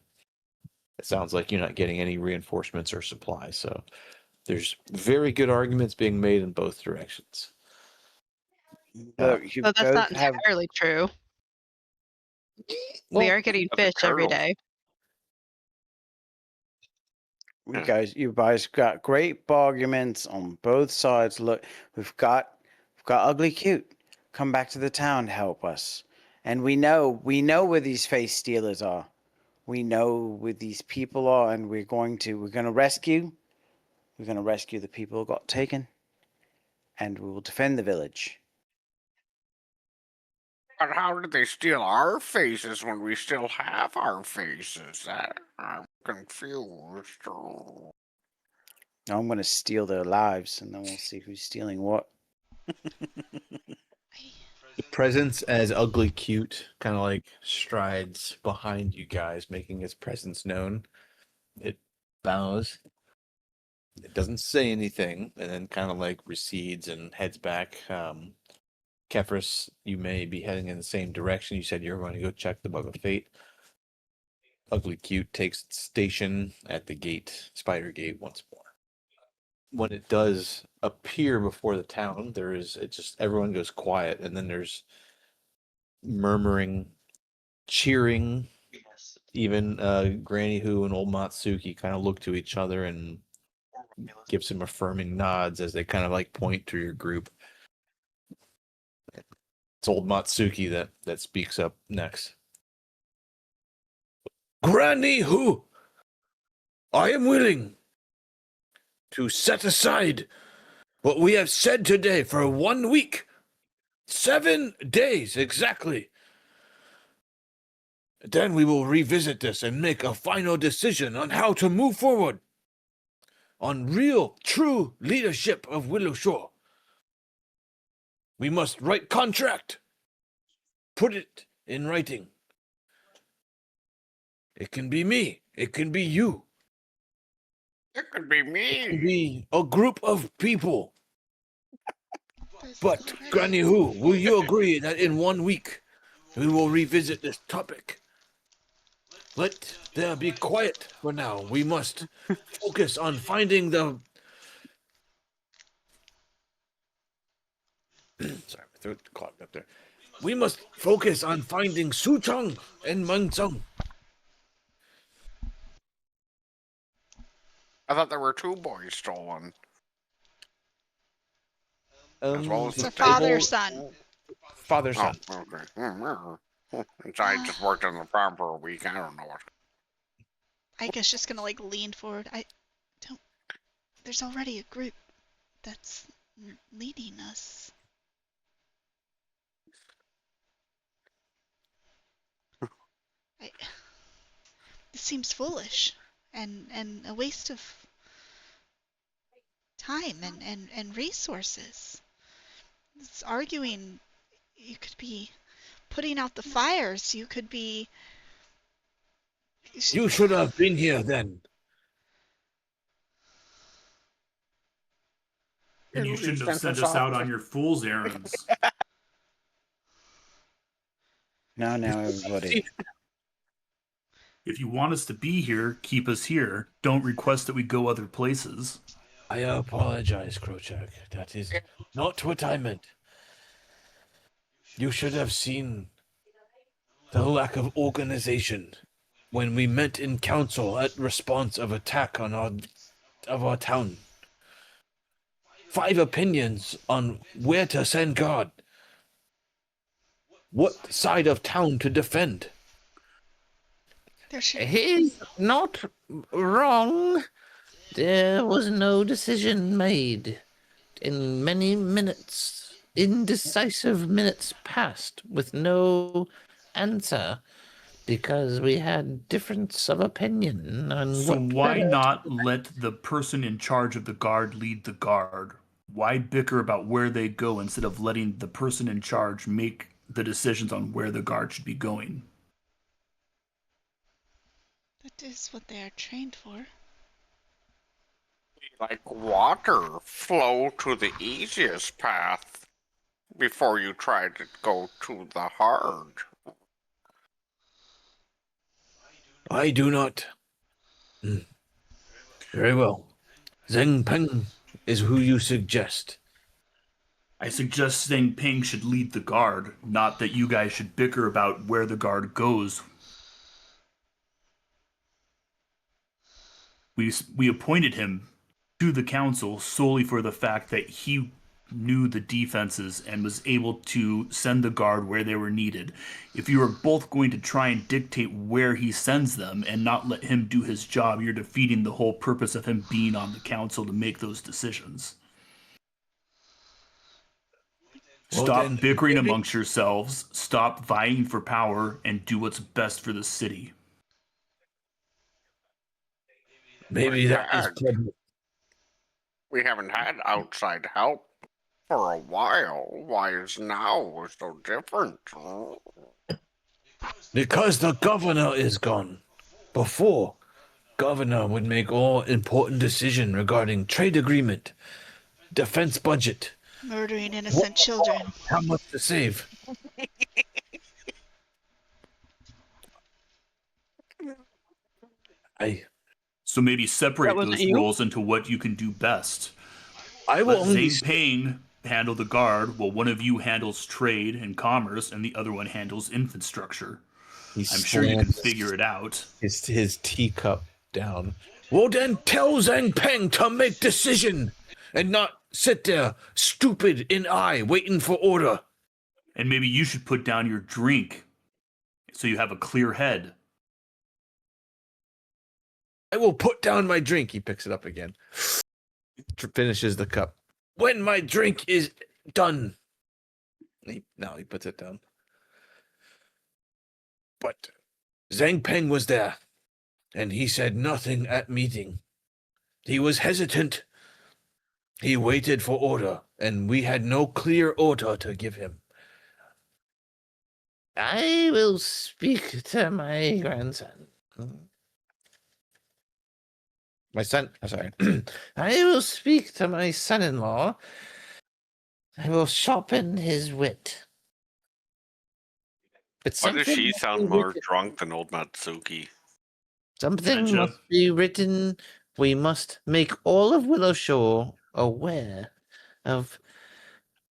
it sounds like you're not getting any reinforcements or supplies. So there's very good arguments being made in both directions. Look, you But that's both not have. entirely true. Well, We are getting That's a fish every turtle. day. You guys got great arguments on both sides. Look, we've got ugly cute. Come back to the town to help us. And we know where these face stealers are. We know where these people are, and we're gonna rescue. We're gonna rescue the people who got taken, and we will defend the village. But how did they steal our faces when we still have our faces? I'm confused. Oh. Now I'm gonna steal their lives, and then we'll see who's stealing what. Presence as ugly cute kind of like strides behind you guys, making its presence known. It bows. It doesn't say anything, and then kind of like recedes and heads back. Kefris, you may be heading in the same direction. You said you were going to go check the Bug of Fate. Ugly Cute takes its station at the gate, Spider Gate, once more. When it does appear before the town, everyone goes quiet, and then there's murmuring, cheering. Even Granny Who and old Matsuki kind of look to each other and give some affirming nods as they kind of like point to your group. It's old Matsuki that speaks up next. Granny Who, I am willing to set aside what we have said today for 1 week. 7 days exactly. Then we will revisit this and make a final decision on how to move forward. On real, true leadership of Willow Shore. We must write contract. Put it in writing. It can be me. It can be you. It could be It can me. be a group of people. But, Granny Who, will you agree that in 1 week we will revisit this topic? Let there be quiet for now. We must focus on finding the... Sorry, my throat clogged up there. We must focus on finding Suchong and Mansung. I thought there were 2 boys stolen. As well as It's the a table. father-son. Father-son. Oh, okay. Since I just worked on the farm for a week, I don't know what. Ika's just gonna like lean forward. There's already a group that's leading us. This seems foolish and a waste of time and resources. It's arguing. You could be putting out the fires. You could be. You should have been here then. And you shouldn't have sent us out on your fool's errands. Now, everybody. If you want us to be here, keep us here. Don't request that we go other places. I apologize, Krochak. That is not what I meant. You should have seen the lack of organization when we met in council at response of attack on our town. 5 opinions on where to send guard. What side of town to defend? He's not wrong. There was no decision made. In many minutes, indecisive minutes passed with no answer because we had difference of opinion on So what why better- not let the person in charge of the guard lead the guard? Why bicker about where they go instead of letting the person in charge make the decisions on where the guard should be going? That is what they are trained for. Like water, flow to the easiest path before you try to go to the hard. I do not. Very well. Zheng Peng is who you suggest. I suggest saying Ping should lead the guard, not that you guys should bicker about where the guard goes. We appointed him to the council solely for the fact that he knew the defenses and was able to send the guard where they were needed. If you are both going to try and dictate where he sends them and not let him do his job, you're defeating the whole purpose of him being on the council to make those decisions. Well, Stop then, bickering amongst yourselves, stop vying for power, and do what's best for the city. Maybe that is problem. We haven't had outside help for a while. Why is now so different? Because the governor is gone. Before, governor would make all important decision regarding trade agreement, defense budget, Murdering innocent children. how much to save. So maybe separate That wasn't those you? roles into what you can do best. I will Let only Zane Payne handle the guard, while one of you handles trade and commerce, and the other one handles infrastructure. I'm sure you can figure it out. His teacup down. Well, then tell Zhang Peng to make decision and not sit there stupid in eye waiting for order. And maybe you should put down your drink so you have a clear head. I will put down my drink. He picks it up again. Finishes the cup. When my drink is done. Now he puts it down. But Zhang Peng was there, and he said nothing at meeting. He was hesitant. He waited for order, and we had no clear order to give him. I will speak to my grandson. My son, I'm sorry. I will speak to my son-in-law. I will sharpen his wit. But Why does she must sound be more written- drunk than old Natsuki? Something Gotcha. must be written. We must make all of Willowshore aware of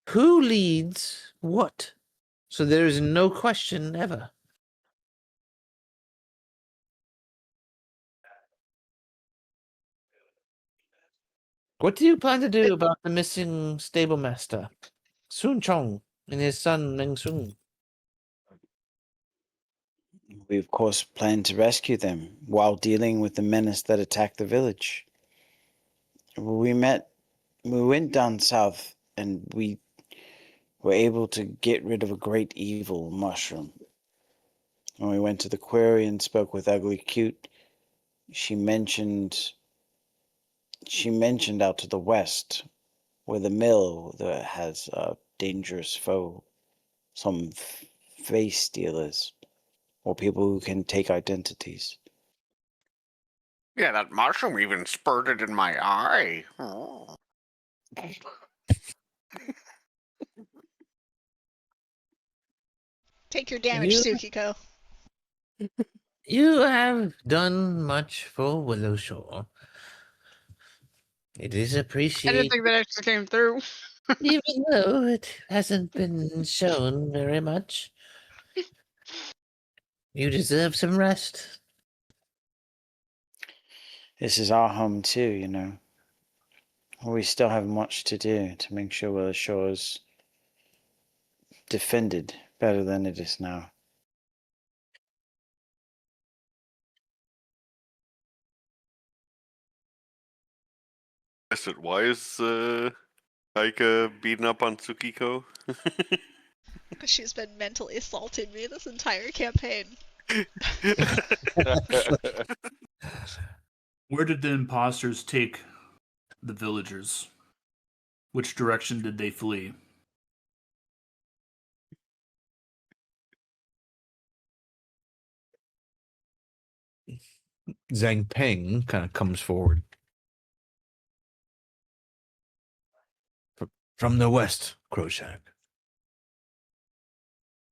who leads what, so there is no question ever. What do you plan to do about the missing stable master, Sun Chong, and his son Meng Sun? We, of course, plan to rescue them while dealing with the menace that attacked the village. We went down south, and we were able to get rid of a great evil mushroom. When we went to the quarry and spoke with Ugly Cute, she mentioned out to the west, where the mill that has a dangerous foe, some face stealers, or people who can take identities. Yeah, that mushroom even spurted in my eye. Oh. Take your damage, You- Tsukiko. You have done much for Willow Shore. It is I didn't appreciated, think that actually came through. even though it hasn't been shown very much. You deserve some rest. This is our home too, you know. We still have much to do to make sure the shore is defended better than it is now. Listen, why is Aika beating up on Tsukiko? Because she's been mentally assaulting me this entire campaign. Where did the imposters take the villagers? Which direction did they flee? Zhang Peng kind of comes forward. From the west, Crowshack.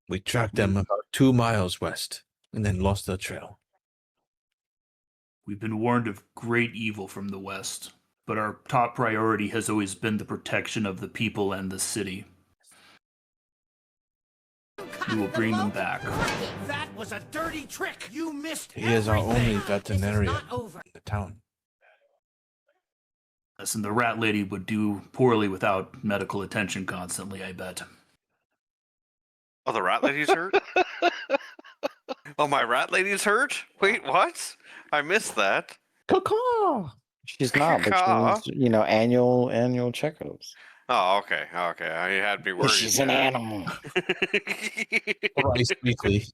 We tracked them about 2 miles west and then lost the trail. We've been warned of great evil from the west, but our top priority has always been the protection of the people and the city. We will bring them back. That was a dirty trick. You missed. He is our only everything. veterinarian This is not over. in the town. Yes, and the rat lady would do poorly without medical attention constantly, I bet. Oh, the rat lady's hurt? Oh, my rat lady's hurt? Wait, what? I missed that. Caw-caw! She's not, but Caw. she needs, annual checkups. Oh, okay. I had me worried. She's an animal. Thrice weekly.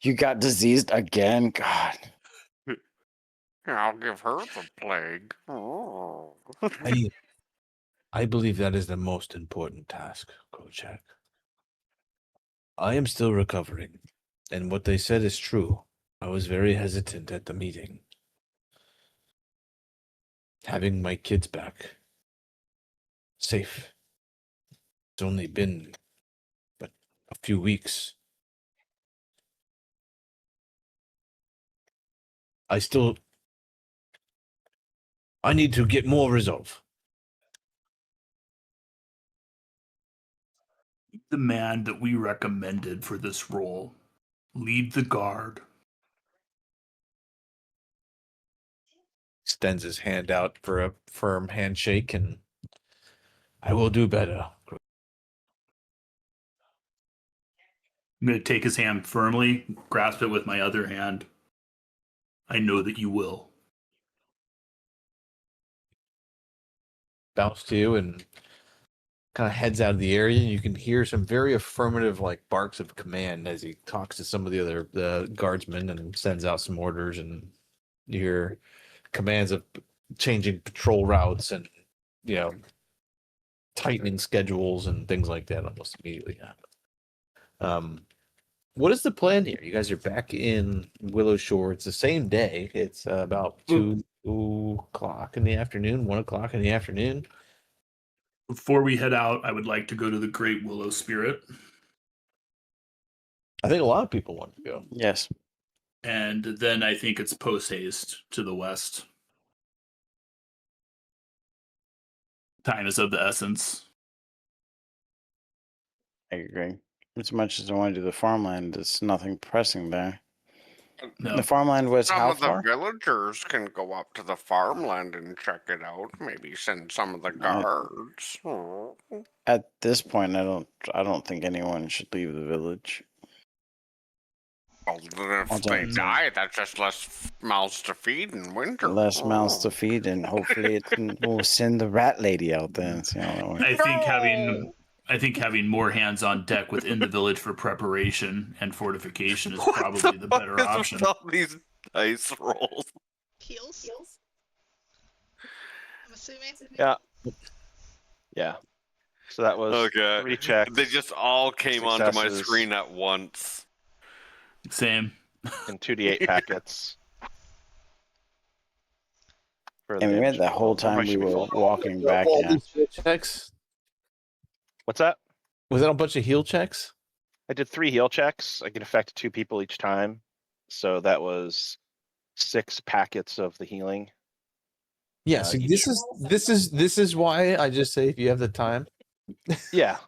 You got diseased again? God. I'll give her the plague. Oh. I believe that is the most important task, Crowshack. I am still recovering, and what they said is true. I was very hesitant at the meeting. Having my kids back. Safe. It's only been but a few weeks. I need to get more resolve. The man that we recommended for this role. Lead the guard. Extends his hand out for a firm handshake, and I will do better. I'm going to take his hand firmly, grasp it with my other hand. I know that you will. Bounce to you and kind of heads out of the area, and you can hear some very affirmative barks of command as he talks to some of the guardsmen and sends out some orders, and you hear commands of changing patrol routes and tightening schedules and things like that almost immediately happen. What is the plan here? You guys are back in Willow Shore. It's the same day. It's about 2:00 in the afternoon, 1:00 in the afternoon. Before we head out, I would like to go to the Great Willow Spirit. I think a lot of people want to go. Yes. And then I think it's post haste to the west. Time is of the essence. I agree. As much as I want to do the farmland, there's nothing pressing there. No. The farmland was Some how of the far? villagers can go up to the farmland and check it out. Maybe send some of the guards. Oh. At this point, I don't think anyone should leave the village. Well, then I'll if they tell you. die, that's just less mouths to feed in winter. Less mouths to feed, and hopefully we'll send the rat lady out there and see how that works. I think having more hands on deck within the village for preparation and fortification is probably the better What option. is with all these dice rolls? Heals? I'm assuming. Yeah. So that was Okay. 3 checks. They just all came onto my Successes. screen at once. Same. in 2d8 packets. For And we damage meant the whole roll. time we were Roll. walking back. All Yeah. these checks. What's that? Was that a bunch of heal checks? I did 3 heal checks. I can affect 2 people each time. So that was 6 packets of the healing. Yeah, so this is why I just say if you have the time. Yeah.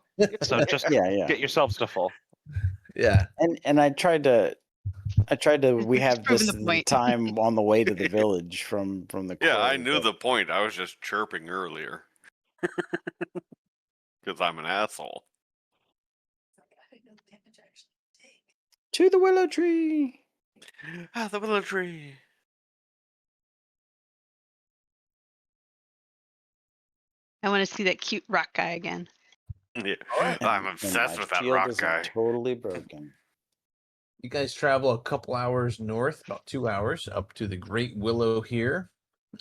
So just Yeah. get yourselves to full. Yeah. And I tried to we have proving this the at the point. time on the way to the village from the Yeah, I quarry, knew but- the point. I was just chirping earlier. Because I'm an asshole. to the willow tree. Ah, the willow tree. I want to see that cute rock guy again. Yeah. And- I'm and obsessed my with that shield rock isn't guy. totally broken. You guys travel a couple hours north, about 2 hours, up to the Great Willow here.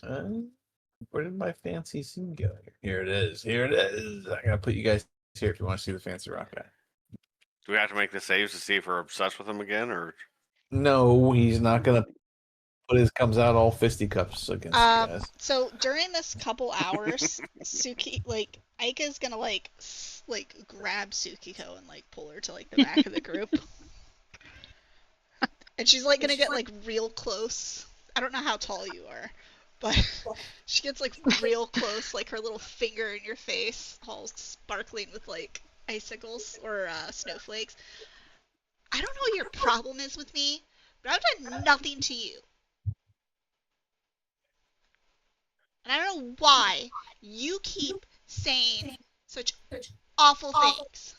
Where did my fancy scene go? Here it is. Here it is. I gotta put you guys here if you want to see the fancy rock guy. Do we have to make the saves to see if we're obsessed with him again, or? No, he's not gonna put his comes out all fisticuffs against you guys. So during this couple hours, Aika's gonna grab Tsukiko and pull her to the back of the group. And she's gonna get real close. I don't know how tall you are, but she gets real close, her little finger in your face, all sparkling with icicles or snowflakes. I don't know what your problem is with me, but I've done nothing to you. And I don't know why you keep saying such awful things.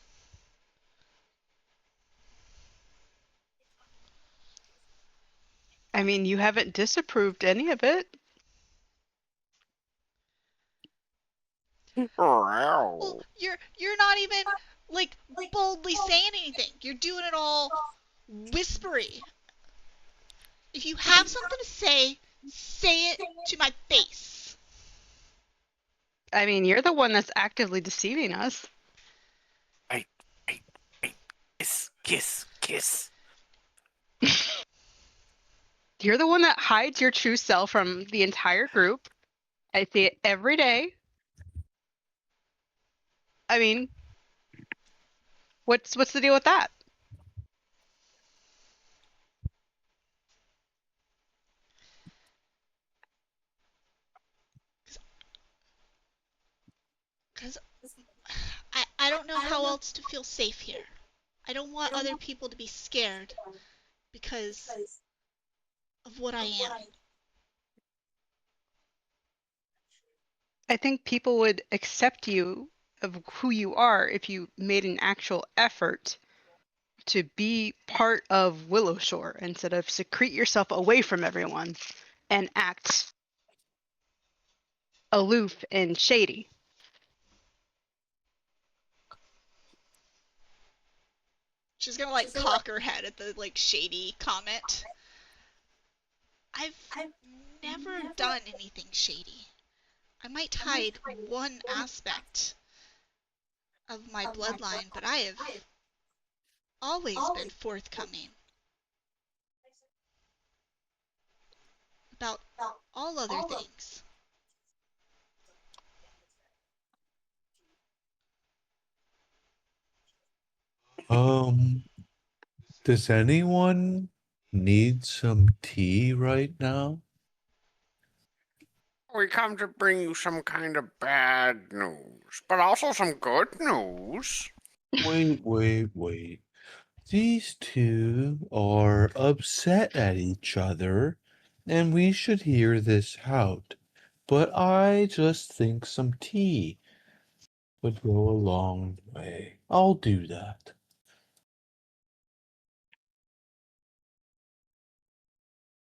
I mean, you haven't disapproved any of it. Well, you're not even boldly saying anything. You're doing it all whispery. If you have something to say it to my face. I mean, you're the one that's actively deceiving us. Kiss. You're the one that hides your true self from the entire group. I see it every day. I mean, what's the deal with that? Because I don't know how else to feel safe here. I don't want other people to be scared because of what I am. I think people would accept you of who you are if you made an actual effort to be part of Willowshore instead of secrete yourself away from everyone and act aloof and shady. She's gonna cock her head at the shady comment. I've never done anything shady. I might hide one aspect of my bloodline, but I have always been forthcoming about all other things. Does anyone need some tea right now? We come to bring you some kind of bad news, but also some good news. Wait. These two are upset at each other, and we should hear this out. But I just think some tea would go a long way. I'll do that.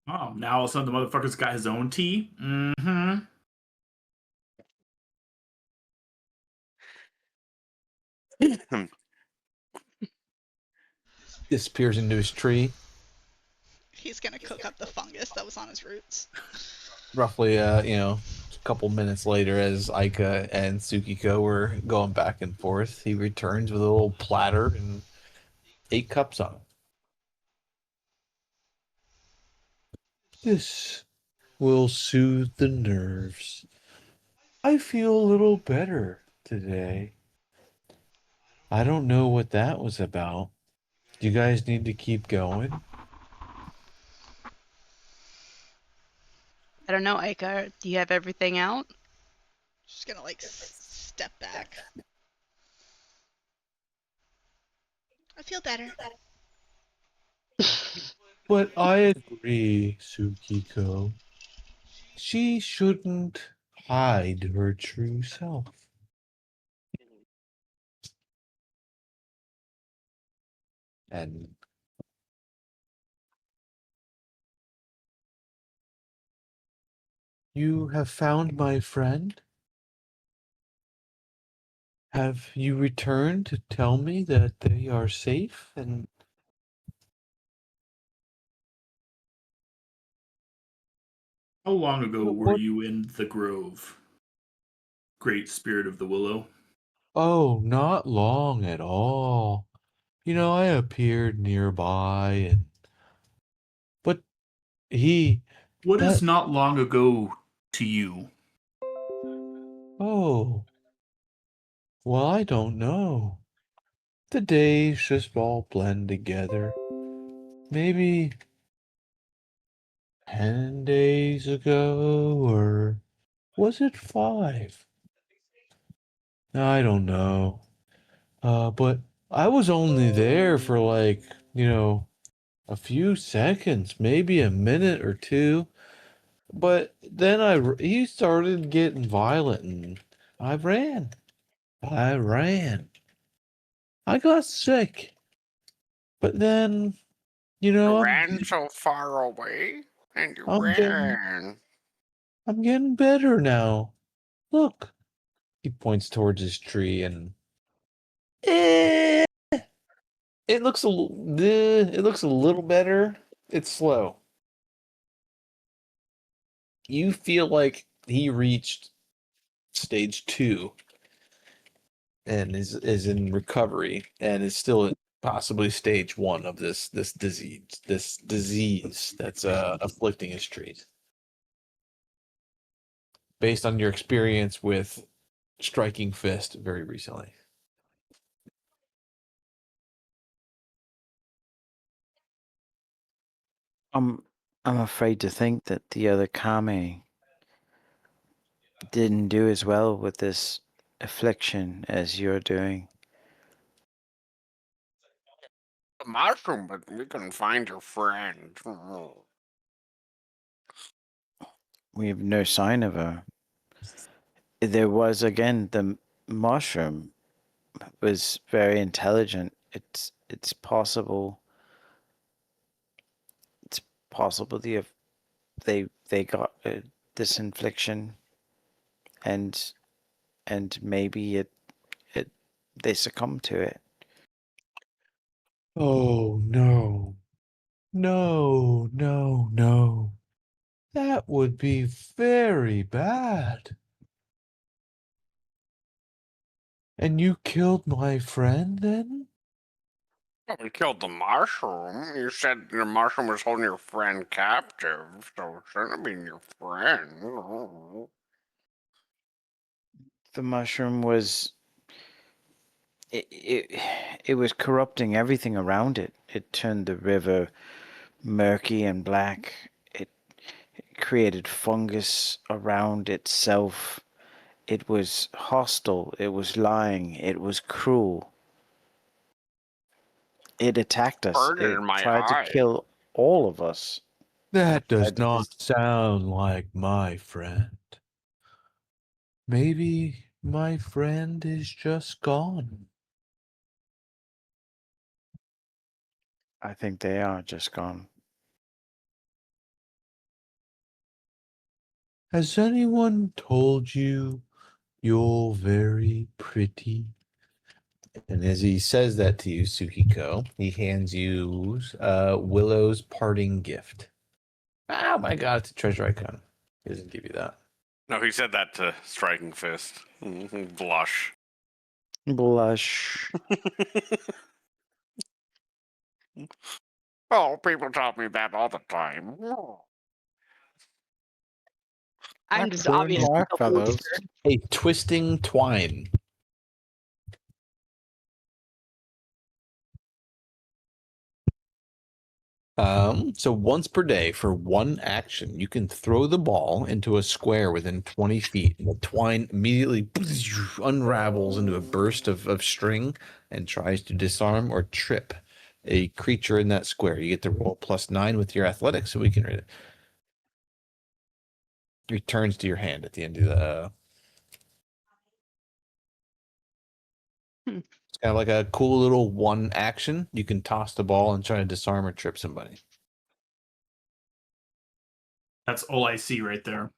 Oh, now all of a sudden the motherfucker's got his own tea? Mm-hmm. Disappears into his tree. He's gonna cook up the fungus that was on his roots. Roughly, a couple minutes later, as Aika and Tsukiko were going back and forth, he returns with a little platter and 8 cups on it. This will soothe the nerves. I feel a little better today. I don't know what that was about. Do you guys need to keep going? I don't know, Aika. Do you have everything out? Just gonna like step back. I feel better. But I agree, Tsukiko. She shouldn't hide her true self. And you have found my friend? Have you returned to tell me that they are safe and How long ago were what? you in the grove, Great Spirit of the Willow? Oh, not long at all. I appeared nearby but he What is that not long ago to you? oh, well, I don't know. The days just all blend together. Maybe 10 days ago, or was it 5? I don't know. But I was only there for like, a few seconds, maybe a minute or two. But then he started getting violent and I ran. I ran. I got sick. But then, You I'm ran so far away, and you I'm getting ran. I'm getting better now. Look. He points towards his tree and eh, it looks a little better. It's slow. You feel like he reached stage 2 and is in recovery and is still at possibly stage 1 of this disease that's afflicting his trees. Based on your experience with striking fist very recently. I'm afraid to think that the other Kame didn't do as well with this affliction as you're doing. The mushroom, but we couldn't find your friend. We have no sign of her. There was again the mushroom was very intelligent. It's possible. It's possible they got this infliction, and maybe it they succumbed to it. Oh no. No, no, no. That would be very bad. And you killed my friend then? Well, we killed the mushroom. You said the mushroom was holding your friend captive, so it shouldn't have been your friend. The mushroom was it was corrupting everything around it. It turned the river murky and black. It created fungus around itself. It was hostile. It was lying. It was cruel. It attacked us. Burned it It in my tried to eye. kill all of us. That does Tried to not sound like my friend. Maybe my friend is just gone. I think they are just gone. Has anyone told you you're very pretty? And as he says that to you, Sukiko, he hands you Willow's parting gift. Oh my god, it's a treasure icon. He doesn't give you that. No, he said that to Striking Fist. Blush. Blush. Oh, people taught me that all the time. I'm just Blackburn obviously a Blackfellows. loser. A twisting twine. So once per day for one action, you can throw the ball into a square within 20 feet, and the twine immediately unravels into a burst of string and tries to disarm or trip a creature in that square. You get to roll +9 with your athletics, so we can read it. Returns to your hand at the end of the. It's kind of like a cool little one action. You can toss the ball and try to disarm or trip somebody. That's all I see right there.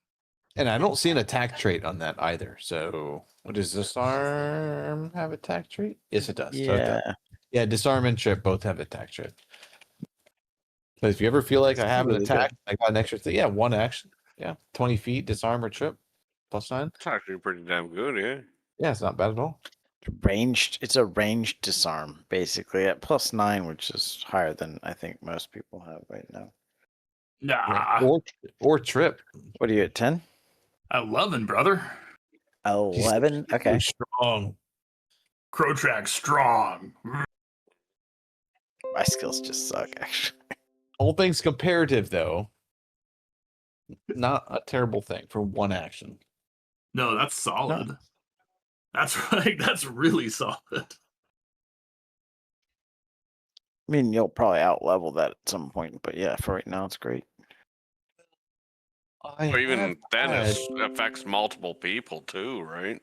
And I don't see an attack trait on that either. So, what does disarm have attack trait? Yes, it does. So it does. Yeah. Yeah, disarm and trip both have attack trait. But if you ever feel like I have an really attack, I got an extra thing. Yeah, one action. Yeah, 20 feet, disarm or trip, +9. It's actually pretty damn good, yeah. Yeah, it's not bad at all. Ranged. It's a ranged disarm, basically at +9, which is higher than I think most people have right now. Nah. Or trip. What are you at 10? 11, brother. 11. Okay. Strong. Crow track strong. My skills just suck, actually. All things comparative, though. Not a terrible thing for one action. No, that's solid. No. That's really solid. I mean, you'll probably outlevel that at some point, but yeah, for right now, it's great. Or even then, it affects multiple people too, right?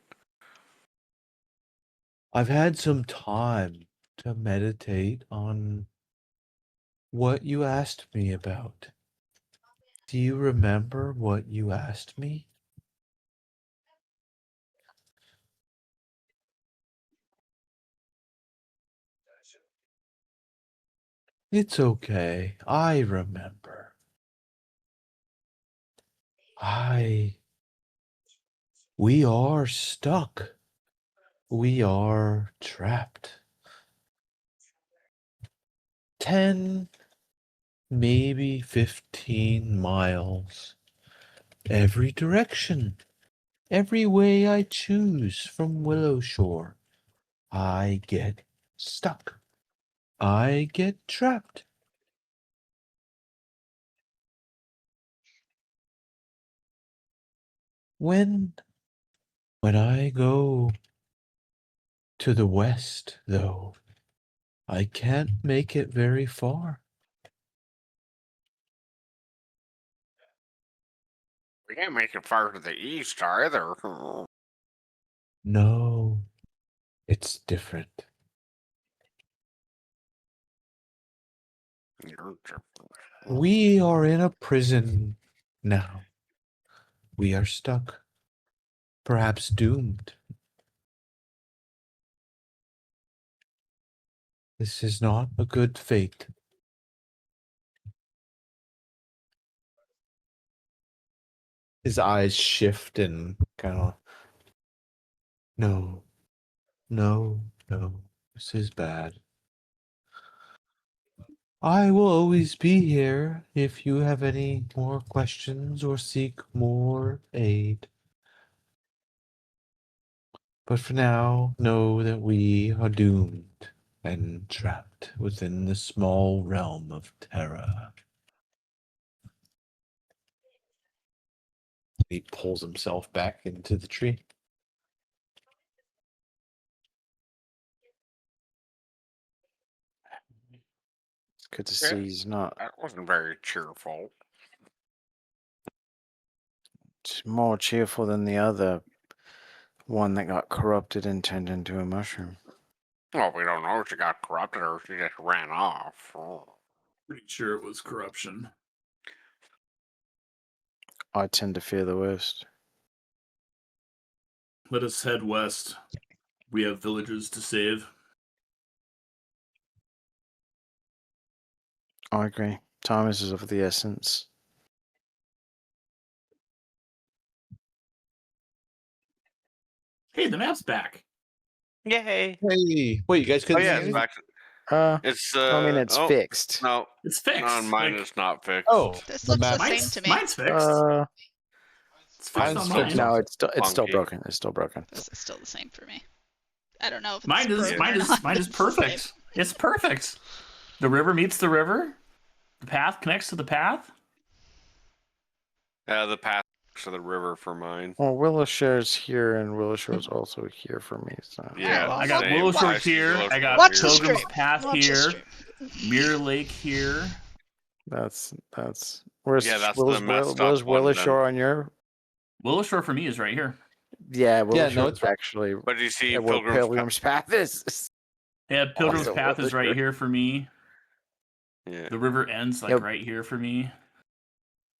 I've had some time to meditate on what you asked me about. Do you remember what you asked me? It's okay. I remember. We are stuck. We are trapped. 10, maybe 15 miles. Every direction. Every way I choose from Willow Shore. I get stuck. I get trapped. When I go to the west, though, I can't make it very far. We can't make it far to the east either. No, it's different. You're different. We are in a prison now. We are stuck. Perhaps doomed. This is not a good fate. His eyes shift and kind of. No, no, no. This is bad. I will always be here if you have any more questions or seek more aid. But for now, know that we are doomed and trapped within the small realm of terror. He pulls himself back into the tree. It's good to see he's not. That wasn't very cheerful. It's more cheerful than the other one that got corrupted and turned into a mushroom. Well, we don't know if she got corrupted or if she just ran off. Oh. Pretty sure it was corruption. I tend to fear the worst. Let us head west. We have villages to save. I agree. Time is of the essence. Hey, the map's back. Yay! Hey, wait, you guys Oh couldn't yeah, see it's anything? back. It's I mean, it's fixed. No, It's fixed. on mine Like, it's not fixed. Oh, This looks the same to me. Mine's fixed. It's fixed mine's on fixed. mine. No, it's still Funky. broken. It's still broken. This is still the same for me. I don't know if it's Mine is broken or not, mine is but it's the same. perfect. It's perfect. The river meets the river. The path connects to the path? The path to the river for mine. Well, Willowshare's here, and Willowshare's also here for me. So Yeah, well, I got same. Willow Shore I see here. Willow I Shore got Watch the here. Pilgrim's stream. Path Watch the here. stream. Mirror Lake here. that's where's Yeah, that's the messed Willow's up one then. Willowshore on your? Willow Shore for me is right here. Yeah, Willowshore's no, it's right. actually But you see where Pilgrim's Path is. Yeah, Pilgrim's Also Path is Willow right Shore. here for me. Yeah. The river ends like Yep. right here for me.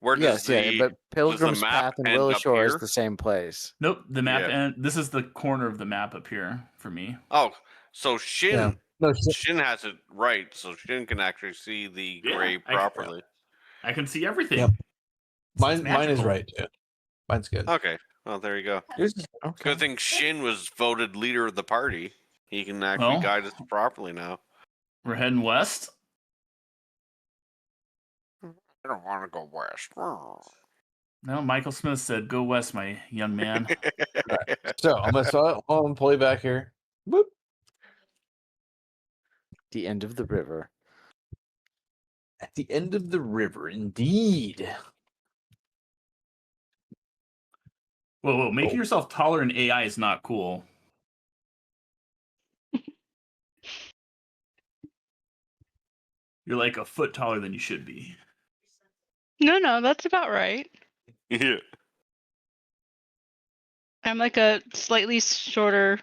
Where does but Pilgrim's map Path and end up Willowshore is here? the same place. Nope, the map Yeah. end. This is the corner of the map up here for me. Oh, so Shin Yeah. No, Shin has it right, so Shin can actually see the Yeah, gray properly. I can see everything. Yep. It's mine is magical. right too. Mine's good. Okay. Well, there you go. Okay. Good thing Shin was voted leader of the party. He can actually Well. guide us properly now. We're heading west. I don't want to go west. No, Michael Smith said, "Go west, my young man." So I'm gonna play back here. Boop. The end of the river. At the end of the river, indeed. Whoa! Making yourself taller in AI is not cool. You're like a foot taller than you should be. No, that's about right. Yeah. I'm like a slightly shorter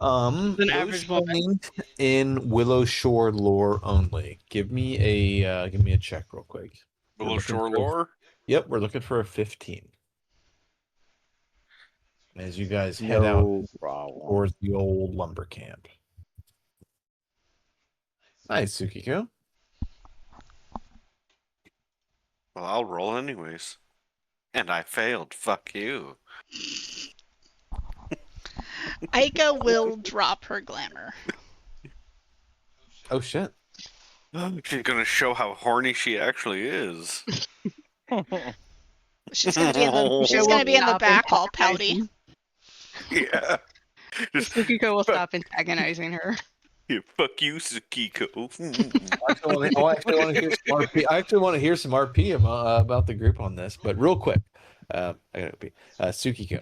than Those average woman. find in Willow Shore lore only. Give me a check real quick. We're Willow looking Shore for- lore? Yep, we're looking for a 15. As you guys head out No problem. towards the old lumber camp. Nice, Tsukiko. Well, I'll roll anyways. And I failed. Fuck you. Aika will drop her glamour. Oh shit. She's gonna show how horny she actually is. She's gonna be in the back hall pouty. Yeah. Tsukiko will stop antagonizing her. Yeah, fuck you, Tsukiko. I actually want to hear some RP about the group on this, but real quick, I gotta be Tsukiko.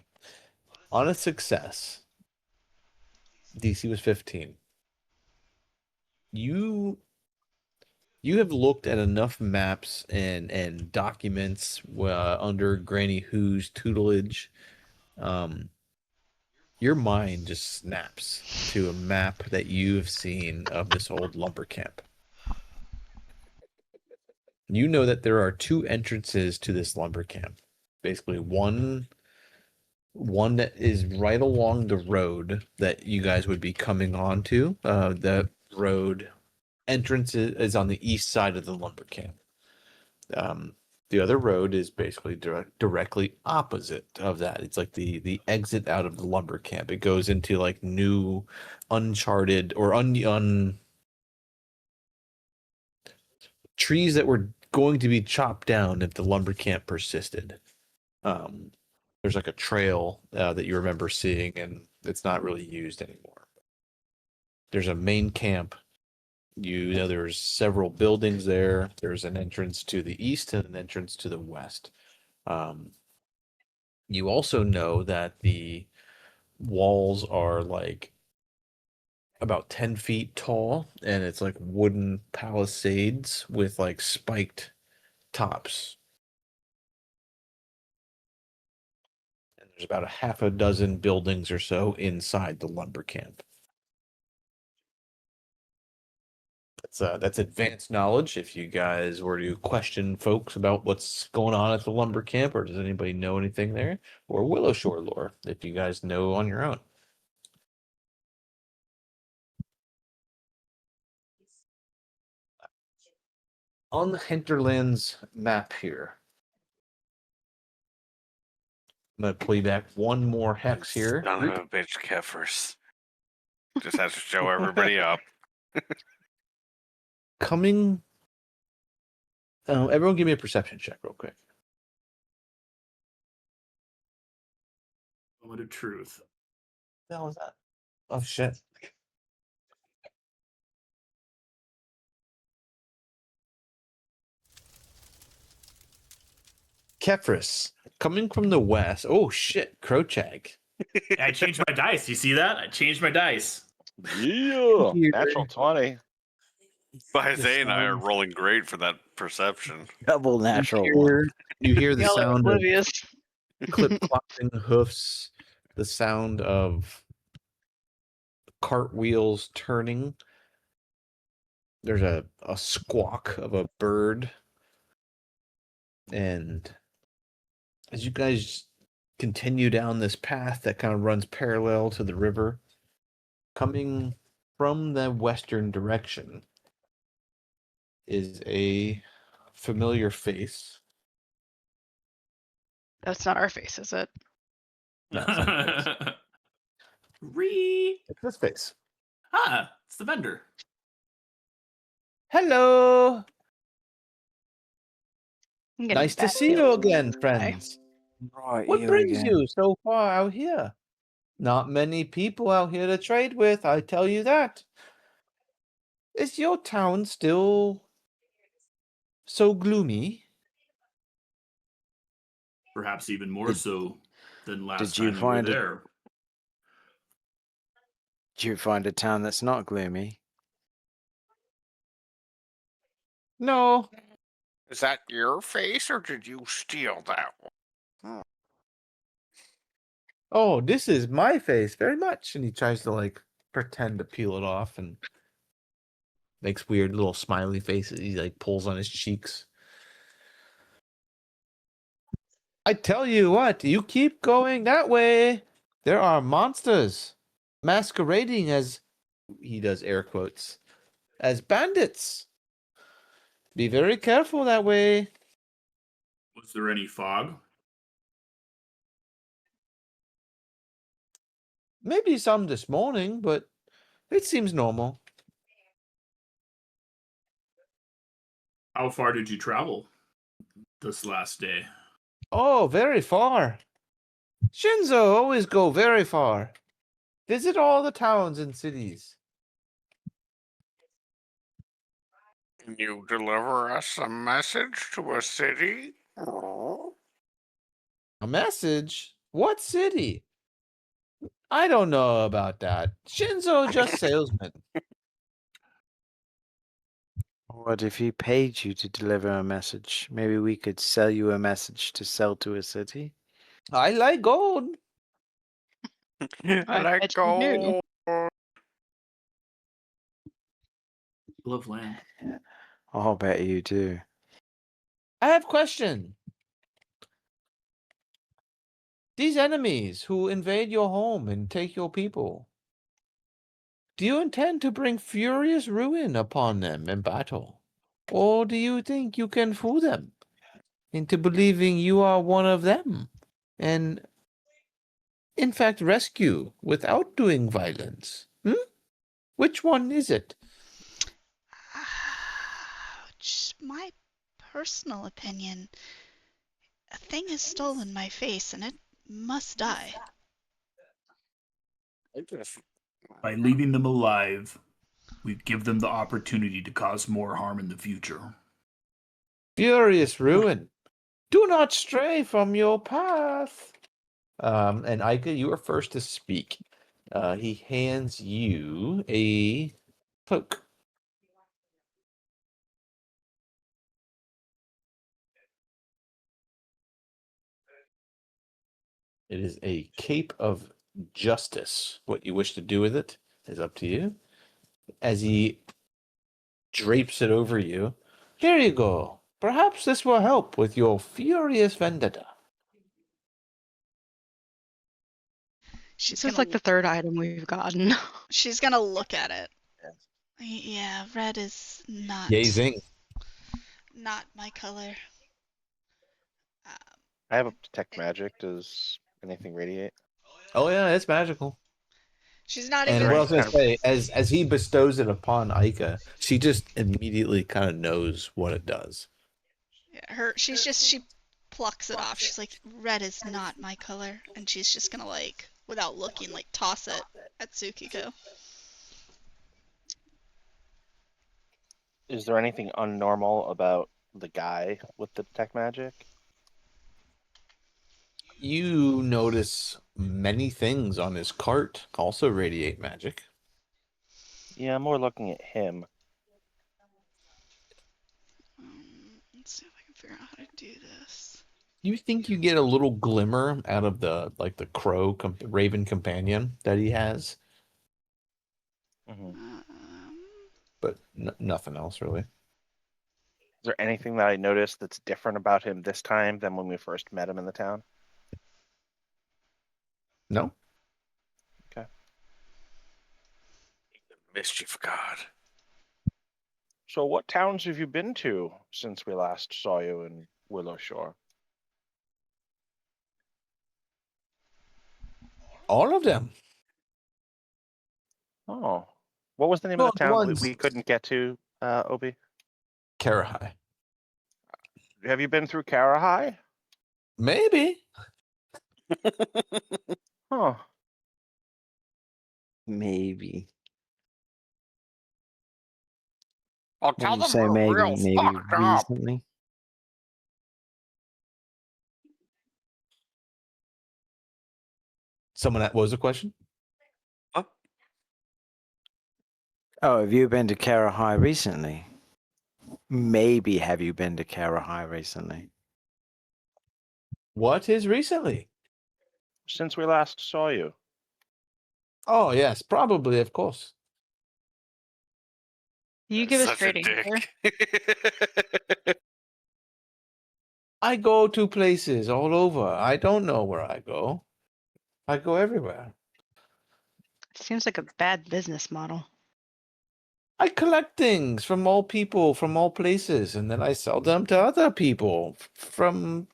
On a success, DC was 15. You have looked at enough maps and documents under Granny Who's tutelage. Your mind just snaps to a map that you have seen of this old lumber camp. You know that there are two entrances to this lumber camp. Basically, one that is right along the road that you guys would be coming onto. The road entrance is on the east side of the lumber camp. The other road is basically directly opposite of that. It's like the exit out of the lumber camp. It goes into like new, uncharted or trees that were going to be chopped down if the lumber camp persisted. There's like a trail that you remember seeing, and it's not really used anymore. There's a main camp. You know, there's several buildings there. There's an entrance to the east and an entrance to the west. You also know that the walls are like about 10 feet tall, and it's like wooden palisades with like spiked tops. And there's about a half a dozen buildings or so inside the lumber camp. That's advanced knowledge. If you guys were to question folks about what's going on at the lumber camp, or does anybody know anything there, or Willow Shore lore, if you guys know on your own. On the Hinterlands map here, I'm gonna play back one more hex here. Son of a bitch, Kefers. Just has to show everybody up. Coming. Everyone, give me a perception check real quick. Moment of truth. What the hell was that? Oh shit! Kefris, coming from the west. Oh shit, Krochag. I changed my dice. You see that? I changed my dice. Yeah, Here. natural 20. Isaiah and I are sound- rolling great for that perception. Double natural you one. hear, you hear the Y'all are sound of oblivious. clip clopping hoofs, the sound of cartwheels turning. There's a squawk of a bird. And as you guys continue down this path that kind of runs parallel to the river, coming from the western direction is a familiar face. That's not our face, is it? No, it's not the face. Ree. It's this face. Ah, it's the vendor. Hello. I'm getting Nice to bad see you feelings again, about this guy. friends. Right, What you brings again. you so far out here? Not many people out here to trade with, I tell you that. Is your town still so gloomy? Perhaps even more Did- so than last did you time you were find it- there. Do you find a town that's not gloomy? No. Is that your face, or did you steal that one? Oh, this is my face very much. And he tries to like pretend to peel it off and makes weird little smiley faces. He like pulls on his cheeks. I tell you what, you keep going that way. There are monsters masquerading as, he does air quotes, as bandits. Be very careful that way. Was there any fog? Maybe some this morning, but it seems normal. How far did you travel this last day? Oh, very far. Shinzo always go very far. Visit all the towns and cities. Can you deliver us a message to a city? A message? What city? I don't know about that. Shinzo just salesman. What if he paid you to deliver a message? Maybe we could sell you a message to sell to a city? I like gold. I Let bet you do. go. Love land. I'll bet you do. I have question. These enemies who invade your home and take your people, do you intend to bring furious ruin upon them in battle? Or do you think you can fool them into believing you are one of them and, in fact, rescue without doing violence? Which one is it? Just my personal opinion. A thing has stolen my face and it must die. By leaving them alive, we give them the opportunity to cause more harm in the future. Furious ruin. Do not stray from your path. And Aika, you are first to speak. He hands you a cloak. It is a cape of justice. What you wish to do with it is up to you. As he drapes it over you, here you go. Perhaps this will help with your furious vendetta. She's This is gonna like the third item we've gotten. she's gonna look at it. Yeah, red is not Gazing. not my color. I have a detect magic. Does anything radiate? Oh yeah, it's magical. She's not And even. what I was gonna Kind of- say, as he bestows it upon Aika, she just immediately kind of knows what it does. Yeah, she plucks it off. She's like, red is not my color, and she's just gonna like, without looking, like toss it at Tsukiko. Is there anything unnormal about the guy with the detect magic? You notice many things on his cart also radiate magic. Yeah, I'm more looking at him. Let's see if I can figure out how to do this. You think you get a little glimmer out of the crow raven companion that he has, but nothing else really. Is there anything that I noticed that's different about him this time than when we first met him in the town? No. Okay. Mischief God. So what towns have you been to since we last saw you in Willow Shore? All of them. Oh. What was the name Well, of the the town ones- we couldn't get to, Obi? Karahai. Have you been through Karahai? Maybe. Huh. Maybe. I'll When tell you them say we're real maybe fucked up. recently. What was the question? Huh? Oh, have you been to Karahai recently? Maybe have you been to Karahai recently? What is recently? Since we last saw you. Oh yes, probably, of course. You give us Such a straight answer. dick. I go to places all over. I don't know where I go. I go everywhere. Seems like a bad business model. I collect things from all people, from all places, and then I sell them to other people from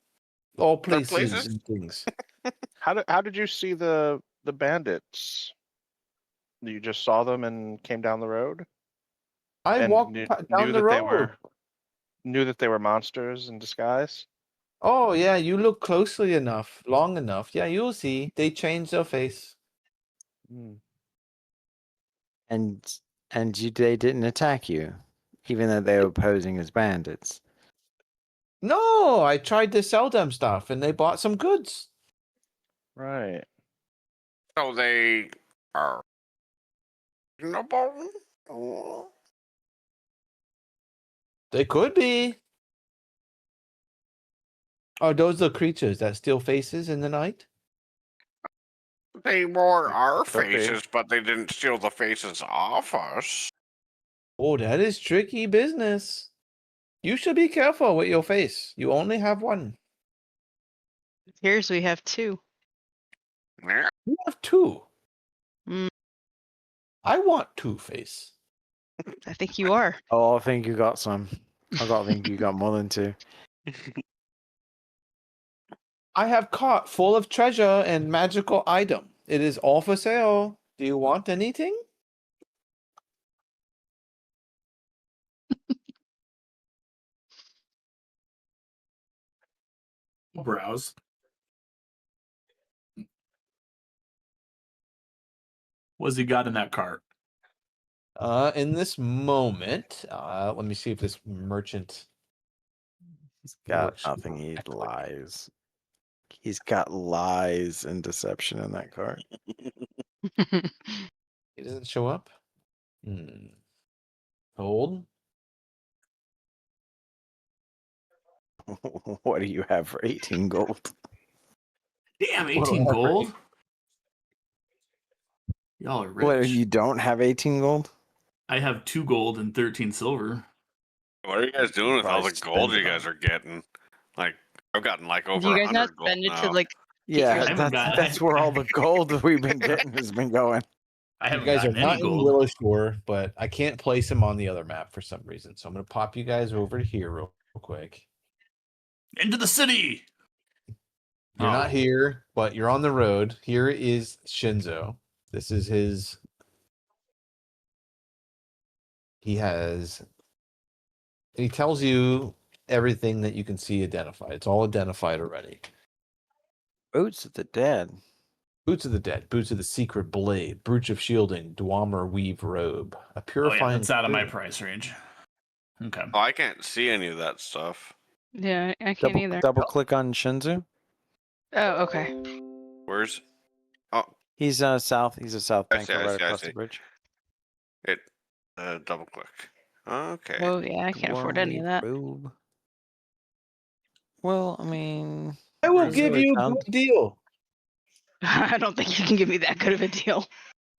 all Other places places? and things. How did you see the bandits? You just saw them and came down the road? I And walked down knew the that they road. were monsters in disguise? Oh yeah, you look closely enough, long enough. Yeah, you'll see. They change their face. Hmm. And they didn't attack you, even though they were posing as bandits. No, I tried to sell them stuff, and they bought some goods. Right. So they are reasonable? Oh. They could be. Are those the creatures that steal faces in the night? They wore our Could be. faces, but they didn't steal the faces off us. Oh, that is tricky business. You should be careful with your face. You only have one. Here's we have two. Yeah. You have two. Mm, I want two face. I think you are. Oh, I think you got some. I got to think you got more than two. I have cart full of treasure and magical item. It is all for sale. Do you want anything? Browse. What's he got in that cart? In this moment, let me see if this merchant. He's got works nothing. He correctly. lies. He's got lies and deception in that card. He doesn't show up. Hold. What do you have for 18 gold? Damn, 18 gold? Y'all are rich. What, you don't have 18 gold? I have 2 gold and 13 silver. What are you guys doing with all the Probably gold spend you it guys on- are getting? Like, I've gotten like Do over you guys not 100 gold spend it to now. like Yeah, yourself that's where all the gold we've been getting has been going. I You haven't guys are gotten not any in gold. Willow Shore, but I can't place him on the other map for some reason. So I'm going to pop you guys over to here real quick. Into the city! You're Oh. not here, but you're on the road. Here is Shinzo. This is his. He tells you everything that you can see identified. It's all identified already. Boots of the dead. Boots of the Dead, Boots of the Secret Blade, Brooch of Shielding, Dwemer Weave Robe, a Oh, yeah, Purifying. that's out of my Spirit. price range. Okay. Oh, I can't see any of that stuff. Yeah, I can't either. Double click on Shinzu. Oh, okay. Where's? Oh, He's south. He's a south I banker see. I right see. I across the see. bridge. It. Double click. Okay. Oh yeah, I can't afford any of that. Robe. Well, I mean, I will Doesn't give really you a sound- good deal. I don't think you can give me that good of a deal.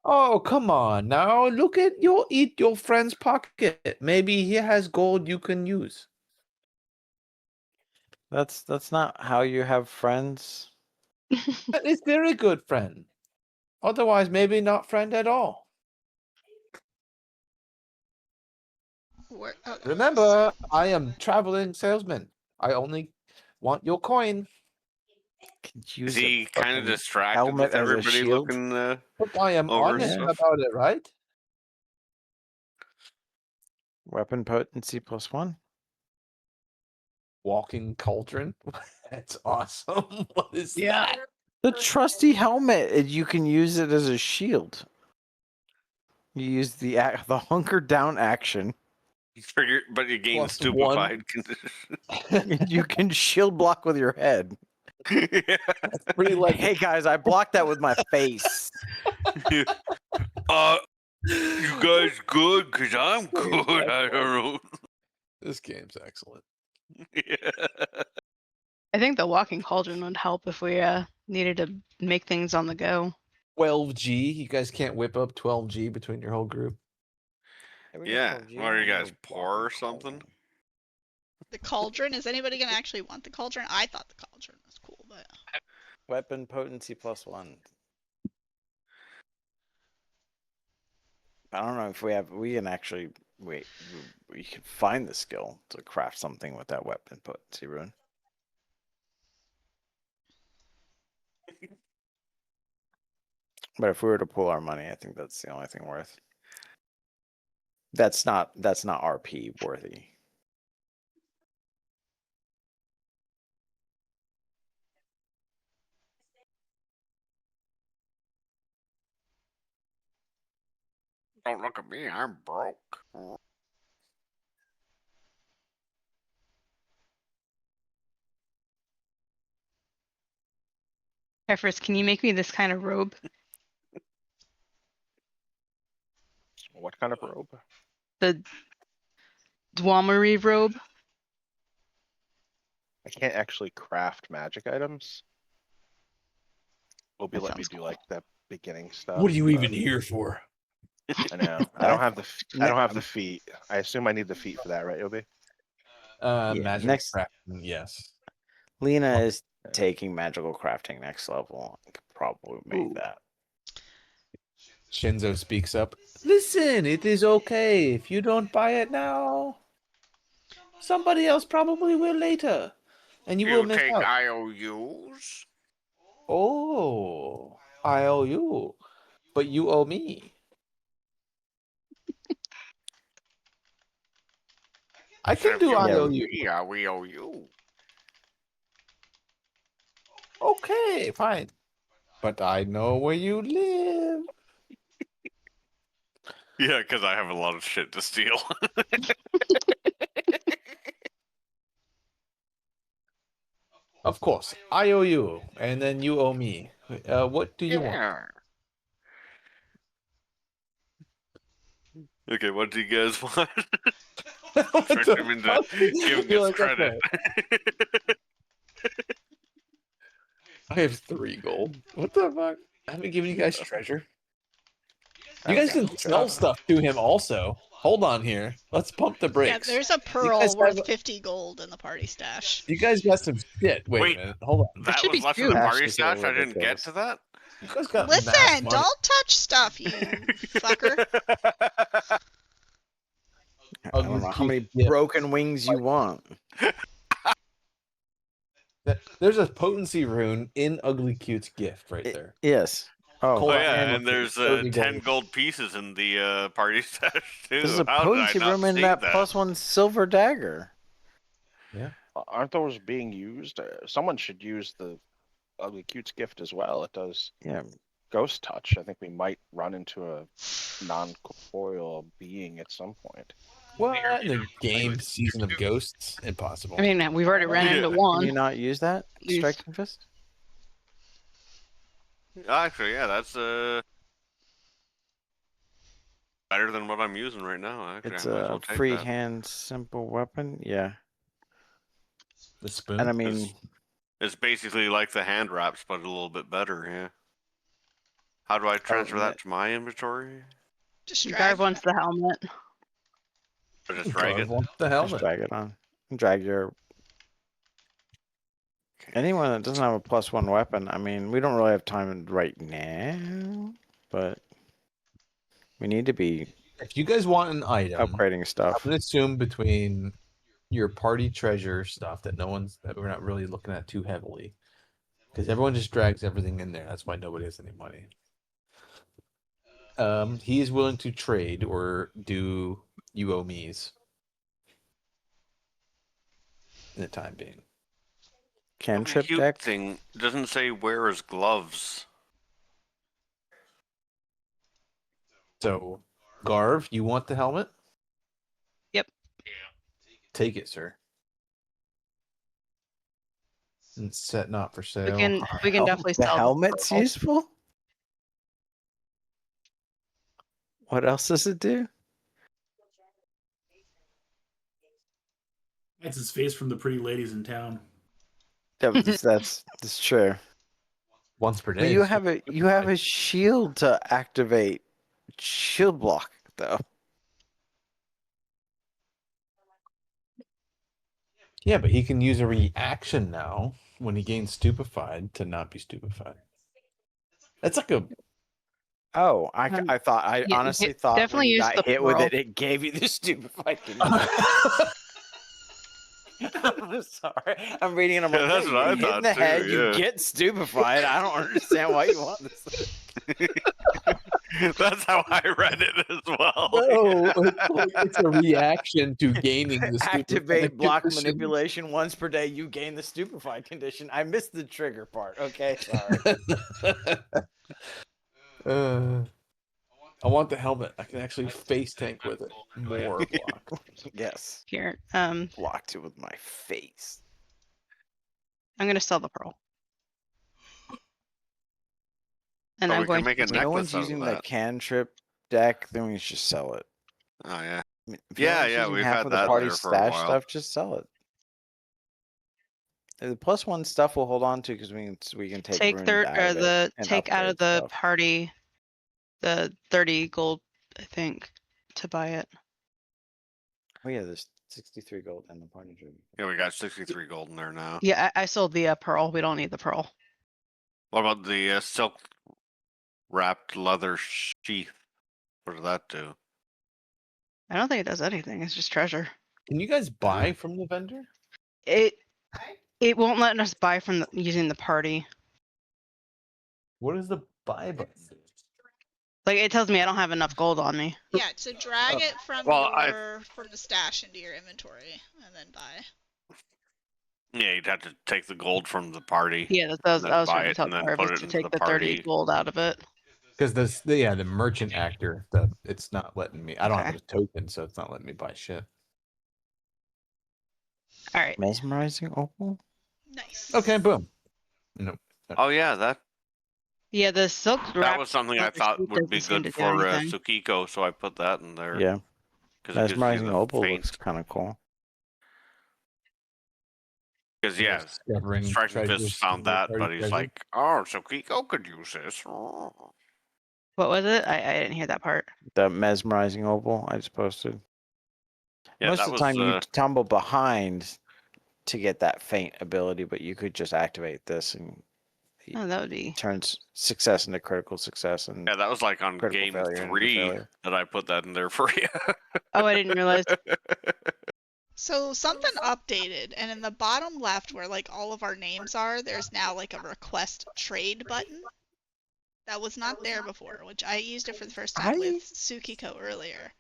Oh, come on now. Look at your friend's pocket. Maybe he has gold you can use. that's not how you have friends. That is very good, friend. Otherwise, maybe not friend at all. Where, oh, Remember, I am traveling salesman. I only want your coin. Could Is use he a kind of fucking distracted helmet with as a everybody shield. looking But I am over honest stuff? about it, right? Weapon potency +1. Walking cauldron. That's awesome. What is Yeah. that? The trusty helmet. You can use it as a shield. You use the hunker down action. But you gain Plus stupefied condition. And you can shield block with your head. Yeah. Pretty like Hey guys, I blocked that with my face. You guys good? Cause I'm good. I don't know. This game's excellent. Yeah. I think the walking cauldron would help if we needed to make things on the go. 12G. You guys can't whip up 12G between your whole group. Yeah. What are you guys, poor or something? the cauldron. Is anybody gonna actually want the cauldron? I thought the cauldron was cool, but Weapon potency +1. I don't know if we can actually wait. We can find the skill to craft something with that weapon potency rune. But if we were to pull our money, I think that's the only thing worth. That's not RP worthy. Don't look at me. I'm broke. Jeffers, can you make me this kind of robe? What kind of robe? The Dwamari robe? I can't actually craft magic items. Obi That let me sounds do cool. like the beginning stuff. What are you but even here for? I know. I don't have the. I don't have the feet. I assume I need the feet for that, right, Obi? Yeah, Magic next- crafting, yes. Lena Oh. is taking magical crafting next level. I could probably make Ooh. that. Shinzo speaks up. Listen, it is okay if you don't buy it now. Somebody else probably will later, and you will You miss take out. IOUs? Oh, I owe you, but you owe me. I can If do you Yeah. owe IOU. me, we owe you. Okay, fine. But I know where you live. Yeah, because I have a lot of shit to steal. Of course, I owe you, and then you owe me. What do you want? Yeah. Okay, what do you guys want? What Trick the him into fuck? giving You're us like, credit. okay. I have 3 gold. What the fuck? I haven't given you guys treasure. You guys can sell stuff to him also. Hold on here. Let's pump the yeah, brakes. there's a guys pearl worth have- 50 gold in the party stash. You guys got some shit. Wait Wait. a minute. Hold on. That should was be left in the 2. party Ashes are stash. I didn't get ridiculous. to that. You guys got mass Listen, money. don't touch stuff, you fucker. I don't know how many Yeah. broken wings you want. There's a potency rune in Ugly Cute's gift right there. Yes. Oh, Hold Oh on, yeah, and and there's 30 10 gold. gold pieces in the party stash too. there's a How did I potency not room in see that +1 silver dagger. Aren't those being used? Someone should use the Ugly Cute's gift as well. It does Yeah. ghost touch. I think we might run into a non-corporeal being at some point. What in the game Season of Ghosts? Impossible. I mean, we've already ran Yeah. into Can one. you not use that Use- striking fist? Actually, yeah, that's better than what I'm using right now. Actually, It's I might as a well take free that. hand simple weapon. Yeah. The spoon. And I mean, It's basically like the hand wraps, but a little bit better. Yeah. How do I transfer that to my inventory? Just Garb drag. wants the helmet. Or just drag Garv it? wants the just helmet. drag it on. Drag your. Anyone that doesn't have a +1 weapon, I mean, we don't really have time right now, but we need to be If you guys want an item, upgrading I'm stuff. gonna assume between your party treasure stuff that we're not really looking at too heavily, because everyone just drags everything in there. That's why nobody has any money. He is willing to trade or do you owe me's in the time being. Cantrip Cute deck. thing doesn't say wear his gloves. So, Garv, you want the helmet? Yep. Take it, sir. And set not for We sale. can definitely The sell helmet's pearl. useful. What else does it do? That's his face from the pretty ladies in town. Yeah, but that's true. Once per But day. you have a shield to activate shield block though. Yeah, but he can use a reaction now when he gains stupefied to not be stupefied. That's like a Oh, I yeah, honestly thought when definitely you use got the hit with pearl. it gave you the stupefied condition. I'm sorry. I'm reading and I'm Yeah, like, that's yeah, what I you hit in thought the too, head, you yeah. get stupefied. I don't understand why you want this. That's how I read it as well. no, it's a reaction to gaining the Activate stupefied block condition. manipulation once per day. You gain the stupefied condition. I missed the trigger part. Okay, sorry. I want the helmet. I can actually face tank with it. More block. Yes. Here, Blocked it with my face. I'm gonna sell the pearl. And But I'm we going can make a If no one's necklace out of using that. the cantrip deck, then we should just sell it. Oh yeah. I mean, if Yeah, no one's yeah, using we've half had of the that party there for a stash while. stuff, just sell it. The +1 stuff we'll hold on to because we can take runes out of it and take out of upgrade the stuff. party the 30 gold, I think, to buy it. Oh yeah, there's 63 gold in the party dream. Yeah, we got 63 gold in there now. Yeah, I sold the pearl. We don't need the pearl. What about the silk wrapped leather sheath? What does that do? I don't think it does anything. It's just treasure. Can you guys buy from the vendor? It won't let us buy from using the party. What is the buy button? Like it tells me I don't have enough gold on me. Yeah, so drag it from from the stash into your inventory and then buy. Yeah, you'd have to take the gold from the party. Yeah, I was buy trying to it tell and then Jarvis put it to into take the the 30 party. gold out of it. Because the merchant actor, it's not letting me. I don't have a token, so it's not letting me buy shit. All right. Mesmerizing opal. Nice. Okay, boom. No. Oh yeah, that Yeah, the silk wrap. that was something I thought would be doesn't seem good to do for anything. Tsukiko, so I put that in there. Yeah. Because it gives you Mesmerizing the opal faint. looks kind of cool. Because yeah, Discovering Striking treasures Fist found in the that, party but he's treasure. like, "Oh, Tsukiko could use this." Oh. What was it? I didn't hear that part. The mesmerizing opal I just posted. Yeah, Most that of the was, time you tumble behind to get that faint ability, but you could just activate this and Oh, that would be turns success into critical success. And Yeah, that was like on critical game failure into 3 failure. that I put that in there for you. Oh, I didn't realize. So something updated, and in the bottom left where like all of our names are, there's now like a request trade button. That was not there before, which I used it for the first time with Tsukiko earlier.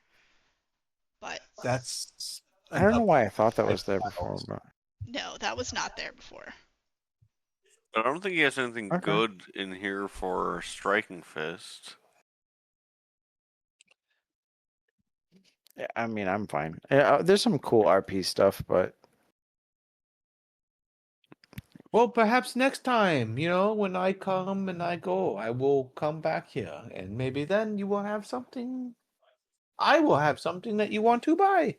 But That's. I don't know why I thought that was there before, but no, that was not there before. I don't think he has anything Okay. good in here for Striking Fist. yeah, I mean, I'm fine. Yeah, there's some cool RP stuff, but Well, perhaps next time, when I come and I go, I will come back here, and maybe then you will have something. I will have something that you want to buy.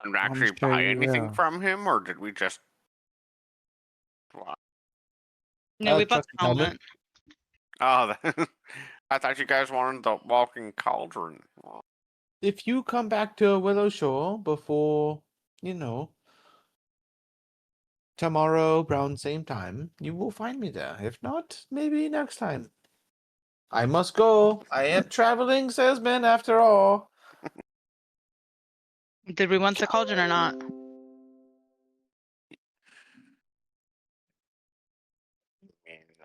And I'm actually sure buy you anything will. from him, or did we just? No, we bought Trusty the helmet. Oh, I thought you guys wanted the walking cauldron. If you come back to Willow Shore before, tomorrow around same time, you will find me there. If not, maybe next time. I must go. I am traveling salesman after all. Did we want the cauldron or not?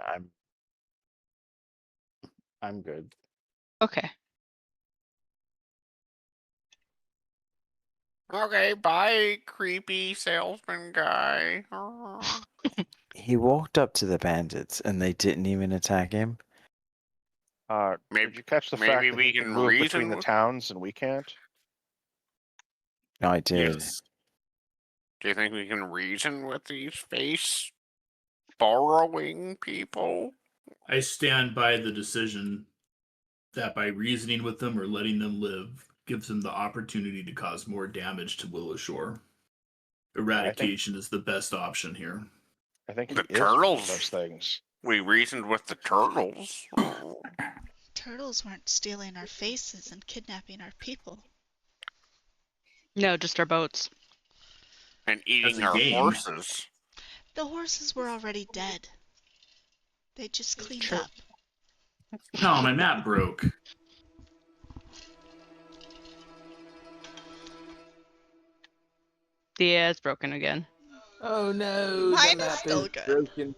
I'm I'm good. Okay. Okay, bye, creepy salesman guy. He walked up to the bandits and they didn't even attack him. Did you catch the maybe fact that we he can can move reason between the with- towns and we can't? I did. Yes. Do you think we can reason with these face borrowing people? I stand by the decision that by reasoning with them or letting them live gives them the opportunity to cause more damage to Willow Shore. Eradication is the best option here. I think The he is turtles. those things. We reasoned with the turtles. Turtles weren't stealing our faces and kidnapping our people. No, just our boats. And eating a our game. horses. The horses were already dead. They just cleaned True. up. No, my map broke. Yeah, it's broken again. Oh no, Mine the is map still is good. broken.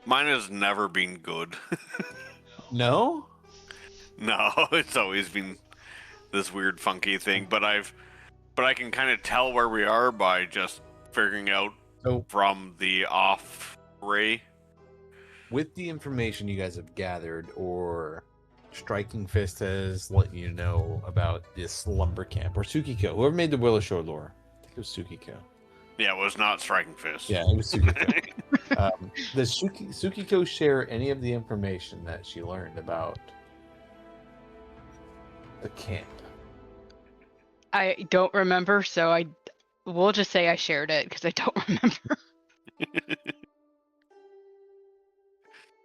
Mine has never been good. No? No, it's always been this weird funky thing, but I can kind of tell where we are by just figuring out So from the off ray. with the information you guys have gathered, or Striking Fist has let you know about this lumber camp, or Tsukiko, whoever made the Willow Shore lore. I think it was Tsukiko. Yeah, it was not Striking Fist. Yeah, it was Tsukiko. Does Tsukiko share any of the information that she learned about the camp? I don't remember, so we'll just say I shared it because I don't remember.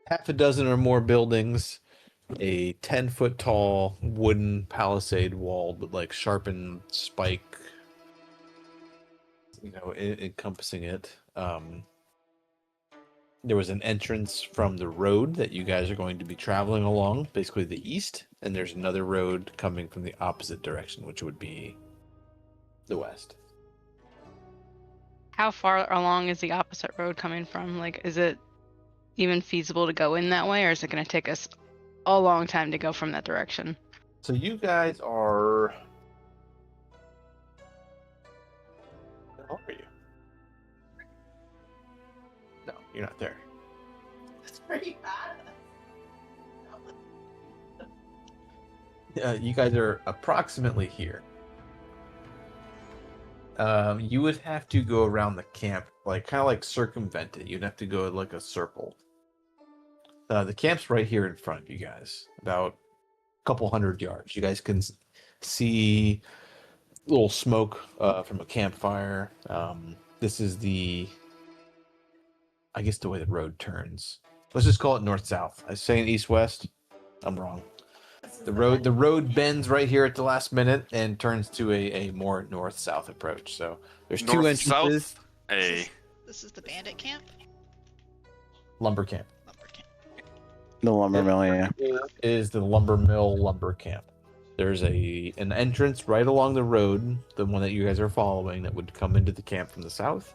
Half a dozen or more buildings, a 10-foot tall wooden palisade wall with like sharpened spike, encompassing it. There was an entrance from the road that you guys are going to be traveling along, basically the east, and there's another road coming from the opposite direction, which would be the west. How far along is the opposite road coming from? Like, is it even feasible to go in that way, or is it going to take us a long time to go from that direction? So you guys are... Where are you? No, you're not there. It's pretty bad. You guys are approximately here. You would have to go around the camp, kind of like circumvent it. You'd have to go like a circle. The camp's right here in front of you guys, about a couple 100 yards. You guys can see a little smoke from a campfire. This is I guess the way the road turns. Let's just call it north-south. I was saying east-west. I'm wrong. The road bends right here at the last minute and turns to a more north-south approach. So there's two entrances. This is the bandit camp? Lumber camp. Lumber camp. The lumber mill, yeah. Is the lumber mill lumber camp. There's an entrance right along the road, the one that you guys are following, that would come into the camp from the south.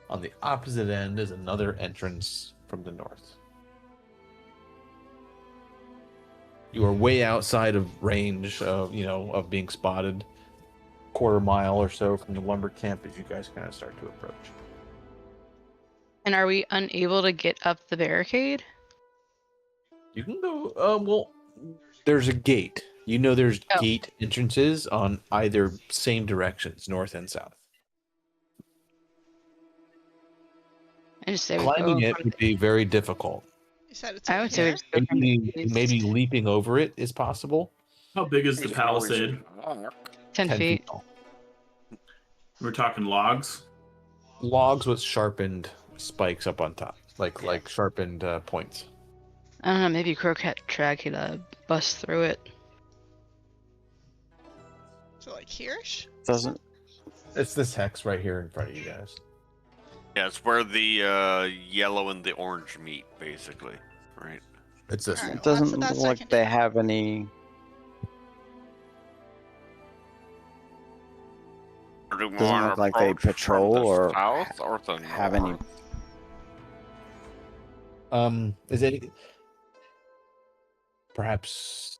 On the opposite end is another entrance from the north. You are way outside of range of being spotted, quarter mile or so from the lumber camp as you guys kind of start to approach. And are we unable to get up the barricade? You can go. Well, there's a gate. There's gate entrances on either same directions, north and south. I just say we Climbing go it would be very difficult. You said it's I over would say we here. just go from Maybe, east. maybe leaping over it is possible. How big is the We can always palisade? walk. 10 feet. tall. We're talking logs. Logs with sharpened spikes up on top, like sharpened points. I don't know, maybe Crocat Track could bust through it. So like here-ish? Doesn't It's this hex right here in front of you guys. Yeah, it's where the yellow and the orange meet, basically, right? It's this Alright. one. it Well, that's doesn't the look best I like can they do. have any. Or do we Doesn't want look to like they approach from patrol the or south or the have any. north? Is it perhaps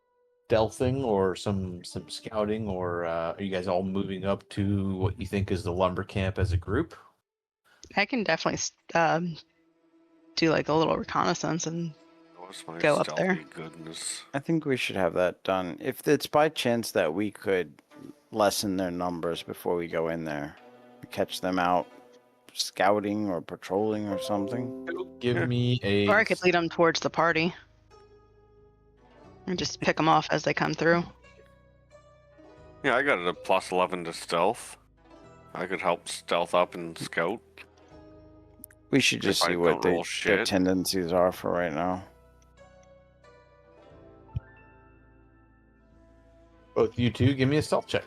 stealthing or some scouting, or are you guys all moving up to what you think is the lumber camp as a group? I can definitely do like a little reconnaissance and What's my go up stealthy there. goodness? I think we should have that done. If it's by chance that we could lessen their numbers before we go in there, catch them out scouting or patrolling or something. Give me a. or I could lead them towards the party and just pick them off as they come through. Yeah, I got a plus 11 to stealth. I could help stealth up and scout. We should just If I see what don't roll their shit. tendencies are for right now. Both you two, give me a stealth check.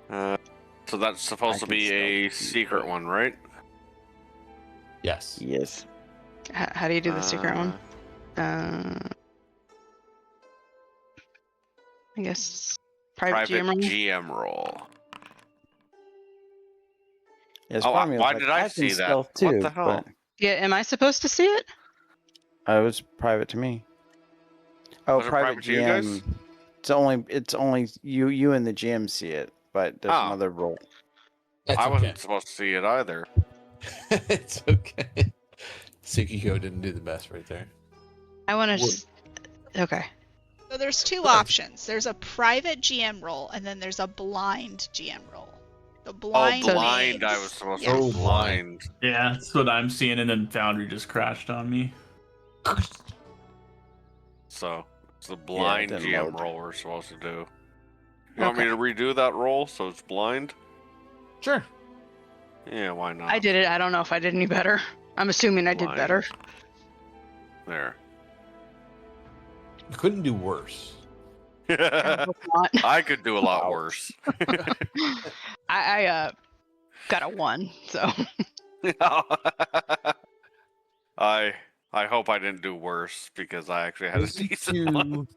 So that's supposed I to can be a stealth you, secret but- one, right? Yes. Yes. How do you do the secret one? I guess private GM roll? GM roll. Yeah, it's Oh, probably why like, did I can see that? stealth What too, the hell? but Yeah, am I supposed to see it? it was private to me. Oh, Was it private private to you guys? GM. It's only you and the GM see it, but there's Oh. another role. That's I okay. wasn't supposed to see it either. It's okay. Tsukiko didn't do the best right there. I want to Well- just. Okay. So there's two options. There's a private GM roll, and then there's a blind GM roll. The blind. Oh, blind! I means- was supposed yes. to Oh, be blind. Yeah, that's what I'm seeing, and then Foundry just crashed on me. So it's the blind didn't GM load. roll we're supposed to do. You want me to redo that roll so it's blind? Sure. Yeah, why not? I did it. I don't know if I did any better. I'm assuming I did Blind. better. There. You couldn't do worse. I hope not. I could do a lot Ouch. worse. I got a 1, so. I hope I didn't do worse because I actually had a As you decent one. two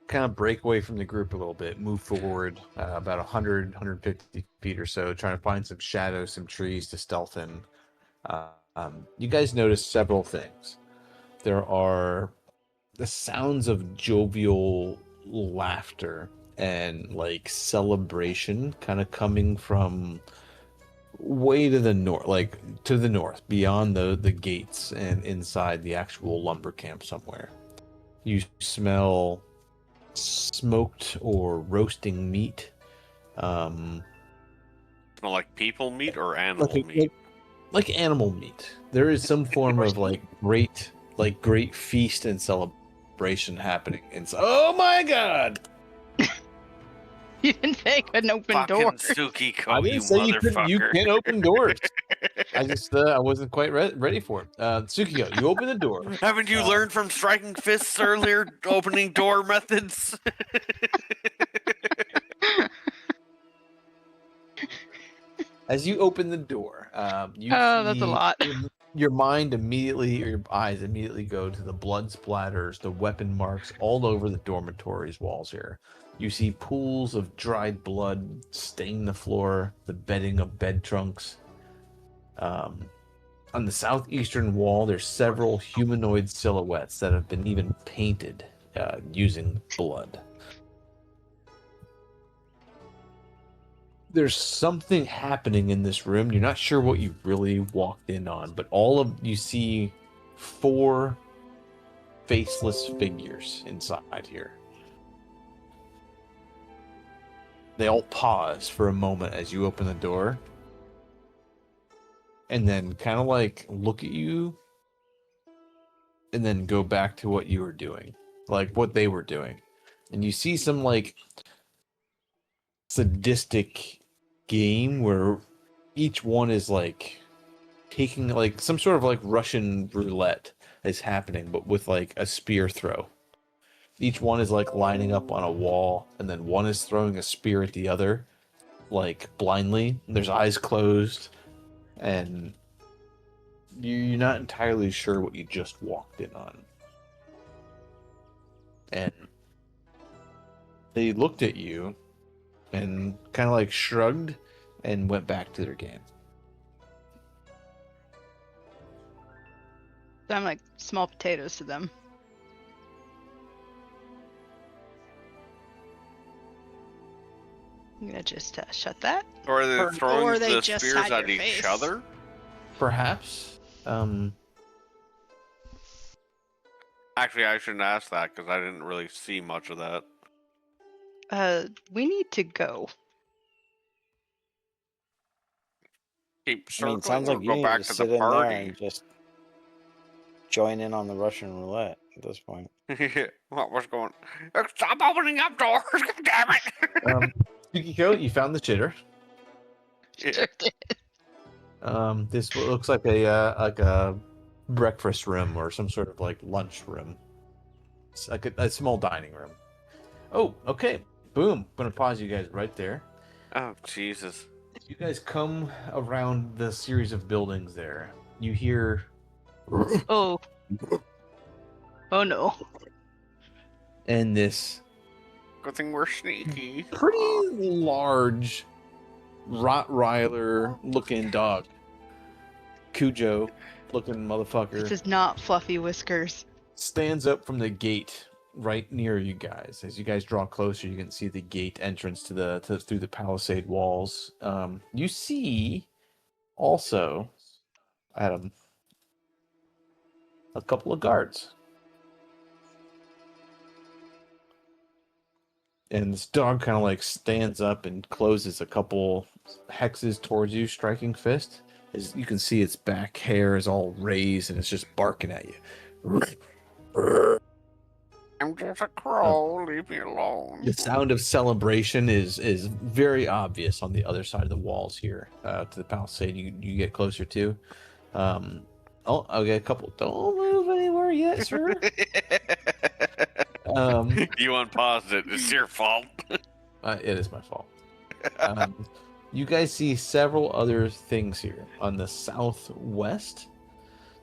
kind of break away from the group a little bit, move forward about 100, 150 feet or so, trying to find some shadows, some trees to stealth in. You guys notice several things. There are the sounds of jovial laughter and like celebration kind of coming from way to the north, like to the north, beyond the gates and inside the actual lumber camp somewhere. You smell smoked or roasting meat. Smell like people meat or animal meat? Like animal meat. There is some form of great feast and celebration happening inside. Oh my god! You didn't say I couldn't open Fucking doors. Tsukiko, I you didn't say you couldn't. You motherfucker. can open doors. I just I wasn't quite ready for it. Tsukiko, you open the door. Haven't you learned from striking fists earlier, opening door methods? As you open the door, you That's a see lot. Your mind immediately, or your eyes immediately go to the blood splatters, the weapon marks all over the dormitory's walls here. You see pools of dried blood stain the floor, the bedding of bed trunks. On the southeastern wall, there's several humanoid silhouettes that have been even painted using blood. There's something happening in this room. You're not sure what you really walked in on, but you see 4 faceless figures inside here. They all pause for a moment as you open the door. and then kind of like look at you and then go back to what you were doing, like what they were doing. And you see some like sadistic game where each one is like taking like some sort of like Russian roulette is happening, but with like a spear throw. Each one is like lining up on a wall, and then one is throwing a spear at the other, like blindly. There's eyes closed, and you're not entirely sure what you just walked in on. And they looked at you and kind of like shrugged and went back to their game. So I'm like small potatoes to them. I'm gonna just shut that. Or are they throwing or they the just spears had at your each face. other? Perhaps. Actually, I shouldn't ask that because I didn't really see much of that. We need to go. Keep I circling mean, it sounds or like you go need back to to the sit in there party. and just join in on the Russian roulette at this point. What was going? Stop opening up doors! Damn it! Tsukiko, you found the chitter. Yeah. This looks like a breakfast room or some sort of like lunch room. It's like a small dining room. Oh, okay. Boom. Gonna pause you guys right there. Oh Jesus! You guys come around the series of buildings there. You hear Oh. Oh no. and this Good thing we're sneaky. pretty large Rottweiler looking dog. Cujo looking motherfucker. This is not Fluffy Whiskers. Stands up from the gate right near you guys. As you guys draw closer, you can see the gate entrance to through the palisade walls. You see also, Adam, a couple of guards. And this dog kind of like stands up and closes a couple hexes towards you, striking fist. As you can see, its back hair is all raised and it's just barking at you. I'm just a crow. Leave me alone. The sound of celebration is very obvious on the other side of the walls here to the palisade. You get closer to. Oh, okay, a couple. Don't move anywhere yet, sir. You unpaused it. It's your fault. It is my fault. You guys see several other things here. On the southwest,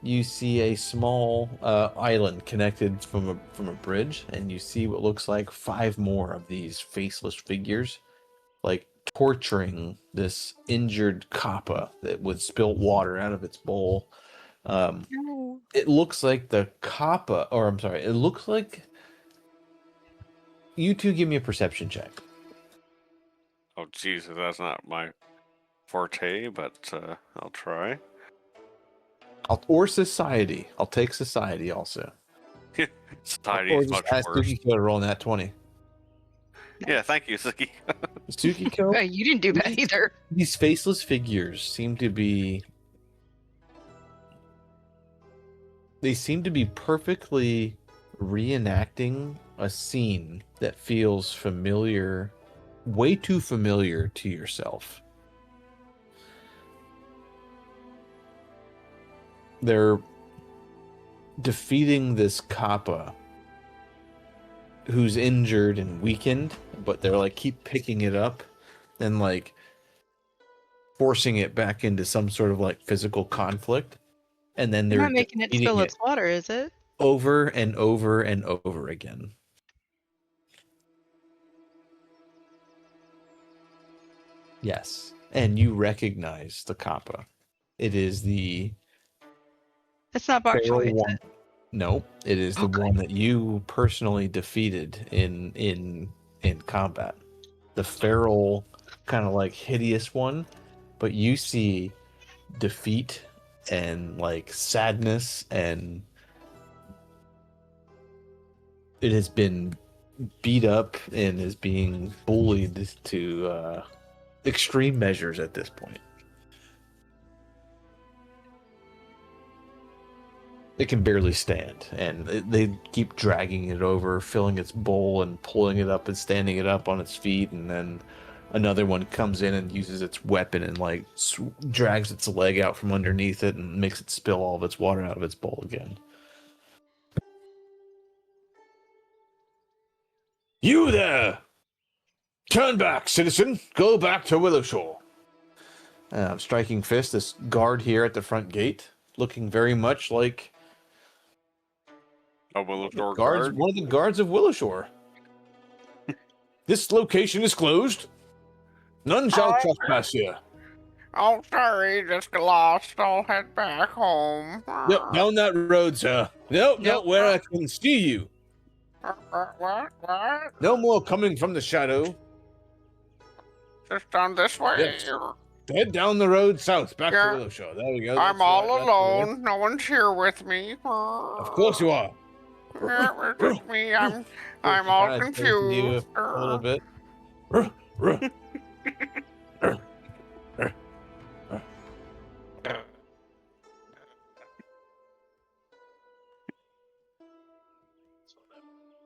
you see a small island connected from a bridge, and you see what looks like 5 more of these faceless figures, like torturing this injured kappa that with spilt water out of its bowl. It looks like the kappa, or I'm sorry, it looks like. You two give me a perception check. Oh Jesus, that's not my forte, but I'll try. Or society. I'll take society also. Society Or is just much ask worse. Tsukiko to roll that 20. Yeah, thank you, Suki. Tsukiko, Hey, you didn't do that either. these faceless figures seem to be... They seem to be perfectly reenacting a scene that feels familiar, way too familiar to yourself. They're defeating this kappa who's injured and weakened, but they're like keep picking it up and like forcing it back into some sort of like physical conflict, and then You're they're not making it defeating spill it its water, is it? over and over and over again. Yes, and you recognize the kappa. It is the It's not bok choy, feral is one. it? No, it is the one that you personally defeated in combat. The feral, kind of like hideous one, but you see defeat and like sadness, and it has been beat up and is being bullied to extreme measures at this point. it can barely stand, and they keep dragging it over, filling its bowl and pulling it up and standing it up on its feet, and then another one comes in and uses its weapon and like drags its leg out from underneath it and makes it spill all of its water out of its bowl again. You there! Turn back, citizen! Go back to Willowshore! Striking Fist, this guard here at the front gate, looking very much like A Willowshore guards, guard? one of the guards of Willowshore. This location is closed. None shall trespass here. Oh, sorry, just lost. I'll head back home. Yep, down that road, sir. No, where I can see you. What? No more coming from the shadow. Just down this way. Yes. Head down the road south, back Yeah. to Willowshore. There we go. I'm That's all right, that's the way. alone. No one's here with me. Of course you are. Yeah, it's just me. I'm Kinda all chasing you confused. a little bit.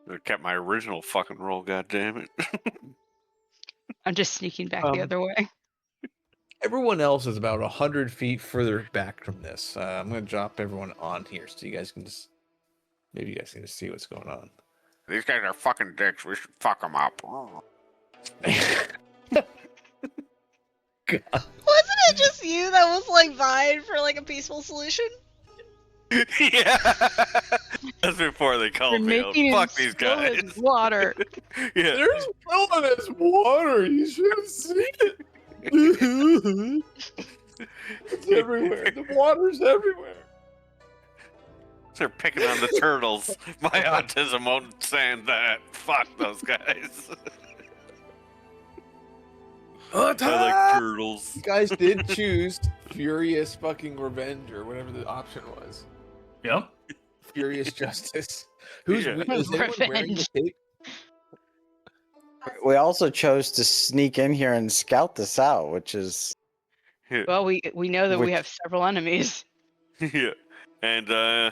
I kept my original fucking roll, goddammit. I'm just sneaking back the other way. Everyone else is about 100 feet further back from this. I'm going to drop everyone on here so you guys can just... Maybe you guys can just see what's going on. These guys are fucking dicks. We should fuck them up. Wasn't it just you that was like vying for like a peaceful solution? Yeah. That's before they You're called me out. making Fuck him these spill his guys. water. Yeah. There's Will in his water. You should have seen it. It's everywhere. The water's everywhere. They're picking on the turtles. My autism won't stand that. Fuck those guys. I like turtles. You guys did choose Furious fucking Revenge or whatever the option was. Yep. Furious Justice. Who's Yeah. is anyone wearing the Revenge. cape? We also chose to sneak in here and scout this out, which is Well, we know that we Which- have several enemies. Yeah. And I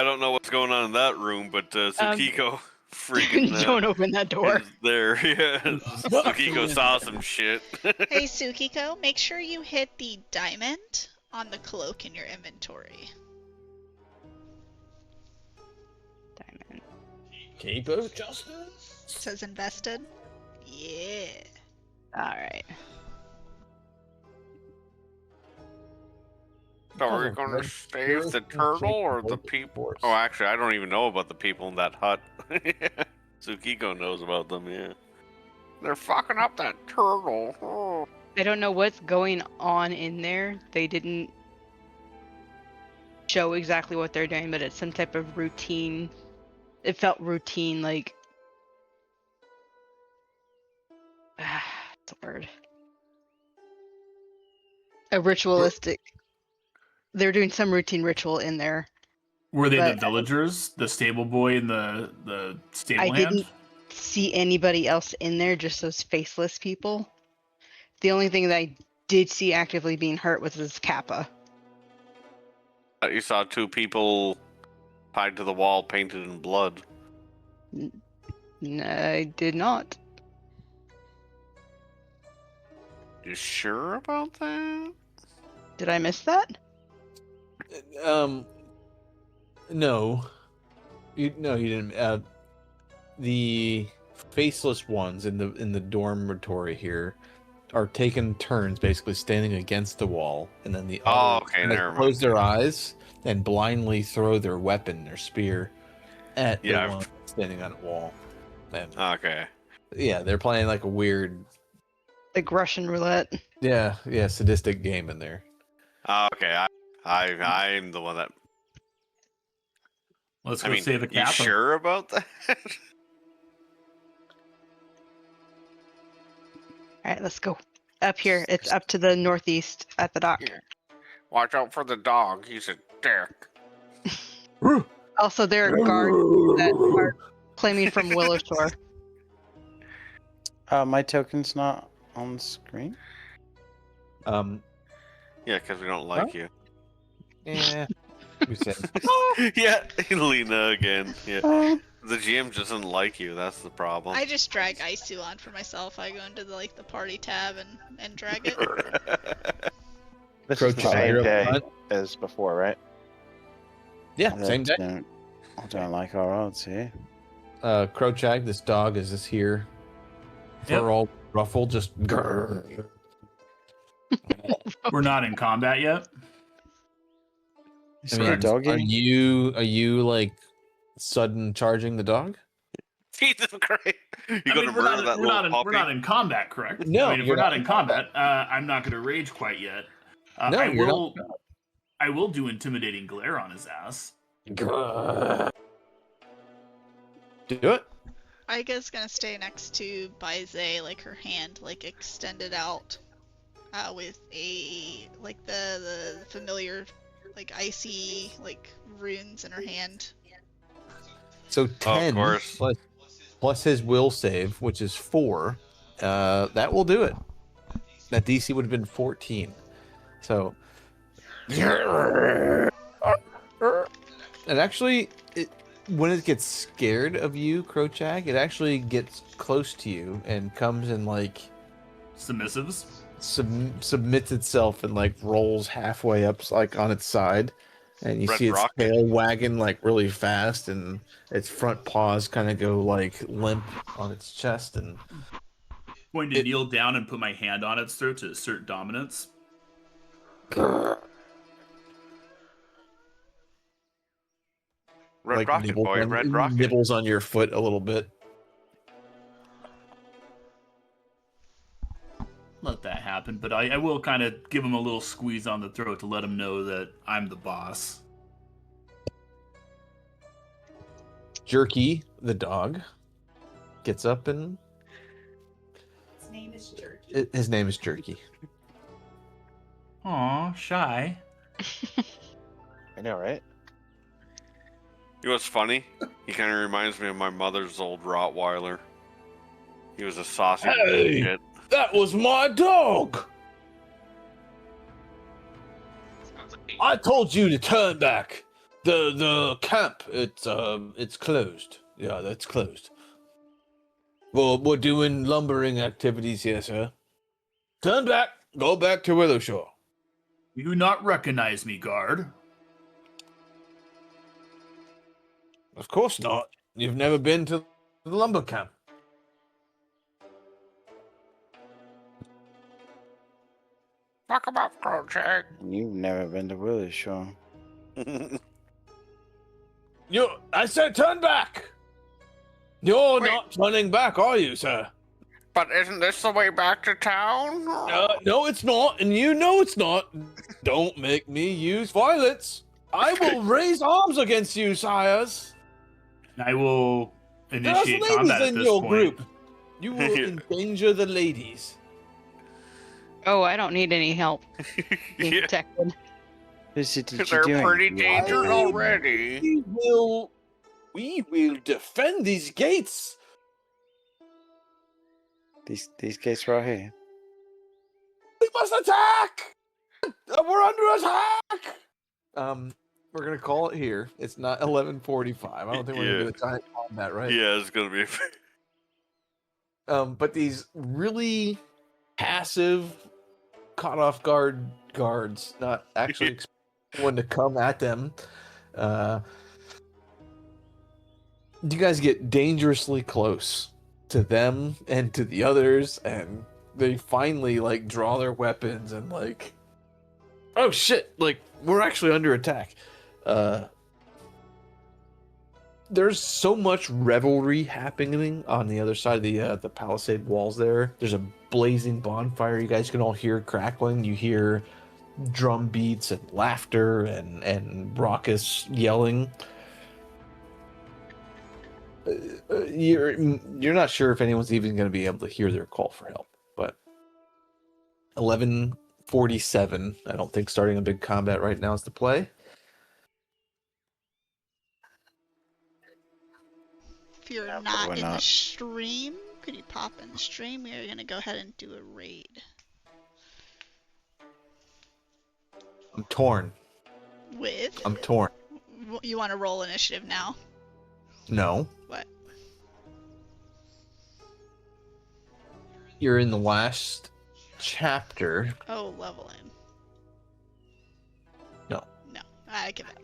don't know what's going on in that room, but Tsukiko freaking Don't open that door. is there. Yeah. Tsukiko saw some shit. Hey Tsukiko, make sure you hit the diamond on the cloak in your inventory. Diamond. Cape of Justice? It says invested. Yeah. All right. So are we going to save the turtle or the people? Oh, actually, I don't even know about the people in that hut. Tsukiko knows about them, yeah. They're fucking up that turtle. Oh. I don't know what's going on in there. They didn't show exactly what they're doing, but it's some type of routine. It felt routine, like. What's the word? A ritualistic. They're doing some routine ritual in there. Were they the But- villagers, the stable boy, and the stable I hand? didn't see anybody else in there, just those faceless people. The only thing that I did see actively being hurt was this Kappa. You saw two people tied to the wall painted in blood. No, I did not. You sure about that? Did I miss that? No. You didn't. The faceless ones in the dormitory here are taking turns, basically standing against the wall, and then the Oh, others okay, kinda never mind. close their eyes and blindly throw their weapon, their spear, at Yeah, the one standing on the wall. And Okay. yeah, they're playing like a weird, Like Russian roulette. sadistic game in there. Okay, I'm the one that. Let's I go mean, save a you Kappa. sure about that? All right, let's go. Up here. It's up to the northeast at the dock. Yeah. Watch out for the dog. He's a dick. Also, there are guards that are claiming from Willowshore. my token's not on the screen. Yeah, because we don't like you. Yeah. We say, Yeah, Lena again. Yeah. The GM doesn't like you. That's the problem. I just drag Isu on for myself. I go into the party tab and drag it. This is the Crow same Chag, day front. as before, right? Yeah, same day. I don't like our odds here. Crow Chag, this dog is just here. Yep. Fur all ruffled, just grrr. We're not in combat yet. Is it a doggy? Are you like sudden charging the dog? Jesus Christ! You gonna we're murder not, that we're, little not in, puppy? we're not in combat, correct? No, I mean, if you're we're not not in combat, I'm not going to rage quite yet. No, I you're will. not. I will do intimidating glare on his ass. Grrr. Do it. Aiga's gonna stay next to Baize, like her hand like extended out, with a the familiar like icy like runes in her hand. So 10 course. plus his will save, which is 4. That will do it. That DC would have been 14. So and actually, when it gets scared of you, Crochag, it actually gets close to you and comes and like Submissives. submits itself and like rolls halfway up like on its side, and you Red see its Rock. tail wagging like really fast, and its front paws kind of go like limp on its chest, and Going to kneel down and put my hand on its throat to assert dominance. Red like Rocket boy, Red Rocket. nibbles on your foot a little bit. Let that happen, but I will kind of give him a little squeeze on the throat to let him know that I'm the boss. Jerky, the dog, gets up and His name is Jerky. his name is Jerky. Aw, shy. I know, right? You know what's funny? He kind of reminds me of my mother's old Rottweiler. He was a saucy Hey! shit. That was my dog. Sounds like I told you to turn back. The camp, it's closed. Yeah, that's closed. Well, we're doing lumbering activities here, sir. Turn back. Go back to Willowshore. You do not recognize me, guard. Of course not. You've never been to the lumber camp. Talk about Crowcheck. You've never been to Willowshore. I said turn back. You're Wait. not turning back, are you, sir? But isn't this the way back to town? No, it's not, and you know it's not. Don't make me use violence. I will raise arms against you, sires. I will There's initiate ladies combat at in this your point. group. You will endanger the ladies. Oh, I don't need any help being Yeah. protected. Lucy, did you They're do pretty anything? dangerous already. We will defend these gates. These gates right here. We must attack. We're under attack. We're gonna call it here. It's not 11:45. I don't think we're gonna do a giant combat, right? Yeah, it's gonna be. But these really passive, caught off guard guards, not actually expecting one to come at them. You guys get dangerously close to them and to the others, and they finally like draw their weapons and like, oh shit! Like we're actually under attack. There's so much revelry happening on the other side of the palisade walls there. There's a blazing bonfire. You guys can all hear crackling. You hear drum beats and laughter and raucous yelling. You're not sure if anyone's even going to be able to hear their call for help. But 11:47. I don't think starting a big combat right now is the play. If you're Yeah, not why in the not? stream, could you pop in the stream? We are gonna go ahead and do a raid. I'm torn. With? I'm torn. You want to roll initiative now? No. What? You're in the last chapter. Oh, leveling. No. No, I give it up.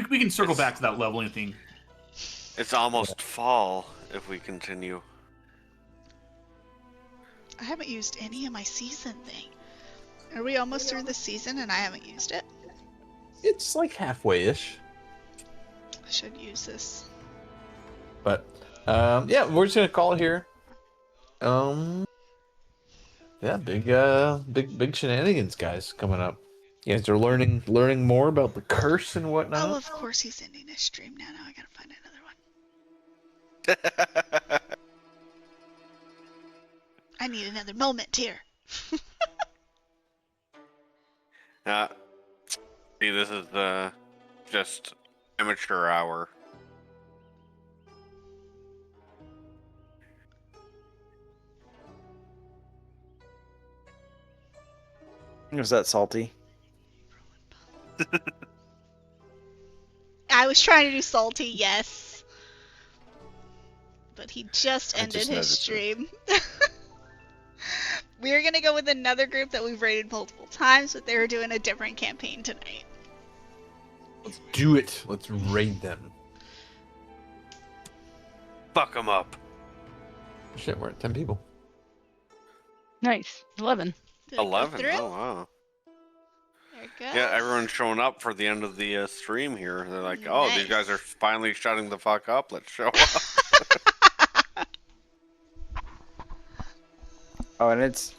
We can circle back to that leveling thing. It's almost fall if we continue. I haven't used any of my season thing. Are we almost through the season and I haven't used it? It's like halfway-ish. I should use this. But yeah, we're just gonna call it here. Yeah, big shenanigans, guys, coming up. You guys are learning more about the curse and whatnot. Oh, of course he's ending his stream now. Now I gotta find another one. I need another moment here. See, this is just amateur hour. Was that salty? I was trying to do salty, yes. But he just I ended just his noticed it. stream. We're gonna go with another group that we've raided multiple times, but they were doing a different campaign tonight. Let's do it. Let's raid them. Fuck them up. Shit, we're at 10 people. Nice. 11. Did it go 11. through? Oh wow. There it goes. Yeah, everyone's showing up for the end of the stream here. They're like, "Oh, these guys are Nice. finally shutting the fuck up. Let's show up." Oh, and it's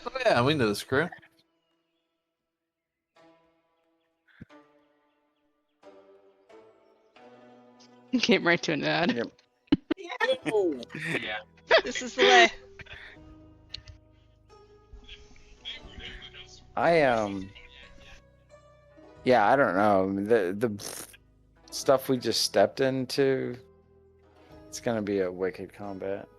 Oh yeah, we know this crew. Came right to an ad. Yep. Yeah. This is the way. yeah, I don't know. The stuff we just stepped into, it's gonna be a wicked combat.